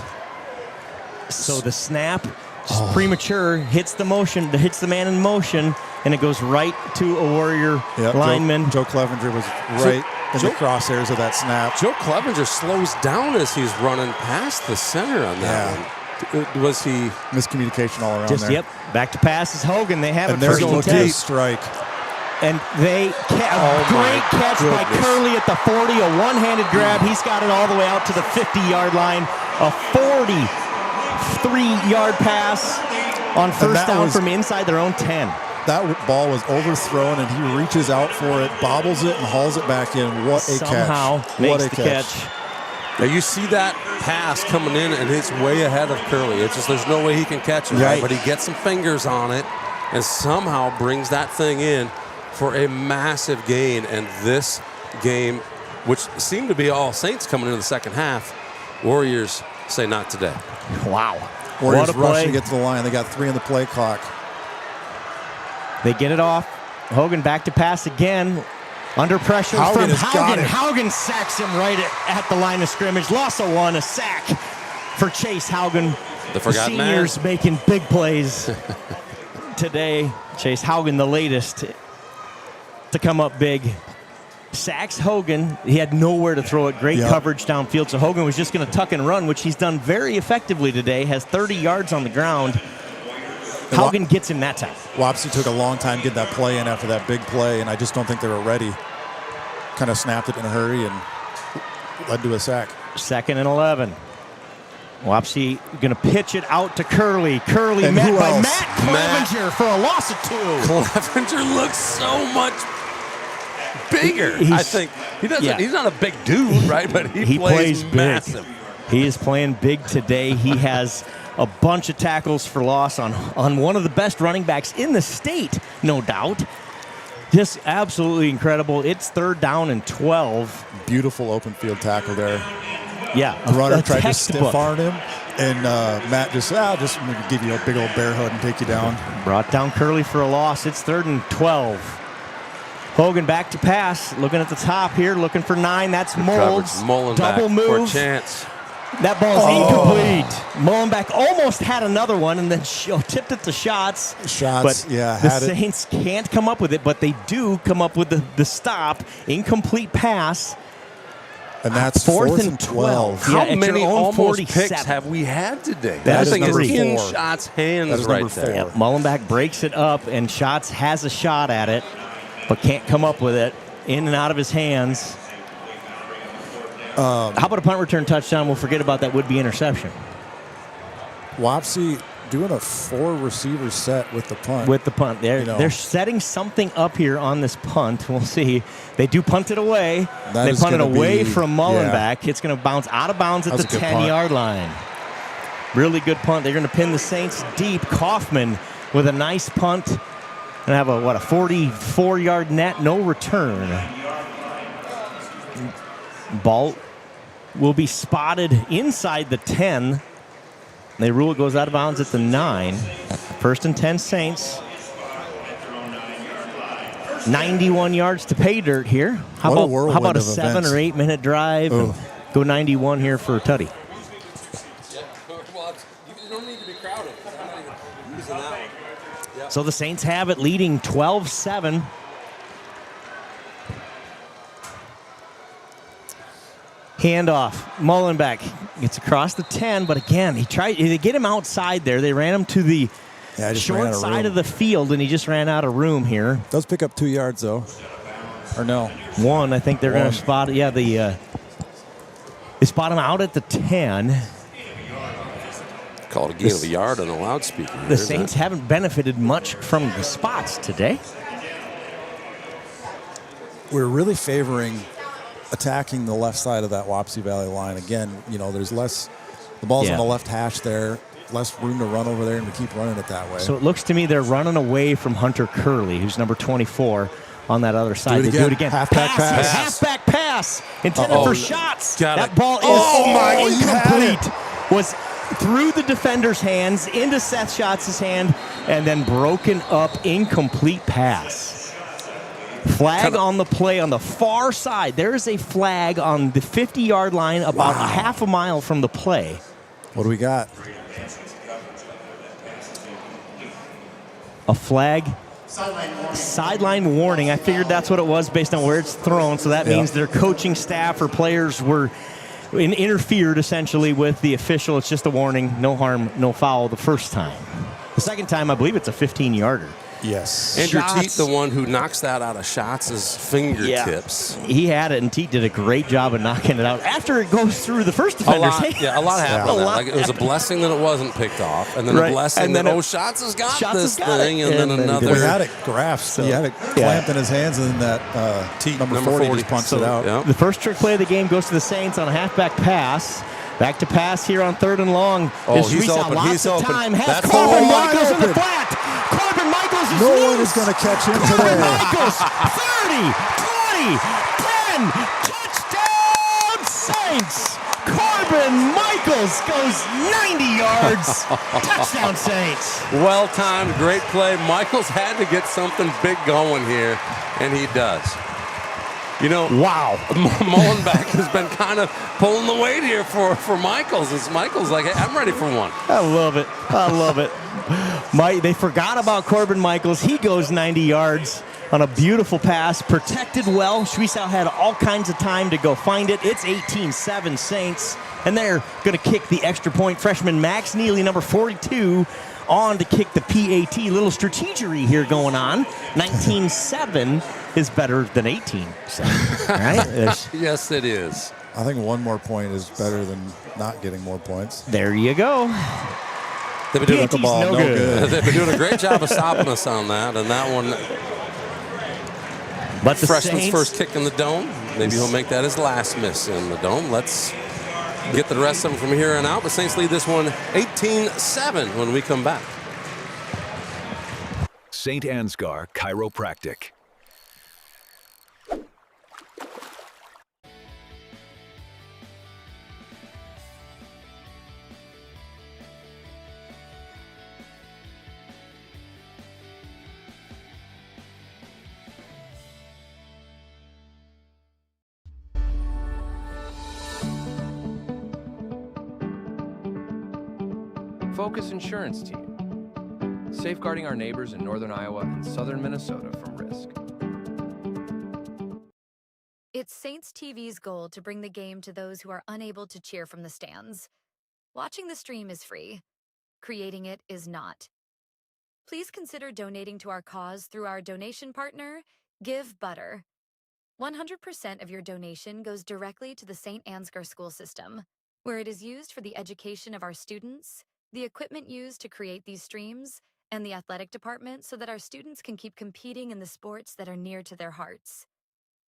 So the snap, just premature, hits the man in motion, and it goes right to a Warrior lineman. Joe Clevenger was right in the crosshairs of that snap. Joe Clevenger slows down as he's running past the center on that one. Was he miscommunication all around just, there? Yep. Back to pass is Hogan. They have and it there's first and a 10. strike. And they great catch by Curley at the 40, a one-handed grab. He's got it all the way out to the 50-yard line. A 43-yard pass on first down from inside their own 10. That ball was overthrown, and he reaches out for it, bobbles it, and hauls it back in. What a Somehow catch. makes What a the catch. Now you see that pass coming in, and it's way ahead of Curley. It's just there's no way he can catch it, right? But he gets some fingers on it and somehow brings that thing in for a massive gain. And this game, which seemed to be all Saints coming into the second half, Warriors say not today. Wow. Warriors rush to get to the line. They got 3 on the play clock. They get it off. Hogan back to pass again. Under pressure from Haugen. Haugen sacks him right at the line of scrimmage. Loss of 1, a sack for Chase Haugen. The forgotten seniors man. making big plays today. Chase Haugen, the latest to come up big. Sacks Hogan. He had nowhere to throw it. Great coverage downfield. So Hogan was just going to tuck and run, which he's done very effectively today. Has 30 yards on the ground. Haugen gets him that time. Wapsie took a long time getting that play in after that big play, and I just don't think they were ready. Kind of snapped it in a hurry and led to a sack. 2nd and 11. Wapsie going to pitch it out to Curley. Curley met by Matt Clevenger for a loss of 2. Clevenger looks so much bigger. I think he doesn't. He's not a big dude, right? But he plays massive. He is playing big today. He has a bunch of tackles for loss on one of the best running backs in the state, no doubt. Just absolutely incredible. It's 3rd down and 12. Beautiful open field tackle there. Yeah. The runner tried to stiff arm him, and Matt just give you a big old bear hug and take you down. Brought down Curley for a loss. It's 3rd and 12. Hogan back to pass, looking at the top here, looking for 9. That's Molds. Double move. For a chance. That ball's incomplete. Mullenbeck almost had another one and then tipped it to Shots. But the Saints can't come up with it, but they do come up with the stop. Incomplete pass. And that's 4th and 12. How many almost picks have we had today? That thing is in 4. Shots' hands right there. Yeah, Mullenbeck breaks it up, and Shots has a shot at it, but can't come up with it. In and out of his hands. How about a punt return touchdown? We'll forget about that would-be interception. Wapsie doing a 4-receiver set with the punt. With the punt. They're setting something up here on this punt. We'll see. They do punt it away. They punt it away from Mullenbeck. It's going to bounce out of bounds at the 10-yard line. Really good punt. They're going to pin the Saints deep. Kaufman with a nice punt. And have a 44-yard net, no return. Ball will be spotted inside the 10. They rule it goes out of bounds at the 9. 1st and 10 Saints. 91 yards to pay dirt here. How about a 7 or 8 minute drive? And go 91 here for Tutty. You don't need to be crowded. I'm not even using that one. Yep. So the Saints have it leading 12-7. Handoff. Mullenbeck gets across the 10, but again, they get him outside there. They ran him to the short side of the field, and he just ran out of room here. Does pick up 2 yards, though. Or no? 1. I think they're going to spot it. Yeah, they spot him out at the 10. Called a gain of a yard on a loudspeaker. The Saints haven't benefited much from the spots today. We're really favoring attacking the left side of that Wapsie Valley line. Again, there's less, the ball's on the left hash there, less room to run over there, and we keep running it that way. So it looks to me they're running away from Hunter Curley, who's number 24 on that other side. Do it again. Halfback pass. Halfback pass. Intended for Shots. That ball is incomplete. Was through the defender's hands, into Seth Shots' hand, and then broken up. Incomplete pass. Flag on the play on the far side. There is a flag on the 50-yard line about a half a mile from the play. What do we got? A flag Sideline warning. I figured that's what it was based on where it's thrown. So that means their coaching staff or players were interfered essentially with the official. It's just a warning. No harm, no foul the first time. The second time, I believe it's a 15-yarder. Yes. Andrew Teat, the one who knocks that out of Schatz' fingertips. Yeah. He had it, and Teat did a great job of knocking it out after it goes through the first defender's hands. A lot happened. Like, it was a blessing that it wasn't picked off, and then a blessing that, Schatz has got this thing, and then another. He had it grasped. He had it clamped in his hands, and then that Teat number 40 just punched it out. The first trick play of the game goes to the Saints on a halfback pass. Back to pass here on 3rd and long. Oh, he's open. He's open. Time. Has Corbin Michaels in the flat. Corbin Michaels is No loose. one is going to catch him today. Corbin Michaels, 30, 20, 10, touchdown Saints. Corbin Michaels goes 90 yards. Touchdown Saints. Well-timed, great play. Michaels had to get something big going here, and he does. You know, wow. Mullenbeck has been kind of pulling the weight here for Michaels. It's Michaels like, hey, I'm ready for one. I love it. I love it. They forgot about Corbin Michaels. He goes 90 yards on a beautiful pass, protected well. Schwiesau had all kinds of time to go find it. It's 18-7 Saints, and they're going to kick the extra point. Freshman Max Neely, number 42, on to kick the PAT. Little strategery here going on. 19-7 is better than 18-7, right? Yes, it is. I think one more point is better than not getting more points. There you go. They've been doing the ball no good. They've been doing a great job of stopping us on that, and that one. But the freshman's Saints, first kick in the dome. Maybe he'll make that his last miss in the dome. Let's get the rest of them from here on out. The Saints lead this one 18-7 when we come back. St. Ansgar Chiropractic. Focus Insurance Team, safeguarding our neighbors in northern Iowa and southern Minnesota from risk. It's Saints TV's goal to bring the game to those who are unable to cheer from the stands. Watching the stream is free. Creating it is not. Please consider donating to our cause through our donation partner, Give Butter. 100% of your donation goes directly to the St. Ansgar school system, where it is used for the education of our students, the equipment used to create these streams, and the athletic department so that our students can keep competing in the sports that are near to their hearts.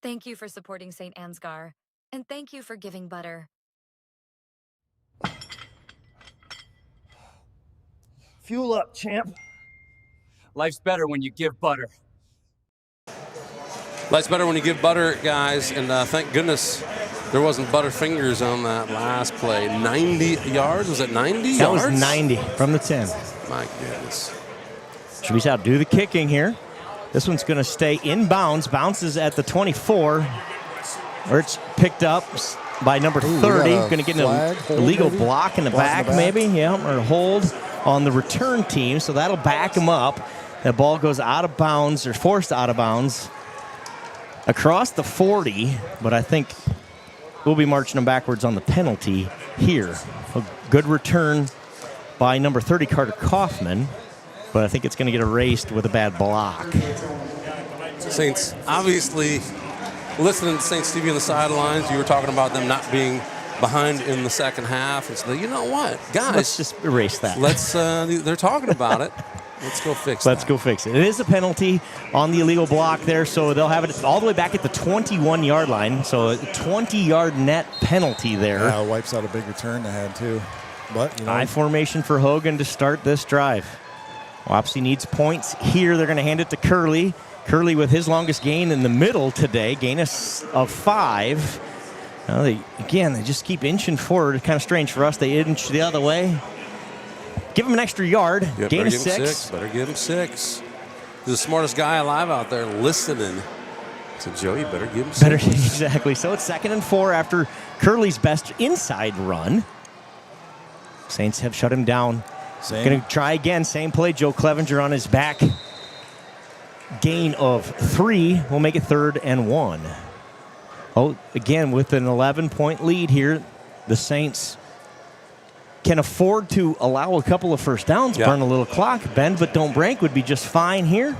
Thank you for supporting St. Ansgar, and thank you for giving butter. Fuel up, champ. Life's better when you give butter. Life's better when you give butter, guys, and thank goodness there wasn't Butterfingers on that last play. 90 yards? Was it 90 yards? That was 90 from the 10. My goodness. Schwiesau do the kicking here. This one's going to stay inbounds. Bounces at the 24. Where it's picked up by number 30. Going to get an illegal block in the back, maybe. Yeah, or a hold on the return team. So that'll back him up. That ball goes out of bounds, or forced out of bounds, across the 40. But I think we'll be marching them backwards on the penalty here. A good return by number 30, Carter Kaufman, but I think it's going to get erased with a bad block. Saints, obviously, listening to Saints TV on the sidelines, you were talking about them not being behind in the second half. And so, you know what, guys? Let's just erase that. Let's. They're talking about it. Let's go fix it. Let's go fix it. It is a penalty on the illegal block there, so they'll have it all the way back at the 21-yard line. So a 20-yard net penalty there. Yeah, wipes out a big return they had, too. But, you know. I formation for Hogan to start this drive. Wapsie needs points here. They're going to hand it to Curley. Curley with his longest gain in the middle today, gain of 5. Now they just keep inching forward. Kind of strange for us. They inch the other way. Give him an extra yard. Yeah, gain of 6. Better give him 6. He's the smartest guy alive out there listening. So, Joe, you better give him 6. Exactly. So it's 2nd and 4 after Curley's best inside run. Saints have shut him down. Going to try again. Same play. Joe Clevenger on his back. gain of 3 will make it 3rd and 1. Oh, again, with an 11-point lead here, the Saints can afford to allow a couple of first downs, burn a little clock. Bend but don't break would be just fine here.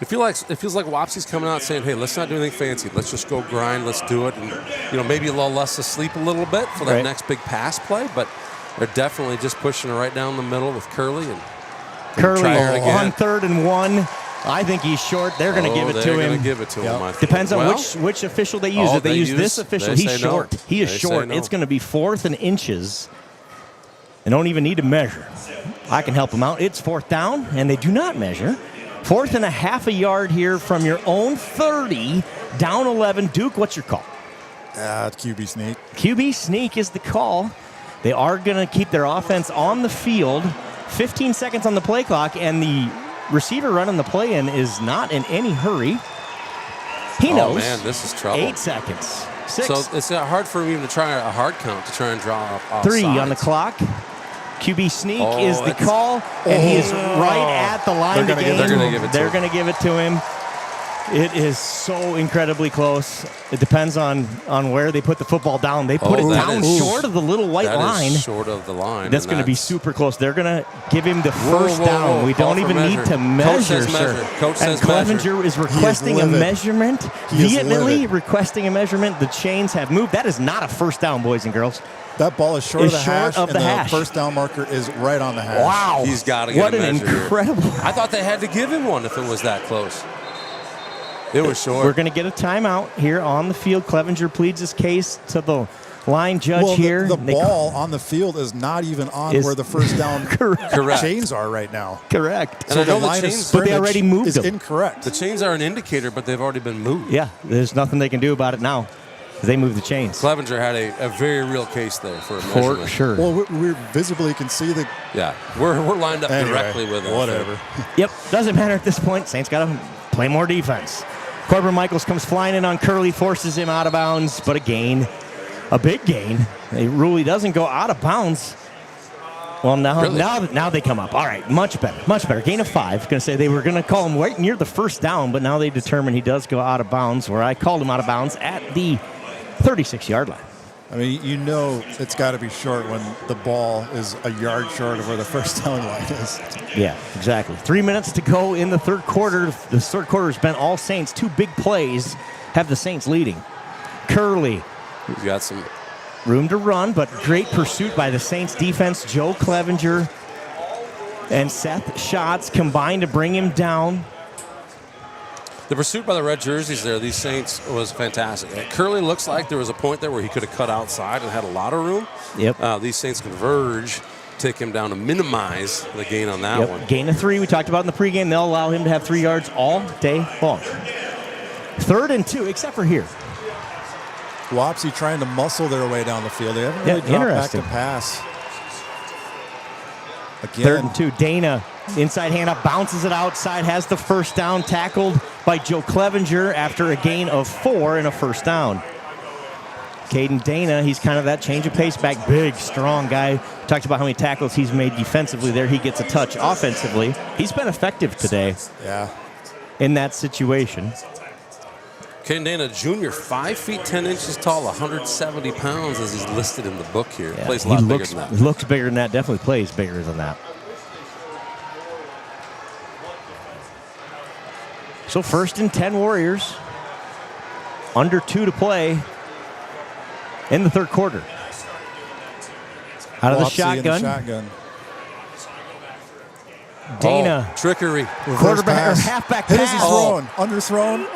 It feels like Wapsie's coming out saying, hey, let's not do anything fancy. Let's just go grind. Let's do it. And, maybe lull us to sleep a little bit for that next big pass play. But they're definitely just pushing it right down the middle with Curley. And Curley on 3rd and 1. I think he's short. They're going to give it to him. They're going to give it to him. Depends on which official they use. If they use this official, he's short. No. He is short. It's going to be 4th and inches. And don't even need to measure. I can help them out. It's 4th down, and they do not measure. 4th and a half a yard here from your own 30, down 11. Duke, what's your call? QB sneak. QB sneak is the call. They are going to keep their offense on the field. 15 seconds on the play clock, and the receiver running the play in is not in any hurry. He knows. Oh, man, this is trouble. 8 seconds. 6. So it's hard for him even to try a hard count to try and draw off 3 sides. on the clock. QB sneak is the call, and he is right at the line to game. They're going to give it to him. It is so incredibly close. It depends on where they put the football down. They put it down short of the little white line. That is short of the line. That's going to be super close. They're going to give him the first down. We don't even need to measure, sir. Coach says Clevenger is requesting a measurement. Vehemently requesting a measurement. The chains have moved. That is not a first down, boys and girls. That ball is short of the hash, and the first down marker is right on the hash. Wow. He's got to get a measure. What an incredible. I thought they had to give him one if it was that close. It was short. We're going to get a timeout here on the field. Clevenger pleads his case to the line judge here. The ball on the field is not even on where the first down chains are right now. Correct. And so I know the line chains, but they already moved is them. Incorrect. The chains are an indicator, but they've already been moved. Yeah, there's nothing they can do about it now. They moved the chains. Clevenger had a very real case there for a measurement. For sure. Well, we visibly can see the... Yeah, we're lined up directly with it. Whatever. Yep, doesn't matter at this point. Saints got to play more defense. Corbin Michaels comes flying in on Curley, forces him out of bounds, but a big gain. It really doesn't go out of bounds. Well, now they come up. All right, much better. Gain of 5. Going to say they were going to call him right near the first down, but now they determine he does go out of bounds, where I called him out of bounds at the 36-yard line. I mean, it's got to be short when the ball is a yard short of where the first down line is. Yeah, exactly. 3 minutes to go in the third quarter. The third quarter has been all Saints. 2 big plays have the Saints leading. Curley. He's got some room to run, but great pursuit by the Saints defense. Joe Clevenger and Seth Schatz combined to bring him down. The pursuit by the red jerseys there, these Saints, was fantastic. Curley looks like there was a point there where he could have cut outside and had a lot of room. Yep. These Saints converge, take him down to minimize the gain on that one. Gain of 3, we talked about in the pregame. They'll allow him to have 3 yards all day long. 3rd and 2, except for here. Wapsie trying to muscle their way down the field. They haven't really dropped back to pass. Again. 3rd and 2, Dana. Inside handoff, bounces it outside, has the first down, tackled by Joe Clevenger after a gain of 4 and a first down. Caden Dana, he's kind of that change of pace back, big, strong guy. Talked about how many tackles he's made defensively there. He gets a touch offensively. He's been effective today. Yeah. In that situation. Caden Dana Jr., 5 feet 10 inches tall, 170 pounds as he's listed in the book here. Yeah, plays a lot bigger than that. He looks bigger than that, definitely plays bigger than that. So 1st and 10 Warriors. Under 2 to play in the third quarter. Out of the shotgun. Dana. Trickery. Quarterback or halfback pass. Underthrown.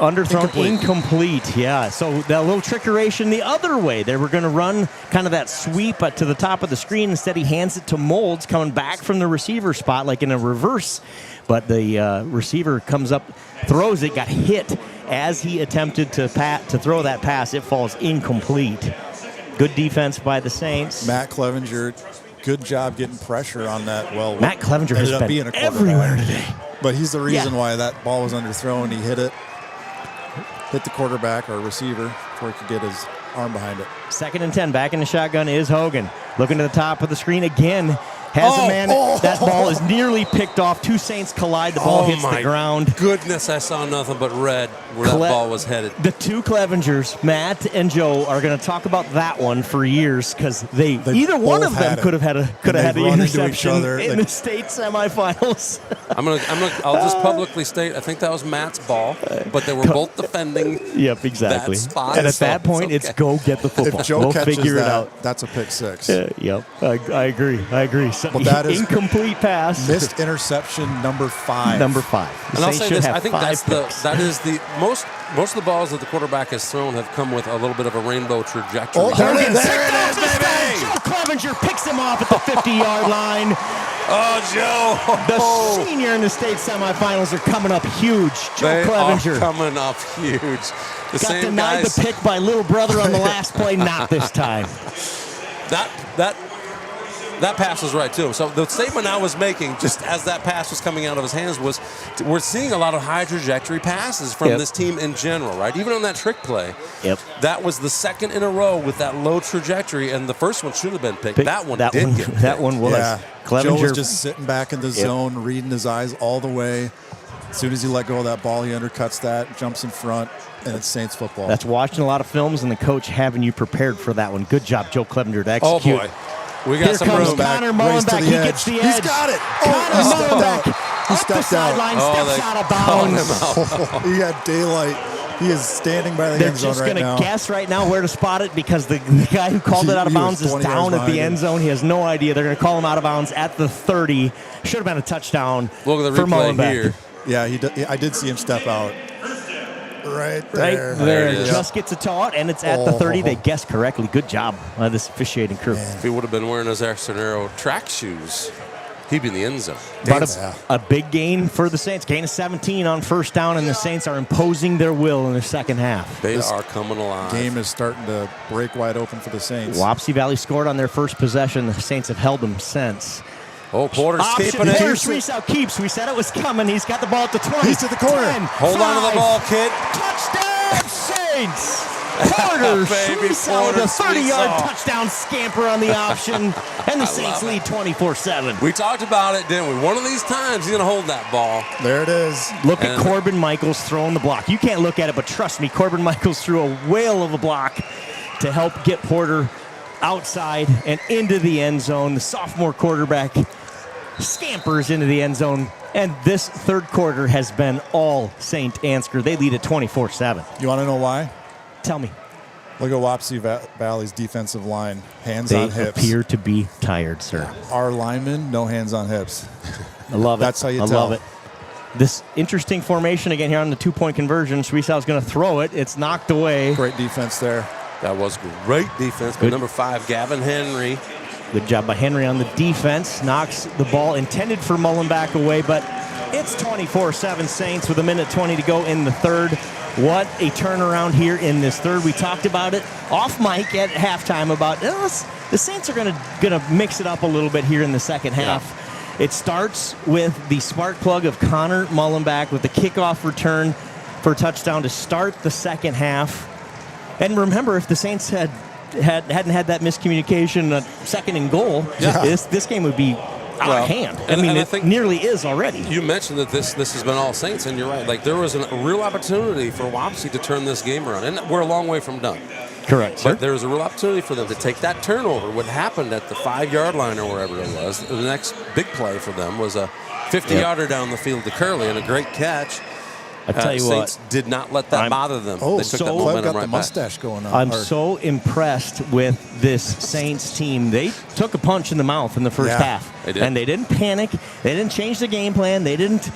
Incomplete. Yeah. So that little trickeration the other way. They were going to run kind of that sweep to the top of the screen. Instead, he hands it to Molds coming back from the receiver spot like in a reverse. But the receiver comes up, throws it, got hit as he attempted to throw that pass. It falls incomplete. Good defense by the Saints. Matt Clevenger, good job getting pressure on that. Well, Matt Clevenger has been everywhere today. But he's the reason why that ball was underthrown. He hit the quarterback or receiver before he could get his arm behind it. 2nd and 10, back in the shotgun is Hogan. Looking to the top of the screen again. Has a man. That ball is nearly picked off. Two Saints collide. The ball hits the ground. Goodness, I saw nothing but red where that ball was headed. The two Clevengers, Matt and Joe, are going to talk about that one for years because either one of them could have had an interception in the state semifinals. I'll just publicly state I think that was Matt's ball, but they were both defending. Yep, exactly. That spot, and at that point, it's go get the football. If Joe we'll catches figure it that, out. that's a pick six. Yep, I agree. So, but that is incomplete pass. Missed interception number 5. Number 5. And I'll say this: I think that is the most of the balls that the quarterback has thrown have come with a little bit of a rainbow trajectory. Oh, there it is, baby! Joe Clevenger picks him off at the 50-yard line. Oh, Joe! The senior in the state semifinals are coming up huge. Joe Clevenger are coming up huge. Got denied the pick by little brother on the last play. Not this time. That pass was right, too. So the statement I was making, just as that pass was coming out of his hands, was we're seeing a lot of high trajectory passes from this team in general, right? Even on that trick play. Yep. That was the second in a row with that low trajectory, and the first one should have been picked. That one did get picked. That one was. Yeah. Clevenger. Joe was just sitting back in the zone, reading his eyes all the way. As soon as he let go of that ball, he undercuts that, jumps in front, and it's Saints football. That's watching a lot of films and the coach having you prepared for that one. Good job, Joe Clevenger, to execute. Oh, boy. We got some room. Connor Mullenbeck. He gets the edge. He's got it. Connor Mullenbeck. He stepped out. Steps out of bounds. He had daylight. He is standing by the end zone right now. They're just going to guess right now where to spot it because the guy who called it out of bounds is down at the end zone. He has no idea. They're going to call him out of bounds at the 30. Should have been a touchdown. Look at the for replay Mullenbeck. here. Yeah, I did see him step out. Right there. Just gets a toe out, and it's at the 30. They guessed correctly. Good job by this officiating crew. If he would have been wearing his Arsenero track shoes, he'd be in the end zone. But a big gain for the Saints. Gain of 17 on first down, and the Saints are imposing their will in their second half. They are coming alive. Game is starting to break wide open for the Saints. Wapsie Valley scored on their first possession. The Saints have held them since. Oh, Porter's keeping it. Porter Sreesow keeps. We said it was coming. He's got the ball at the 20. He's to the corner. 10, Hold on to the ball, kid. Touchdown, Saints! Porter Sreesow with a 30-yard touchdown scamper on the option, and the Saints lead 24-7. We talked about it, didn't we? One of these times, he's going to hold that ball. There it is. Look at Corbin Michaels throwing the block. You can't look at it, but trust me, Corbin Michaels threw a whale of a block to help get Porter outside and into the end zone. The sophomore quarterback scampers into the end zone, and this third quarter has been all St. Ansgar. They lead at 24-7. You want to know why? Tell me. Look at Wapsie Valley's defensive line. Hands They on hips. appear to be tired, sir. Our linemen, no hands on hips. I love it. That's how you tell. I love it. This interesting formation again here on the two-point conversion. Sreesow's going to throw it. It's knocked away. Great defense there. That was great defense by number 5, Gavin Henry. Good job by Henry on the defense. Knocks the ball intended for Mullenbeck away, but it's 24-7 Saints with 1:20 to go in the third. What a turnaround here in this third. We talked about it off mic at halftime about the Saints are going to mix it up a little bit here in the second half. Yeah. It starts with the spark plug of Connor Mullenbeck with the kickoff return for a touchdown to start the second half. And remember, if the Saints hadn't had that miscommunication, second and goal, this game would be out of hand. I think nearly is already. You mentioned that this has been all Saints, and you're right. Like, there was a real opportunity for Wapsie to turn this game around, and we're a long way from done. Correct, sir. But there was a real opportunity for them to take that turnover. What happened at the 5-yard line or wherever it was, the next big play for them was a 50-yarder down the field to Curley and a great catch. I tell you Saints what, did not let that bother them. Oh, they took so that momentum got right the mustache back. going on. I'm so impressed with this Saints team. They took a punch in the mouth in the first half. They did. And they didn't panic. They didn't change the game plan. They didn't,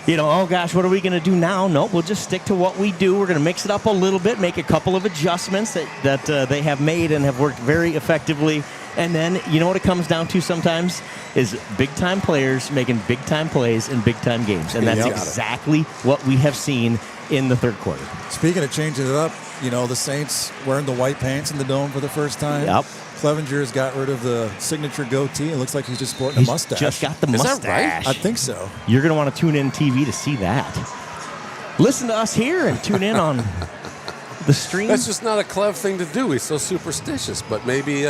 oh gosh, what are we going to do now? No, we'll just stick to what we do. We're going to mix it up a little bit, make a couple of adjustments that they have made and have worked very effectively. And then, you know what it comes down to sometimes is big-time players making big-time plays in big-time games. And that's exactly what we have seen in the third quarter. Speaking of changing it up, the Saints wearing the white pants in the dome for the first time. Yep. Clevenger's got rid of the signature goatee. It looks like he's just sporting a mustache. Just got the mustache. Is that right? I think so. You're going to want to tune in TV to see that. Listen to us here and tune in on the stream. That's just not a clever thing to do. He's so superstitious, but maybe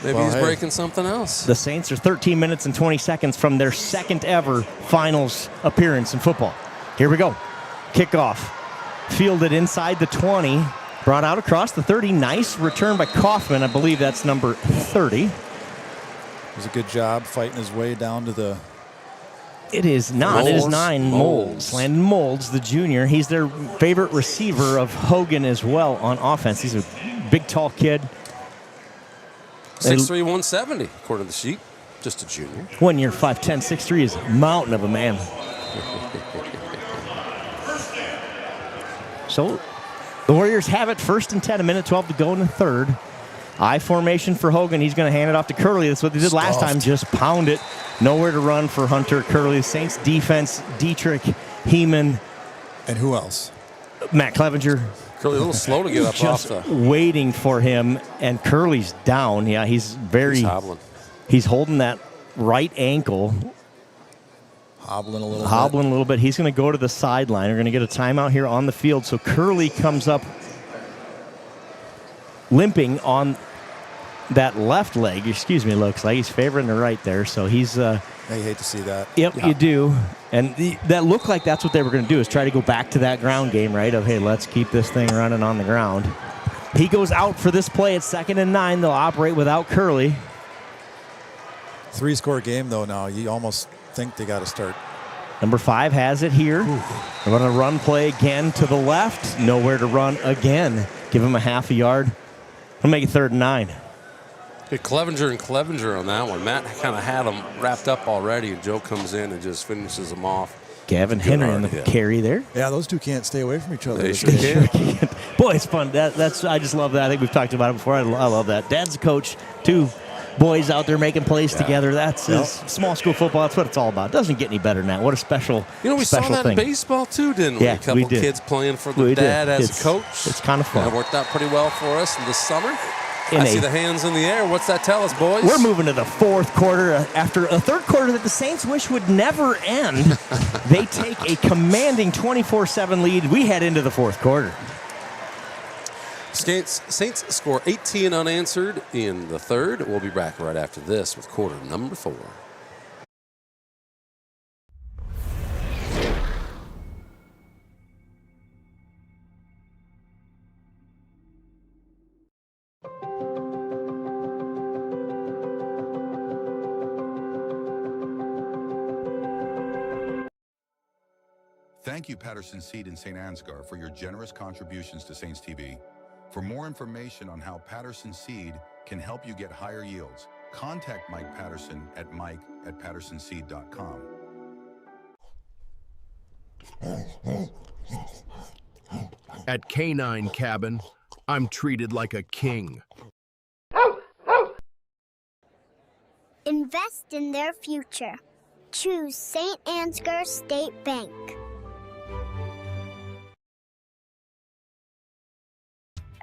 Maybe he's breaking something else. The Saints are 13 minutes and 20 seconds from their second ever finals appearance in football. Here we go. Kickoff. Fielded inside the 20. Brought out across the 30. Nice return by Kaufman. I believe that's number 30. It was a good job fighting his way down to the... It is not. It is 9. Molds. Landon Molds, the junior. He's their favorite receiver of Hogan as well on offense. He's a big, tall kid. 6'3", 170, according to the sheet. Just a junior. 1 year, 5'10", 6'3" is a mountain of a man. So the Warriors have it, 1st and 10, a minute 12 to go in the third. I formation for Hogan. He's going to hand it off to Curley. That's what they did last time, just pound it. Nowhere to run for Hunter. Curley. Saints defense, Dietrich, Heeman. And who else? Matt Clevenger. Curley a little slow to get up just off the... waiting for him, and Curley's down. Yeah, he's hobbling. He's holding that right ankle. Hobbling a little bit. He's going to go to the sideline. We're going to get a timeout here on the field. So Curley comes up limping on that left leg. Excuse me, looks like he's favoring the right there. So he's... I hate to see that. Yep, yeah. You do. And that looked like that's what they were going to do, is try to go back to that ground game, right? Of, hey, let's keep this thing running on the ground. He goes out for this play at 2nd and 9. They'll operate without Curley. 3-score game, though, now. You almost think they got to start. Number 5 has it here. They're going to run play again to the left. Nowhere to run again. Give him a half a yard. We'll make it 3rd and 9. Clevenger and Clevenger on that one. Matt kind of had them wrapped up already, and Joe comes in and just finishes them off. Gavin Henry on the carry there. Yeah, those two can't stay away from each other. They sure can't. Boy, it's fun. I just love that. I think we've talked about it before. I love that. Dad's a coach. 2 boys out there making plays together. That's small school football. That's what it's all about. It doesn't get any better than that. What a special we saw that thing. In baseball too, didn't we? Yeah, a couple we did. Kids playing for the dad as a coach. It's kind of fun. That worked out pretty well for us in the summer. I see the hands in the air. What's that tell us, boys? We're moving to the 4th quarter. After a 3rd quarter that the Saints wish would never end, they take a commanding 24-7 lead. We head into the 4th quarter. Saints score 18 unanswered in the 3rd. We'll be back right after this with quarter number 4. Thank you, Patterson Seed and St. Ansgar, for your generous contributions to Saints TV. For more information on how Patterson Seed can help you get higher yields, contact Mike Patterson at mike@pattersonseed.com. At Canine Cabin, I'm treated like a king. Invest in their future. Choose St. Ansgar State Bank.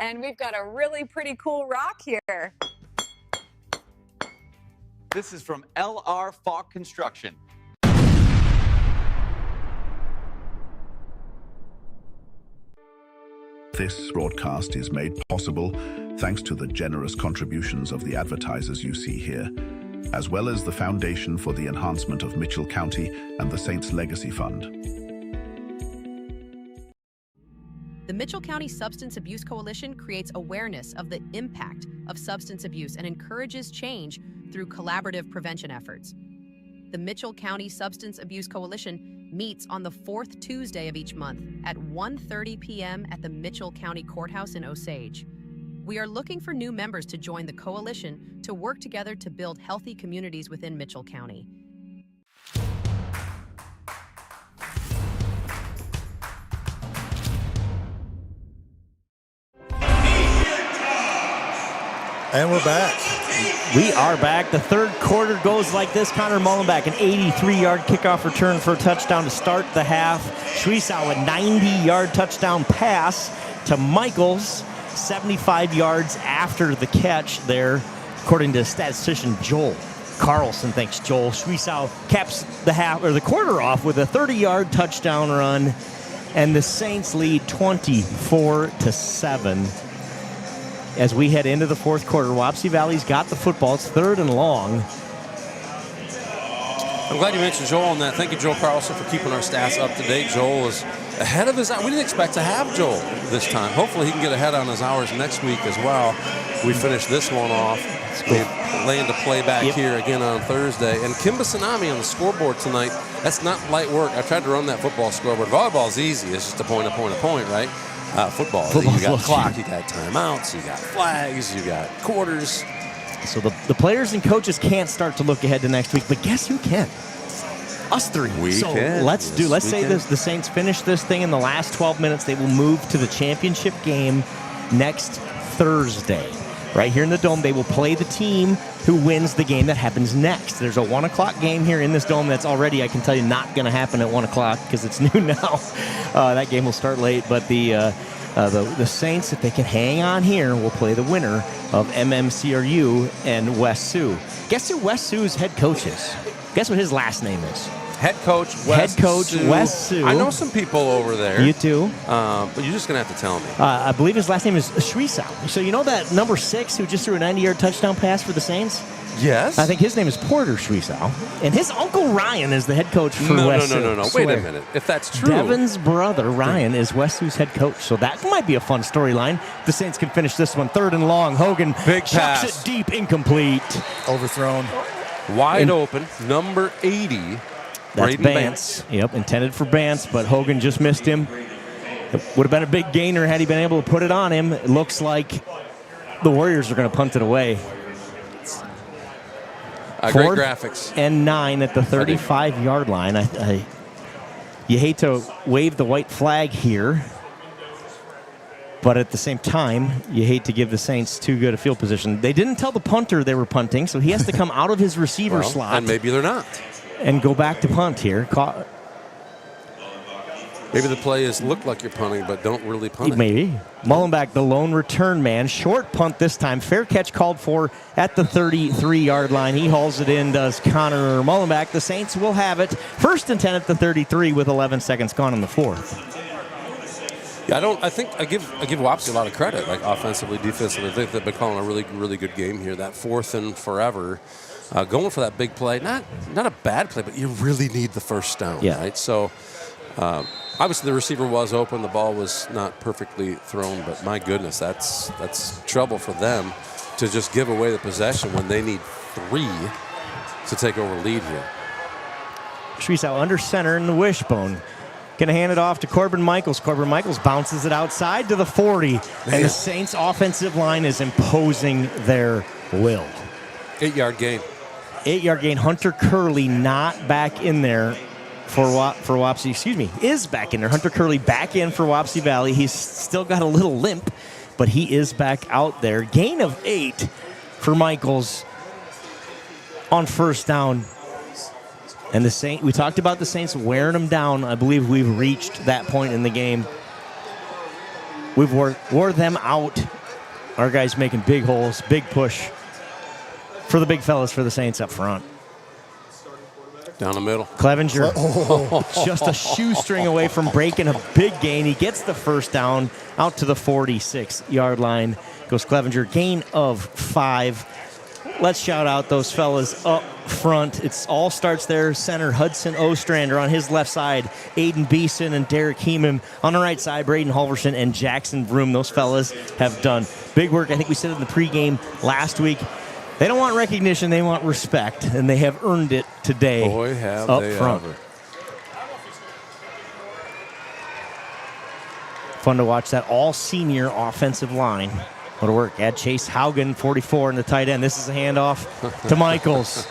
And we've got a really pretty cool rock here. This is from L.R. Falk Construction. This broadcast is made possible thanks to the generous contributions of the advertisers you see here, as well as the Foundation for the Enhancement of Mitchell County and the Saints Legacy Fund. The Mitchell County Substance Abuse Coalition creates awareness of the impact of substance abuse and encourages change through collaborative prevention efforts. The Mitchell County Substance Abuse Coalition meets on the 4th Tuesday of each month at 1:30 p.m. at the Mitchell County Courthouse in Osage. We are looking for new members to join the coalition to work together to build healthy communities within Mitchell County. And we're back. We are back. The 3rd quarter goes like this. Connor Mullenbeck, an 83-yard kickoff return for a touchdown to start the half. Schwiesau, a 90-yard touchdown pass to Michaels, 75 yards after the catch there, according to statistician Joel Carlson. Thanks, Joel. Schwiesau caps the quarter off with a 30-yard touchdown run, and the Saints lead 24-7. as we head into the fourth quarter. Wapsie Valley's got the football. It's 3rd and long. I'm glad you mentioned Joel on that. Thank you, Joel Carlson, for keeping our stats up to date. Joel is ahead of his hours. We didn't expect to have Joel this time. Hopefully he can get ahead on his hours next week as well. We finish this one off. We land to play back here again on Thursday. And Kimba Tsunami on the scoreboard tonight. That's not light work. I tried to run that football scoreboard. Volleyball's easy. It's just a point, right? Football, you got clock, you got timeouts, you got flags, you got quarters. So the players and coaches can't start to look ahead to next week, but guess who can? Us three. Can. Let's say the Saints finish this thing in the last 12 minutes. They will move to the championship game next Thursday. Right here in the Dome, they will play the team who wins the game that happens next. There's a 1 o'clock game here in this Dome that's already, I can tell you, not going to happen at 1 o'clock because it's noon now. That game will start late, but the Saints, if they can hang on here, will play the winner of MMCRU and West Sioux. Guess who West Sioux's head coach is? Guess what his last name is? Head coach West Sioux. I know some people over there. You do? But you're just going to have to tell me. I believe his last name is Shrisau. So you know that number 6 who just threw a 90-yard touchdown pass for the Saints? Yes. I think his name is Porter Shrisau. And his uncle Ryan is the head coach for West Sioux. No. Wait a minute. If that's true. Devin's brother, Ryan, is West Sioux's head coach. So that might be a fun storyline. The Saints can finish this one 3rd and long. Hogan big chucks pass. It deep, incomplete. Overthrown. Wide open. Number 80. That's Bance. Yep, intended for Bance, but Hogan just missed him. It would have been a big gainer had he been able to put it on him. It looks like the Warriors are going to punt it away. Great graphics. And 9 at the 35-yard line. You hate to wave the white flag here, but at the same time, you hate to give the Saints too good a field position. They didn't tell the punter they were punting, so he has to come out of his receiver slot. And maybe they're not. And go back to punt here. Maybe the play is look like you're punting, but don't really punt it. Maybe. Mullenbeck, the lone return man. Short punt this time. Fair catch called for at the 33-yard line. He hauls it in, does Connor Mullenbeck. The Saints will have it. 1st and 10 at the 33 with 11 seconds gone in the 4th. Yeah, I think I give Wapsie a lot of credit, like offensively, defensively. I think they've been calling a really, really good game here. That 4th and forever. Going for that big play, not a bad play, but you really need the first down, right? So, obviously the receiver was open, the ball was not perfectly thrown, but my goodness, that's trouble for them to just give away the possession when they need 3 to take over lead here. Shrisau under center in the wishbone. Going to hand it off to Corbin Michaels. Corbin Michaels bounces it outside to the 40, and the Saints' offensive line is imposing their will. 8-yard gain. 8-yard gain. Hunter Curley not back in there for Wapsie. Is back in there. Hunter Curley back in for Wapsie Valley. He's still got a little limp, but he is back out there. Gain of 8 for Michaels on 1st down. And we talked about the Saints wearing them down. I believe we've reached that point in the game. We've wore them out. Our guys making big holes, big push for the big fellas for the Saints up front. Down the middle. Clevenger, just a shoestring away from breaking a big gain. He gets the 1st down out to the 46-yard line. Goes Clevenger, gain of 5. Let's shout out those fellas up front. It all starts there. Center Hudson Ostrander on his left side. Aiden Beeson and Derek Heeman. On the right side, Braden Halverson and Jackson Vroom. Those fellas have done big work. I think we said it in the pregame last week. They don't want recognition, they want respect, and they have earned it today. Boy, have up they front. ever. Fun to watch that all-senior offensive line. What a work. Add Chase Haugen, 44, in the tight end. This is a handoff to Michaels.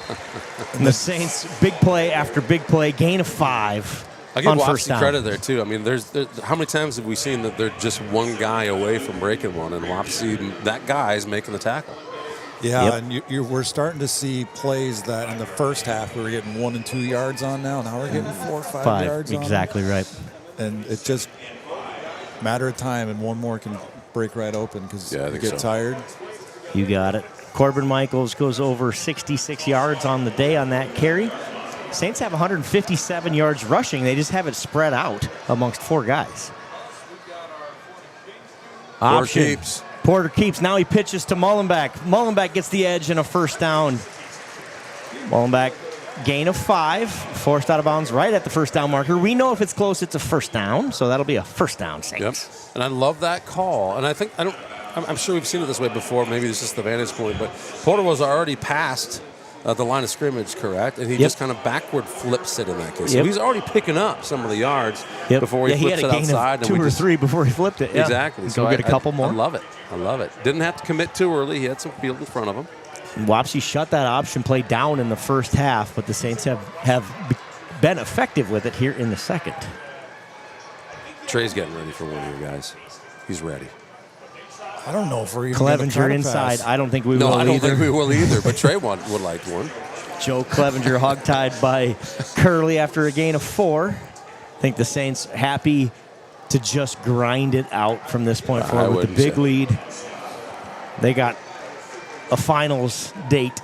And the Saints, big play after big play, gain of 5. I give Wapsie credit there, too. I mean, there's how many times have we seen that they're just one guy away from breaking one, and Wapsie, that guy is making the tackle. Yeah, and we're starting to see plays that in the first half we were getting 1 and 2 yards on now. Now we're getting 4 or 5 yards on. Exactly right. And it's just a matter of time, and one more can break right open because you get tired. You got it. Corbin Michaels goes over 66 yards on the day on that carry. Saints have 157 yards rushing. They just have it spread out amongst 4 guys. Option. Porter keeps. Now he pitches to Mullenbeck. Mullenbeck gets the edge and a first down. Mullenbeck, gain of 5, forced out of bounds right at the first down marker. We know if it's close, it's a first down, so that'll be a first down, Saints. Yep. And I love that call. And I'm sure we've seen it this way before. Maybe this is the vantage point, but Porter was already past the line of scrimmage, correct? And he just kind of backward flips it in that case. So he's already picking up some of the yards before he flips it outside. He had a gain of 2 or 3 before he flipped it. Exactly. So get a couple more. I love it. I love it. Didn't have to commit too early. He had some field in front of him. Wapsie shut that option play down in the first half, but the Saints have been effective with it here in the second. Trey's getting ready for one here, guys. He's ready. I don't know if we're even Clevenger inside. I don't think we will either. No, I don't think we will either, but Trey would like one. Joe Clevenger hogtied by Curley after a gain of 4. I think the Saints happy to just grind it out from this point forward with the big lead. They got a finals date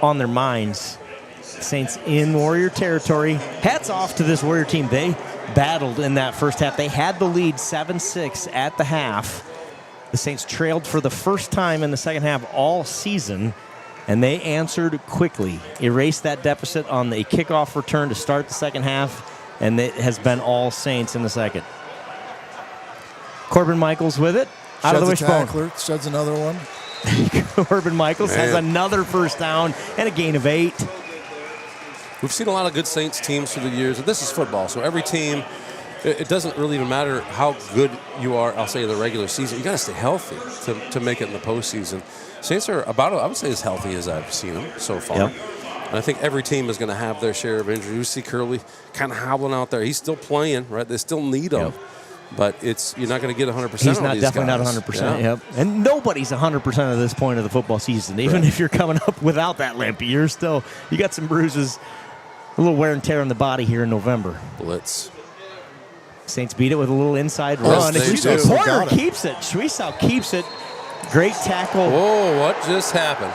on their minds. Saints in Warrior territory. Hats off to this Warrior team. They battled in that first half. They had the lead 7-6 at the half. The Saints trailed for the first time in the second half all season, and they answered quickly. Erased that deficit on the kickoff return to start the second half, and it has been all Saints in the second. Corbin Michaels with it. Out of the wishbone. Sheds another one. Corbin Michaels has another first down and a gain of 8. We've seen a lot of good Saints teams through the years. This is football, so every team, it doesn't really even matter how good you are, I'll say, in the regular season. You got to stay healthy to make it in the postseason. Saints are about, I would say, as healthy as I've seen them so far. Yep. And I think every team is going to have their share of injuries. You see Curley kind of hobbling out there. He's still playing, right? They still need him. Yep. But you're not going to get 100% He's on not these definitely guys. not 100%. Yep. And nobody's 100% at this point of the football season. Even if you're coming up without that limpy, you got some bruises, a little wear and tear on the body here in November. Blitz. Saints beat it with a little inside run. Porter keeps it. Schwiesau keeps it. Great tackle. Whoa, what just happened?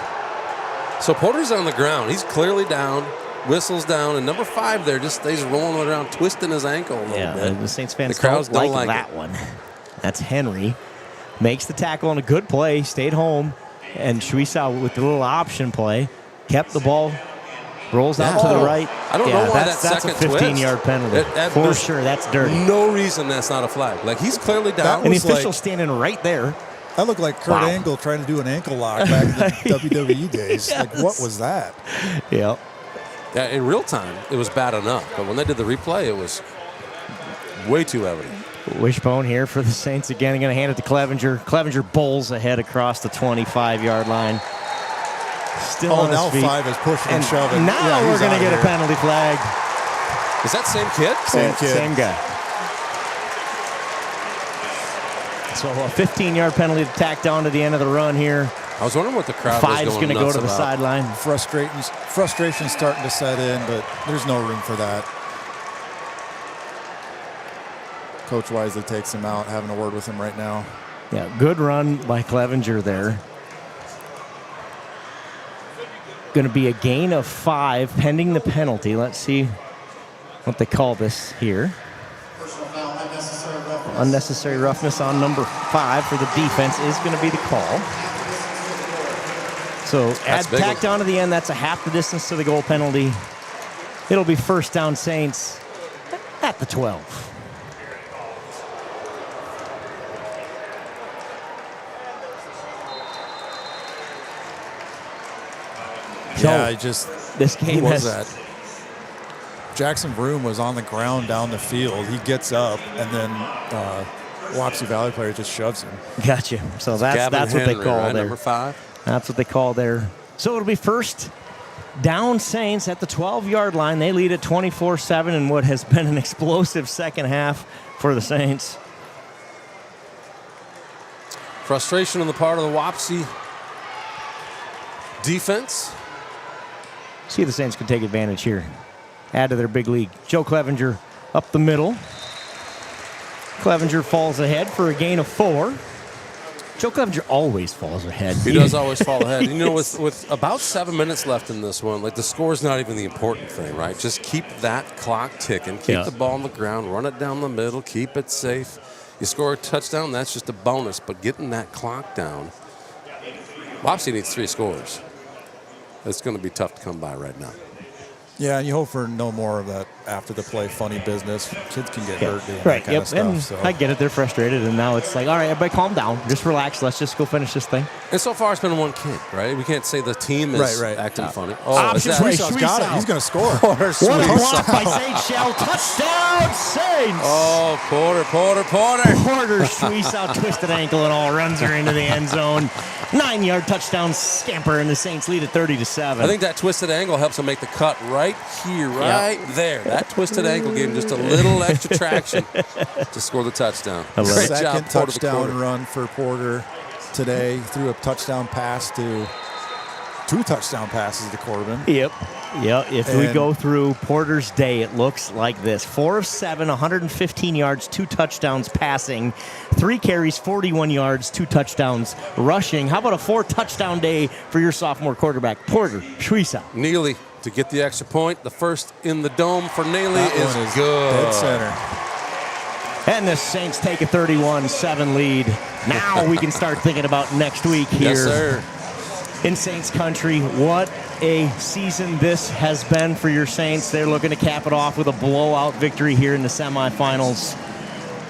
So Porter's on the ground. He's clearly down. Whistles down, and number 5 there just stays rolling around, twisting his ankle a little bit. The Saints fans the crowds don't like that one. That's Henry. Makes the tackle on a good play, stayed home, and Schwiesau with the little option play, kept the ball, rolls out to the right. I don't know why that's a 15-yard penalty. For sure, that's dirty. No reason that's not a flag. Like, he's clearly down. And the official's standing right there. That looked like Kurt Angle trying to do an ankle lock back in the WWE days. Yes. Like, what was that? Yeah. Yeah, in real time, it was bad enough. But when they did the replay, it was way too evident. Wishbone here for the Saints again. Going to hand it to Clevenger. Clevenger bowls ahead across the 25-yard line. Still on his feet. Now 5 is pushing and shoving. Now we're going to get a penalty flag. Is that same kid? Same kid. Same guy. So a 15-yard penalty tacked on to the end of the run here. I was wondering what the crowd was 5's going to go to the sideline. Frustration's starting to set in, but there's no room for that. Coach wisely takes him out, having a word with him right now. Yeah, good run by Clevenger there. Going to be a gain of 5 pending the penalty. Let's see what they call this here. Unnecessary roughness on number 5 for the defense is going to be the call. So tacked on to the end, that's a half the distance to the goal penalty. It'll be first down Saints at the 12. Yeah, this game was that? Jackson Vroom was on the ground down the field. He gets up, and then Wapsie Valley player just shoves him. Gotcha. So that's what they call right? there. Number 5. That's what they call there. So it'll be first down Saints at the 12-yard line. They lead at 24-7 in what has been an explosive second half for the Saints. Frustration on the part of the Wapsie defense. See if the Saints can take advantage here. Add to their big league. Joe Clevenger up the middle. Clevenger falls ahead for a gain of 4. Joe Clevenger always falls ahead. He does always fall ahead. You know, with about 7 minutes left in this one, like the score's not even the important thing, right? Just keep that clock ticking. Keep the ball on the ground. Run it down the middle. Keep it safe. You score a touchdown, that's just a bonus. But getting that clock down, Wapsie needs 3 scores. It's going to be tough to come by right now. Yeah, and you hope for no more of that after the play funny business. Kids can get hurt doing Right, that kind yep. of stuff. And So. I get it. They're frustrated, and now it's like, all right, everybody calm down. Just relax. Let's just go finish this thing. And so far, it's been one kid, right? We can't say the team is acting funny. Option play, Schweisau's got it. He's going to score. What a block by St. Shell. Touchdown, Saints! Oh, Porter. Porter Schweisau twisted ankle and all runs her into the end zone. 9-yard touchdown scamper, and the Saints lead at 30-7. I think that twisted angle helps them make the cut right here, right there. That twisted ankle gave him just a little extra traction to score the touchdown. Great Second job, Porter, touchdown run for Porter today. Threw a touchdown pass to 2 touchdown passes to Corbin. Yep. If we go through Porter's day, it looks like this. 4 of 7, 115 yards, 2 touchdowns passing, 3 carries, 41 yards, 2 touchdowns rushing. How about a 4-touchdown day for your sophomore quarterback, Porter Schweisau? Neely to get the extra point. The first in the dome for Neely is good. Dead center. And the Saints take a 31-7 lead. Now we can start thinking about next week here. Yes, sir. In Saints country. What a season this has been for your Saints. They're looking to cap it off with a blowout victory here in the semifinals.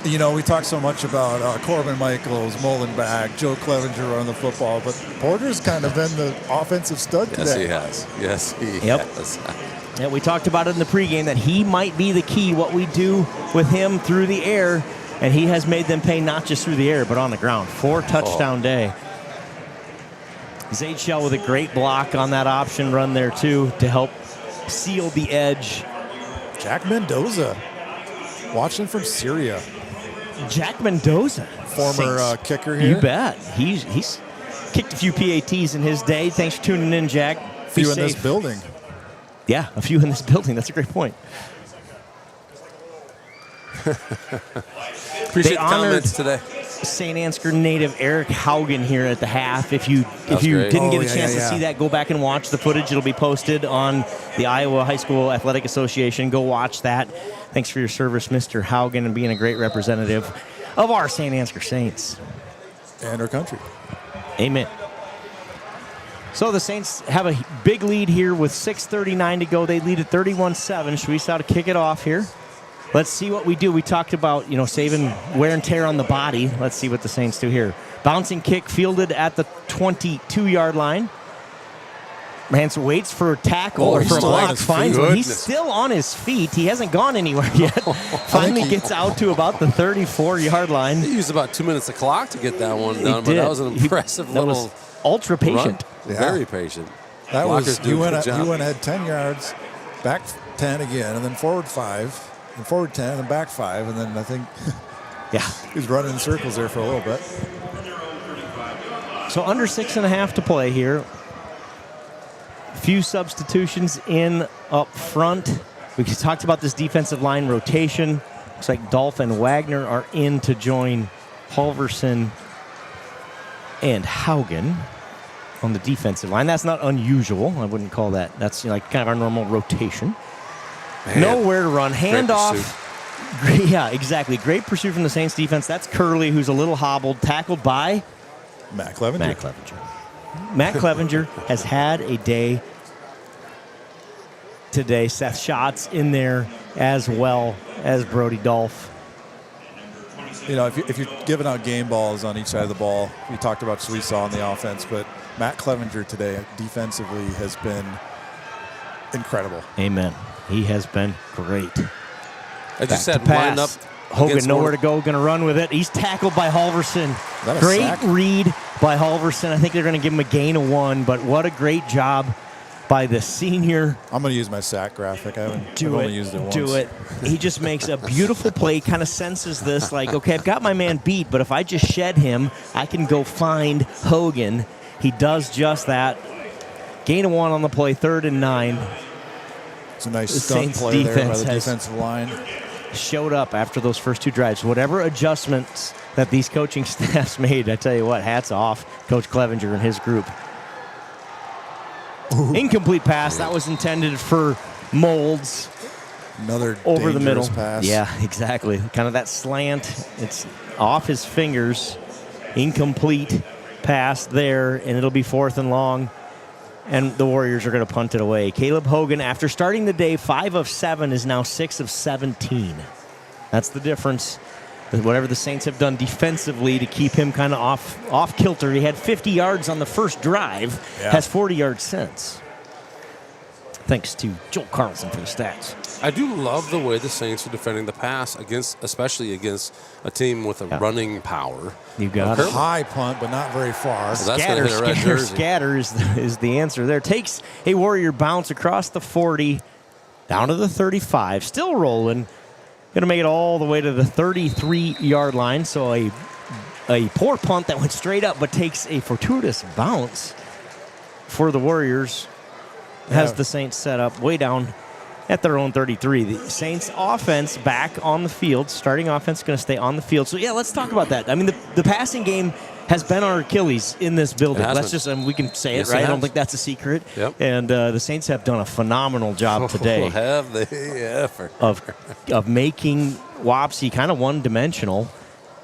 You know, we talk so much about Corbin Michaels, Molenbach, Joe Clevenger running the football, but Porter's kind of been the offensive stud today. Yes, he has. Yeah, we talked about it in the pregame that he might be the key, what we do with him through the air, and he has made them pay not just through the air, but on the ground. 4-touchdown day. Zayd Shell with a great block on that option run there, too, to help seal the edge. Jack Mendoza, watching from Syria. Jack Mendoza. Former kicker here. You bet. He's kicked a few PATs in his day. Thanks for tuning in, Jack. A few in this building. Yeah, a few in this building. That's a great point. Appreciate the comments today. St. Ansgar native Eric Haugen here at the half. If you didn't get a chance to see that, go back and watch the footage. It'll be posted on the Iowa High School Athletic Association. Go watch that. Thanks for your service, Mr. Haugen, and being a great representative of our St. Ansgar Saints. And our country. Amen. So the Saints have a big lead here with 6:39 to go. They lead at 31-7. Schweisau to kick it off here. Let's see what we do. We talked about, saving wear and tear on the body. Let's see what the Saints do here. Bouncing kick fielded at the 22-yard line. Hanson waits for a tackle or for a block. Finds one. He's still on his feet. He hasn't gone anywhere yet. Finally gets out to about the 34-yard line. He used about 2 minutes of clock to get that one done, but that was an impressive that little was ultra patient. Run. Yeah. Very patient. That was, you went ahead 10 yards, back 10 again, and then forward 5. And forward 10, and then back 5, and then I think he was running in circles there for a little bit. So under 6.5 to play here. Few substitutions in up front. We talked about this defensive line rotation. Looks like Dolph and Wagner are in to join Halverson and Haugen on the defensive line. That's not unusual. I wouldn't call that. That's kind of our normal rotation. Man. Nowhere to run. Handoff. Yeah, exactly. Great pursuit from the Saints defense. That's Curley, who's a little hobbled, tackled by Matt Clevenger. Matt Clevenger has had a day today. Seth Schatz in there as well as Brody Dolph. If you're giving out game balls on each side of the ball, we talked about Schweisau on the offense, but Matt Clevenger today defensively has been incredible. Amen. He has been great. As you said, lined up. Hogan nowhere to go, going to run with it. He's tackled by Halverson. Great sack? Read by Halverson. I think they're going to give him a gain of 1, but what a great job by the senior. I'm going to use my sack graphic. I've only used it once. Do it. He just makes a beautiful play, kind of senses this, like, okay, I've got my man beat, but if I just shed him, I can go find Hogan. He does just that. Gain of 1 on the play, 3rd and 9. It's a nice stunt play there by the defensive line. Showed up after those first 2 drives. Whatever adjustments that these coaching staffs made, I tell you what, hats off Coach Clevenger and his group. Ooh. Incomplete pass. That was intended for Molds. Another over the middle pass. Yeah, exactly. Kind of that slant. It's off his fingers. Incomplete pass there, and it'll be 4th and long. And the Warriors are going to punt it away. Caleb Hogan, after starting the day 5 of 7, is now 6 of 17. That's the difference. Whatever the Saints have done defensively to keep him kind of off kilter. He had 50 yards on the first drive, has 40 yards since. Thanks to Joel Carlson for the stats. I do love the way the Saints are defending the pass, especially against a team with a running power. You got it. High punt, but not very far. So that's gonna hit a red jersey. Scatter is the answer there. Takes a Warrior bounce across the 40, down to the 35, still rolling. Going to make it all the way to the 33-yard line. So a poor punt that went straight up, but takes a fortuitous bounce for the Warriors. Has the Saints set up way down at their own 33. The Saints offense back on the field. Starting offense going to stay on the field. So, yeah, let's talk about that. I mean, the passing game has been our Achilles in this building. Let's just, we can say it, right? I don't think that's a secret. Yep. And the Saints have done a phenomenal job today. Have they ever? Of making Wapsie kind of one-dimensional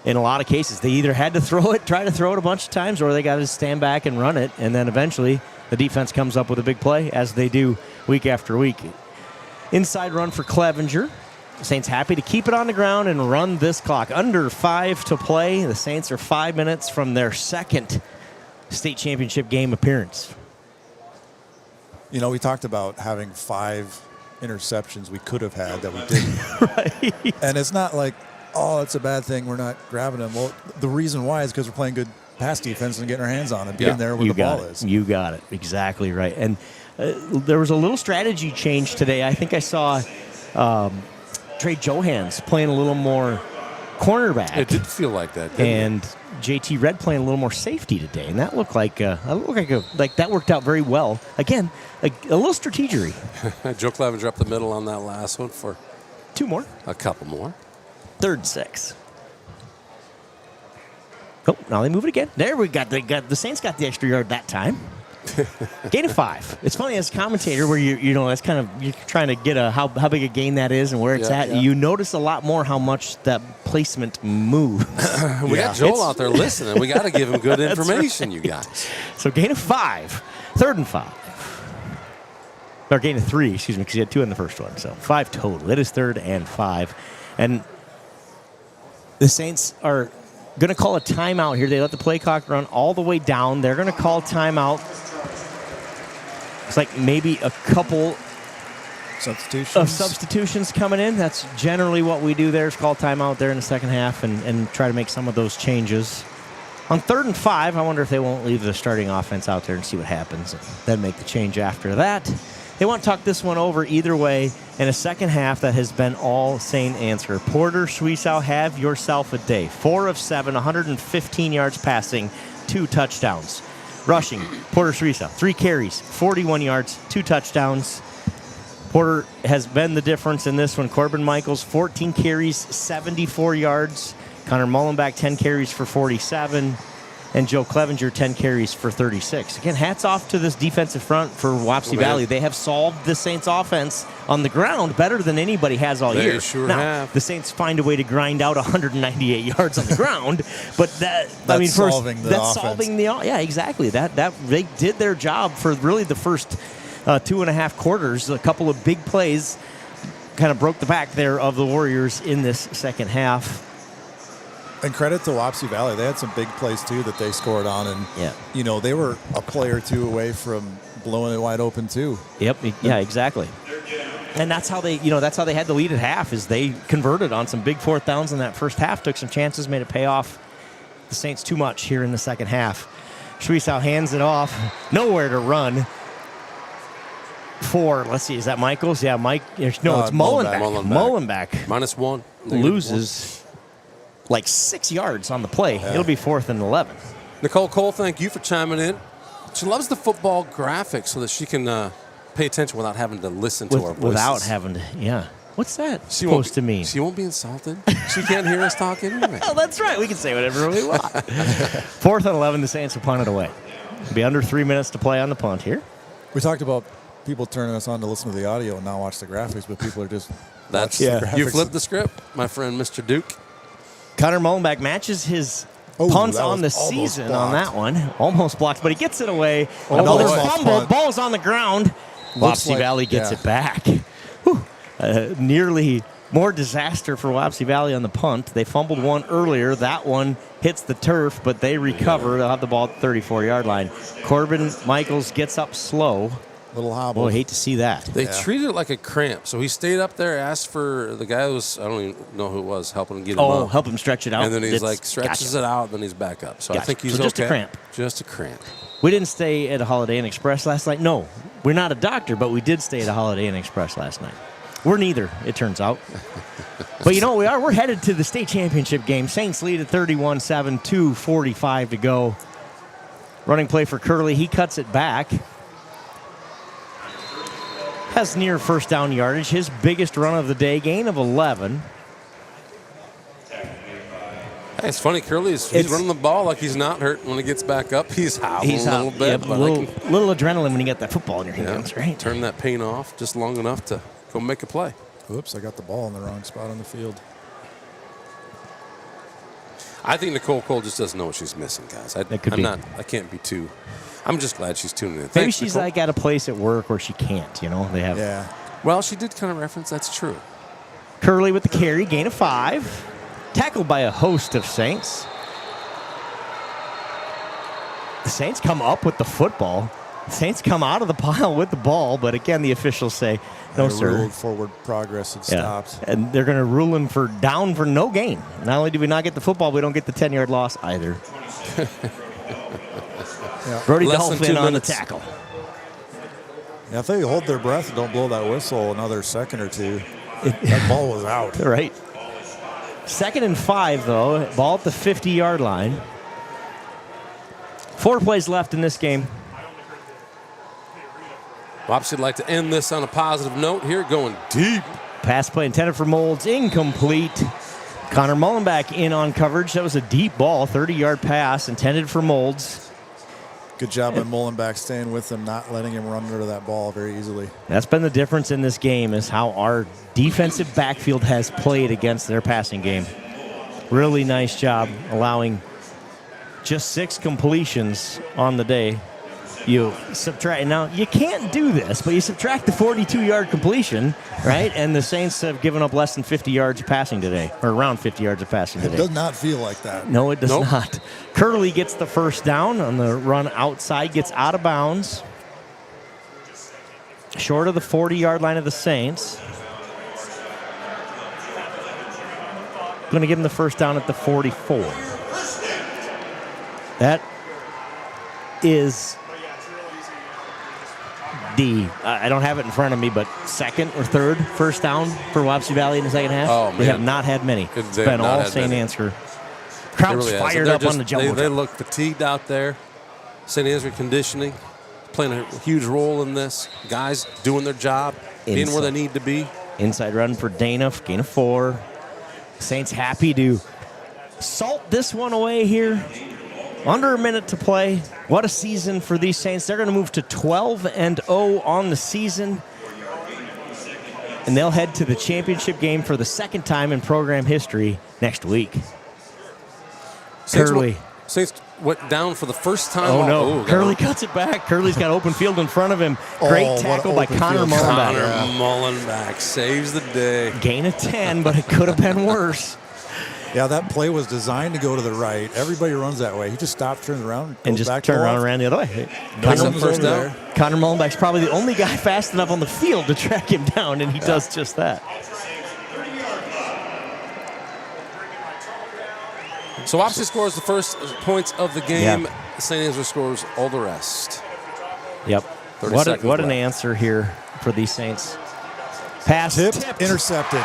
in a lot of cases. They either had to try to throw it a bunch of times, or they got to stand back and run it, and then eventually the defense comes up with a big play, as they do week after week. Inside run for Clevenger. Saints happy to keep it on the ground and run this clock. Under 5 to play. The Saints are 5 minutes from their second state championship game appearance. You know, we talked about having 5 interceptions we could have had that we didn't. Right. And it's not like, oh, it's a bad thing, we're not grabbing them. Well, the reason why is because we're playing good pass defense and getting our hands on it, being there where the ball is. You got it. Exactly right. And there was a little strategy change today. I think I saw Trey Johans playing a little more cornerback. It did feel like that, and JT Red playing a little more safety today, and that looked like that worked out very well. Again, a little strategery. Joe Clevenger up the middle on that last one for 2 more. A couple more. 3rd and 6. Oh, now they move it again. There we got the Saints got the extra yard that time. Gain of 5. It's funny as a commentator where you know that's kind of you're trying to get how big a gain that is and where it's at. Yeah. You notice a lot more how much that placement moves. We got Joel out there listening. We got to give him good information, right. You guys. So gain of 5, 3rd and 5. Or gain of 3, excuse me, because you had 2 in the first one. So 5 total. It is 3rd and 5, and the Saints are going to call a timeout here. They let the play clock run all the way down. They're going to call timeout. It's like maybe a couple of substitutions coming in. That's generally what we do there, is call timeout there in the second half and try to make some of those changes. On 3rd and 5, I wonder if they won't leave the starting offense out there and see what happens, and then make the change after that. They won't talk this one over either way in a second half that has been all St. Ansgar. Porter Suisau, have yourself a day. 4 of 7, 115 yards passing, 2 touchdowns. Rushing, Porter Suisau, 3 carries, 41 yards, 2 touchdowns. Porter has been the difference in this one. Corbin Michaels, 14 carries, 74 yards. Connor Mullenbeck, 10 carries for 47. And Joe Clevenger, 10 carries for 36. Again, hats off to this defensive front for Wapsie Valley. They have solved the Saints offense on the ground better than anybody has all year. They sure now, have. The Saints find a way to grind out 198 yards on the ground, but that's solving the offense. Yeah, exactly. That they did their job for really the first 2.5 quarters. A couple of big plays kind of broke the back there of the Warriors in this second half. And credit to Wapsie Valley. They had some big plays, too, that they scored on. And, you know, they were a play or 2 away from blowing it wide open, too. Yep. Yeah, exactly. And that's how they had the lead at half, is they converted on some big 4th downs in that first half, took some chances, made it pay off the Saints too much here in the second half. Suisau hands it off. Nowhere to run. For, let's see, is that Michaels? Yeah, Mike. No, it's Mullenbeck. Mullenbeck. -1. Loses like 6 yards on the play. It'll be 4th and 11. Nicole Cole, thank you for chiming in. She loves the football graphics so that she can pay attention without having to listen to our voices. Without having to, yeah. What's that supposed to mean? She won't be insulted. She can't hear us talk anyway. Oh, that's right. We can say whatever we want. 4th and 11, the Saints will punt it away. It'll be under 3 minutes to play on the punt here. We talked about people turning us on to listen to the audio and not watch the graphics, but people are just That's Yeah. You flipped the script, my friend, Mr. Duke. Connor Mullenbeck matches his punts on the season on that one. Almost blocked, but he gets it away. Another fumble. Ball's on the ground. Wapsie Valley gets it back. Nearly more disaster for Wapsie Valley on the punt. They fumbled one earlier. That one hits the turf, but they recover. They'll have the ball at the 34-yard line. Corbin Michaels gets up slow. Little hobble. Boy, hate to see that. They treated it like a cramp. So he stayed up there, asked for the guy who was, I don't even know who it was, helping him get him up. Oh, help him stretch it out. And then he's stretches it out, then he's back up. So I think he's just a cramp. Just a cramp. We didn't stay at a Holiday Inn Express last night. No, we're not a doctor, but we did stay at a Holiday Inn Express last night. We're neither, it turns out. But you know what we are? We're headed to the state championship game. Saints lead at 31-7, 2:45 to go. Running play for Curley. He cuts it back. Has near first down yardage. His biggest run of the day, gain of 11. Hey, it's funny. Curley's running the ball like he's not hurt. When he gets back up, he's howling a little bit. Yep, little adrenaline when you get that football in your hands, right? Turn that pain off just long enough to go make a play. Oops, I got the ball in the wrong spot on the field. I think Nicole Cole just doesn't know what she's missing, guys. I can't be too. I'm just glad she's tuning in. Maybe she's like at a place at work where she can't, you know. They have. Yeah. Well, she did kind of reference that's true. Curley with the carry, gain of 5. Tackled by a host of Saints. The Saints come up with the football. The Saints come out of the pile with the ball, but again, the officials say, no, sir. Ruled forward progress and stopped. And they're going to rule him for down for no gain. Not only do we not get the football, we don't get the 10-yard loss either. Brody Dolphin on the tackle. Yeah, if they hold their breath and don't blow that whistle another second or two, that ball was out. Right. 2nd and 5, though. Ball at the 50-yard line. 4 plays left in this game. Wapsie would like to end this on a positive note here, going deep. Pass play intended for Molds, incomplete. Connor Mullenbeck in on coverage. That was a deep ball, 30-yard pass intended for Molds. Good job by Mullenbeck staying with him, not letting him run under that ball very easily. That's been the difference in this game, is how our defensive backfield has played against their passing game. Really nice job allowing just 6 completions on the day. You subtract, now you can't do this, but you subtract the 42-yard completion, right? And the Saints have given up less than 50 yards of passing today, or around 50 yards of passing today. It does not feel like that. No, it does not. Curley gets the first down on the run outside, gets out of bounds. Short of the 40-yard line of the Saints. Going to give him the first down at the 44. That is I don't have it in front of me, but 2nd or 3rd first down for Wapsie Valley in the second half. Oh, man. They have not had many. It's been all St. Ansgar. Crowd's really fired up on the jumbo. They look fatigued out there. St. Ansgar conditioning playing a huge role in this. Guys doing their job, being where they need to be. Inside run for Dana, gain of 4. Saints happy to salt this one away here. Under a minute to play. What a season for these Saints. They're going to move to 12-0 on the season. And they'll head to the championship game for the 2nd time in program history next week. Curley. Saints went down for the first time. Oh, no. Curley cuts it back. Curley's got open field in front of him. Great tackle by Connor Mullenbeck. Connor Mullenbeck saves the day. Gain of 10, but it could have been worse. Yeah, that play was designed to go to the right. Everybody runs that way. He just stops, turns around, and just turn around the other way. Connor Mullenbeck's probably the only guy fast enough on the field to track him down, and he does just that. So Wapsie scores the first points of the game. St. Ansgar scores all the rest. Yep. What an answer here for these Saints. Pass tipped. Intercepted.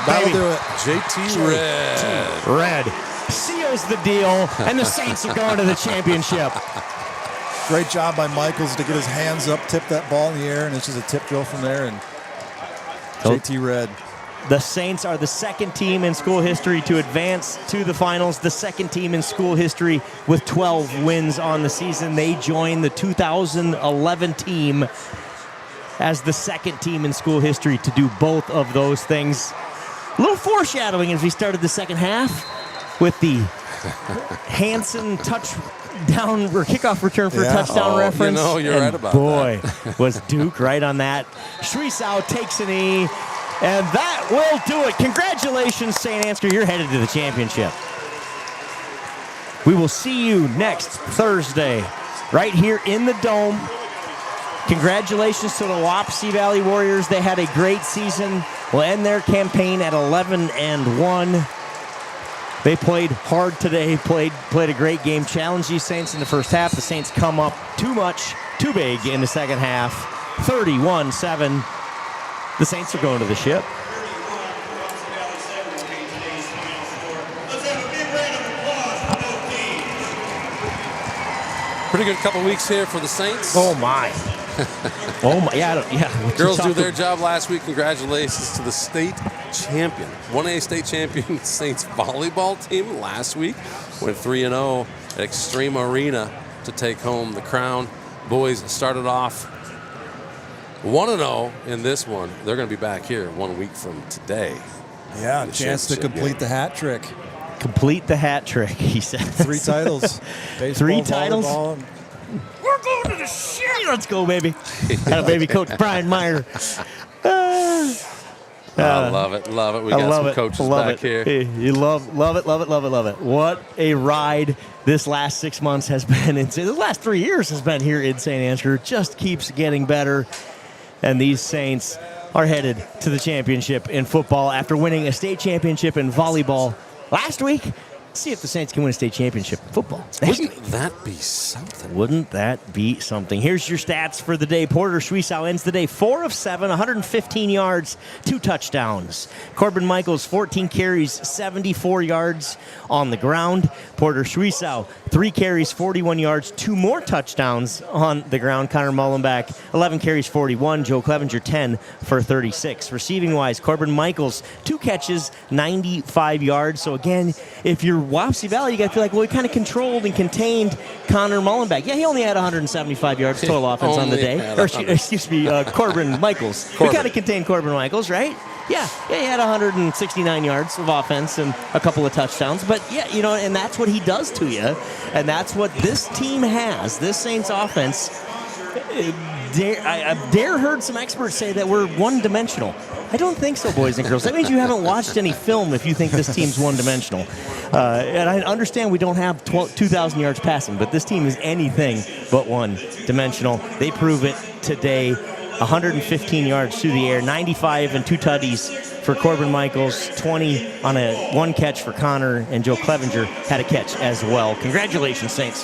That'll do it. JT Red seals the deal, and the Saints are going to the championship. Great job by Michaels to get his hands up, tip that ball in the air, and it's just a tip drill from there. And JT Red. The Saints are the 2nd team in school history to advance to the finals, the 2nd team in school history with 12 wins on the season. They join the 2011 team as the second team in school history to do both of those things. A little foreshadowing as we started the second half with the Hansen touchdown or kickoff return for a touchdown reference. You know, you're right about boy, was Duke right on that. Schwiesau takes a knee, and that will do it. Congratulations, St. Ansgar. You're headed to the championship. We will see you next Thursday right here in the Dome. Congratulations to the Wapsie Valley Warriors. They had a great season. Will end their campaign at 11-1. They played hard today, played a great game, challenged these Saints in the first half. The Saints come up too big in the second half, 31-7. The Saints are going to the ship. Pretty good couple weeks here for the Saints. Oh, my. Girls do their job last week. Congratulations to the state champion, 1A state champion Saints volleyball team last week. Went 3-0 at Extreme Arena to take home the crown. Boys started off 1-0 in this one. They're going to be back here 1 week from today. Yeah, a chance to complete the hat trick. Complete the hat trick, he said. 3 titles. Baseball, 3 titles. Volleyball. We're going to the shit. Let's go, baby. Baby Coach Brian Meyer. I love it. Love it. We got some coaches back here. You love it. What a ride this last 6 months has been. The last 3 years has been here in St. Ansgar. It just keeps getting better. And these Saints are headed to the championship in football after winning a state championship in volleyball last week. See if the Saints can win a state championship in football. Wouldn't that be something? Wouldn't that be something? Here's your stats for the day. Porter Schwiesau ends the day 4 of 7, 115 yards, 2 touchdowns. Corbin Michaels, 14 carries, 74 yards on the ground. Porter Schwiesau, 3 carries, 41 yards, 2 more touchdowns on the ground. Connor Mullenbeck, 11 carries, 41. Joe Clevenger, 10 for 36. Receiving-wise, Corbin Michaels, 2 catches, 95 yards. So again, if you're Wapsie Valley, you got to feel like, well, we kind of controlled and contained Connor Mullenbeck. Yeah, he only had 175 yards total offense on the day. Corbin Michaels. We kind of contained Corbin Michaels, right? Yeah, he had 169 yards of offense and a couple of touchdowns. But, yeah, and that's what he does to you. And that's what this team has, this Saints offense. I dare heard some experts say that we're one-dimensional. I don't think so, boys and girls. That means you haven't watched any film if you think this team's one-dimensional. And I understand we don't have 2,000 yards passing, but this team is anything but one-dimensional. They prove it today. 115 yards through the air, 95 and 2 tutties for Corbin Michaels, 20 on a 1 catch for Connor, and Joe Clevenger had a catch as well. Congratulations, Saints.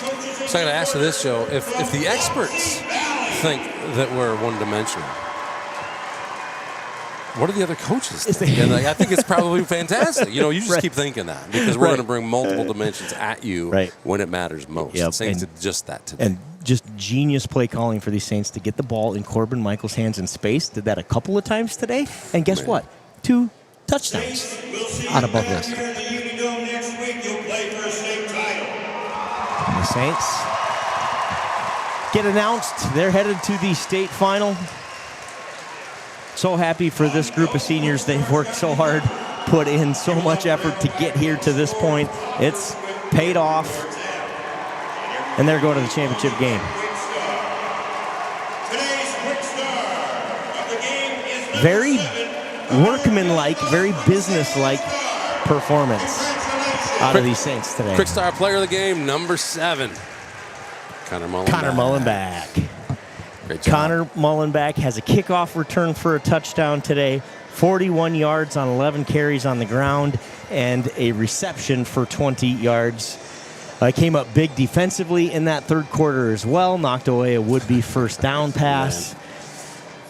So I got to ask you this, Joe. If the experts think that we're one-dimensional, what do the other coaches think? And I think it's probably fantastic. You just keep thinking that because we're going to bring multiple dimensions at you when it matters most. Yep. Saints did just that today. And just genius play calling for these Saints to get the ball in Corbin Michaels' hands in space. Did that a couple of times today. And guess what? 2 touchdowns out of both this. And the Saints get announced. They're headed to the state final. So happy for this group of seniors. They've worked so hard, put in so much effort to get here to this point. It's paid off. And they're going to the championship game. Very workmanlike, very business-like performance out of these Saints today. Quick star player of the game, number 7. Connor Mullenbeck. Great job. Connor Mullenbeck has a kickoff return for a touchdown today, 41 yards on 11 carries on the ground, and a reception for 20 yards. Came up big defensively in that third quarter as well, knocked away a would-be first down pass.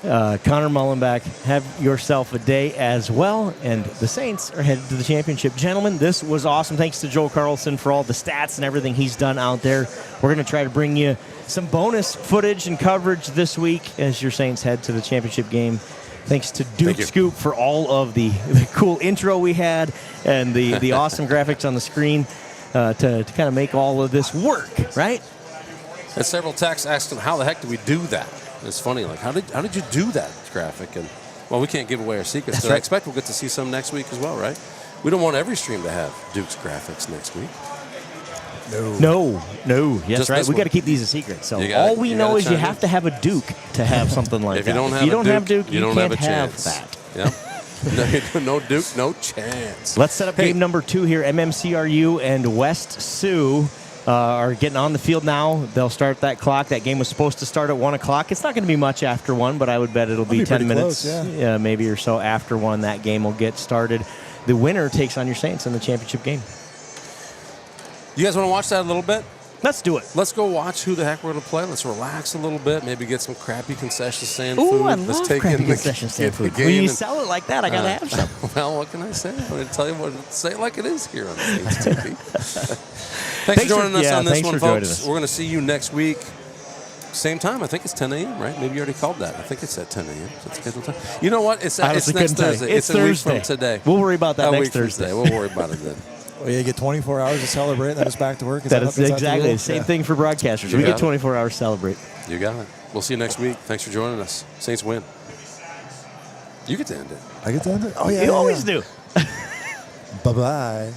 Connor Mullenbeck, have yourself a day as well, and the Saints are headed to the championship. Gentlemen, this was awesome. Thanks to Joe Carlson for all the stats and everything he's done out there. We're going to try to bring you some bonus footage and coverage this week as your Saints head to the championship game. Thanks to Duke Scoop for all of the cool intro we had and the awesome graphics on the screen. To kind of make all of this work, right? And several texts asked him, how the heck do we do that? It's funny, like, how did you do that graphic? And, well, we can't give away our secrets. That's I right. expect we'll get to see some next week as well, right? We don't want every stream to have Duke's graphics next week. No. Yes, Just right. this We got to one. keep these a secret. So You gotta- all we you know gotta is you chime have in. to have a Duke to have something like If that. you don't have if you a don't have Duke, you don't can't have a chance. that. Yep. No Duke, no chance. Let's set up game number 2 here. MMCRU and West Sioux are getting on the field now. They'll start that clock. That game was supposed to start at 1 o'clock. It's not going to be much after 1, but I would bet it'll be 10 pretty minutes, close, maybe or so after 1. That game will get started. The winner takes on your Saints in the championship game. You guys want to watch that a little bit? Let's do it. Let's go watch who the heck we're going to play. Let's relax a little bit. Maybe get some crappy concession stand Ooh, food. I Let's love take crappy in the, concession stand the food. game When you and- sell it like that, I got to have some. Well, what can I say? I'm going to tell you what. Say it like it is here on Saints TV. Thanks for joining us on this one, folks. We're going to see you next week. Same time. I think it's 10 a.m., right? Maybe you already called that. I think it's at 10 a.m. So it's scheduled time. You know what? It's next Thursday. It's a week Thursday. from today. We'll worry about that a next week from Thursday. today. We'll worry about it then. Well, you get 24 hours to celebrate, and then it's back to work. That is the exactly rule? the same Yeah. thing for broadcasters. You We got get it. 24 hours to celebrate. You got it. We'll see you next week. Thanks for joining us. Saints win. You get to end it. I get to end it? Oh, yeah. You always do. Bye-bye.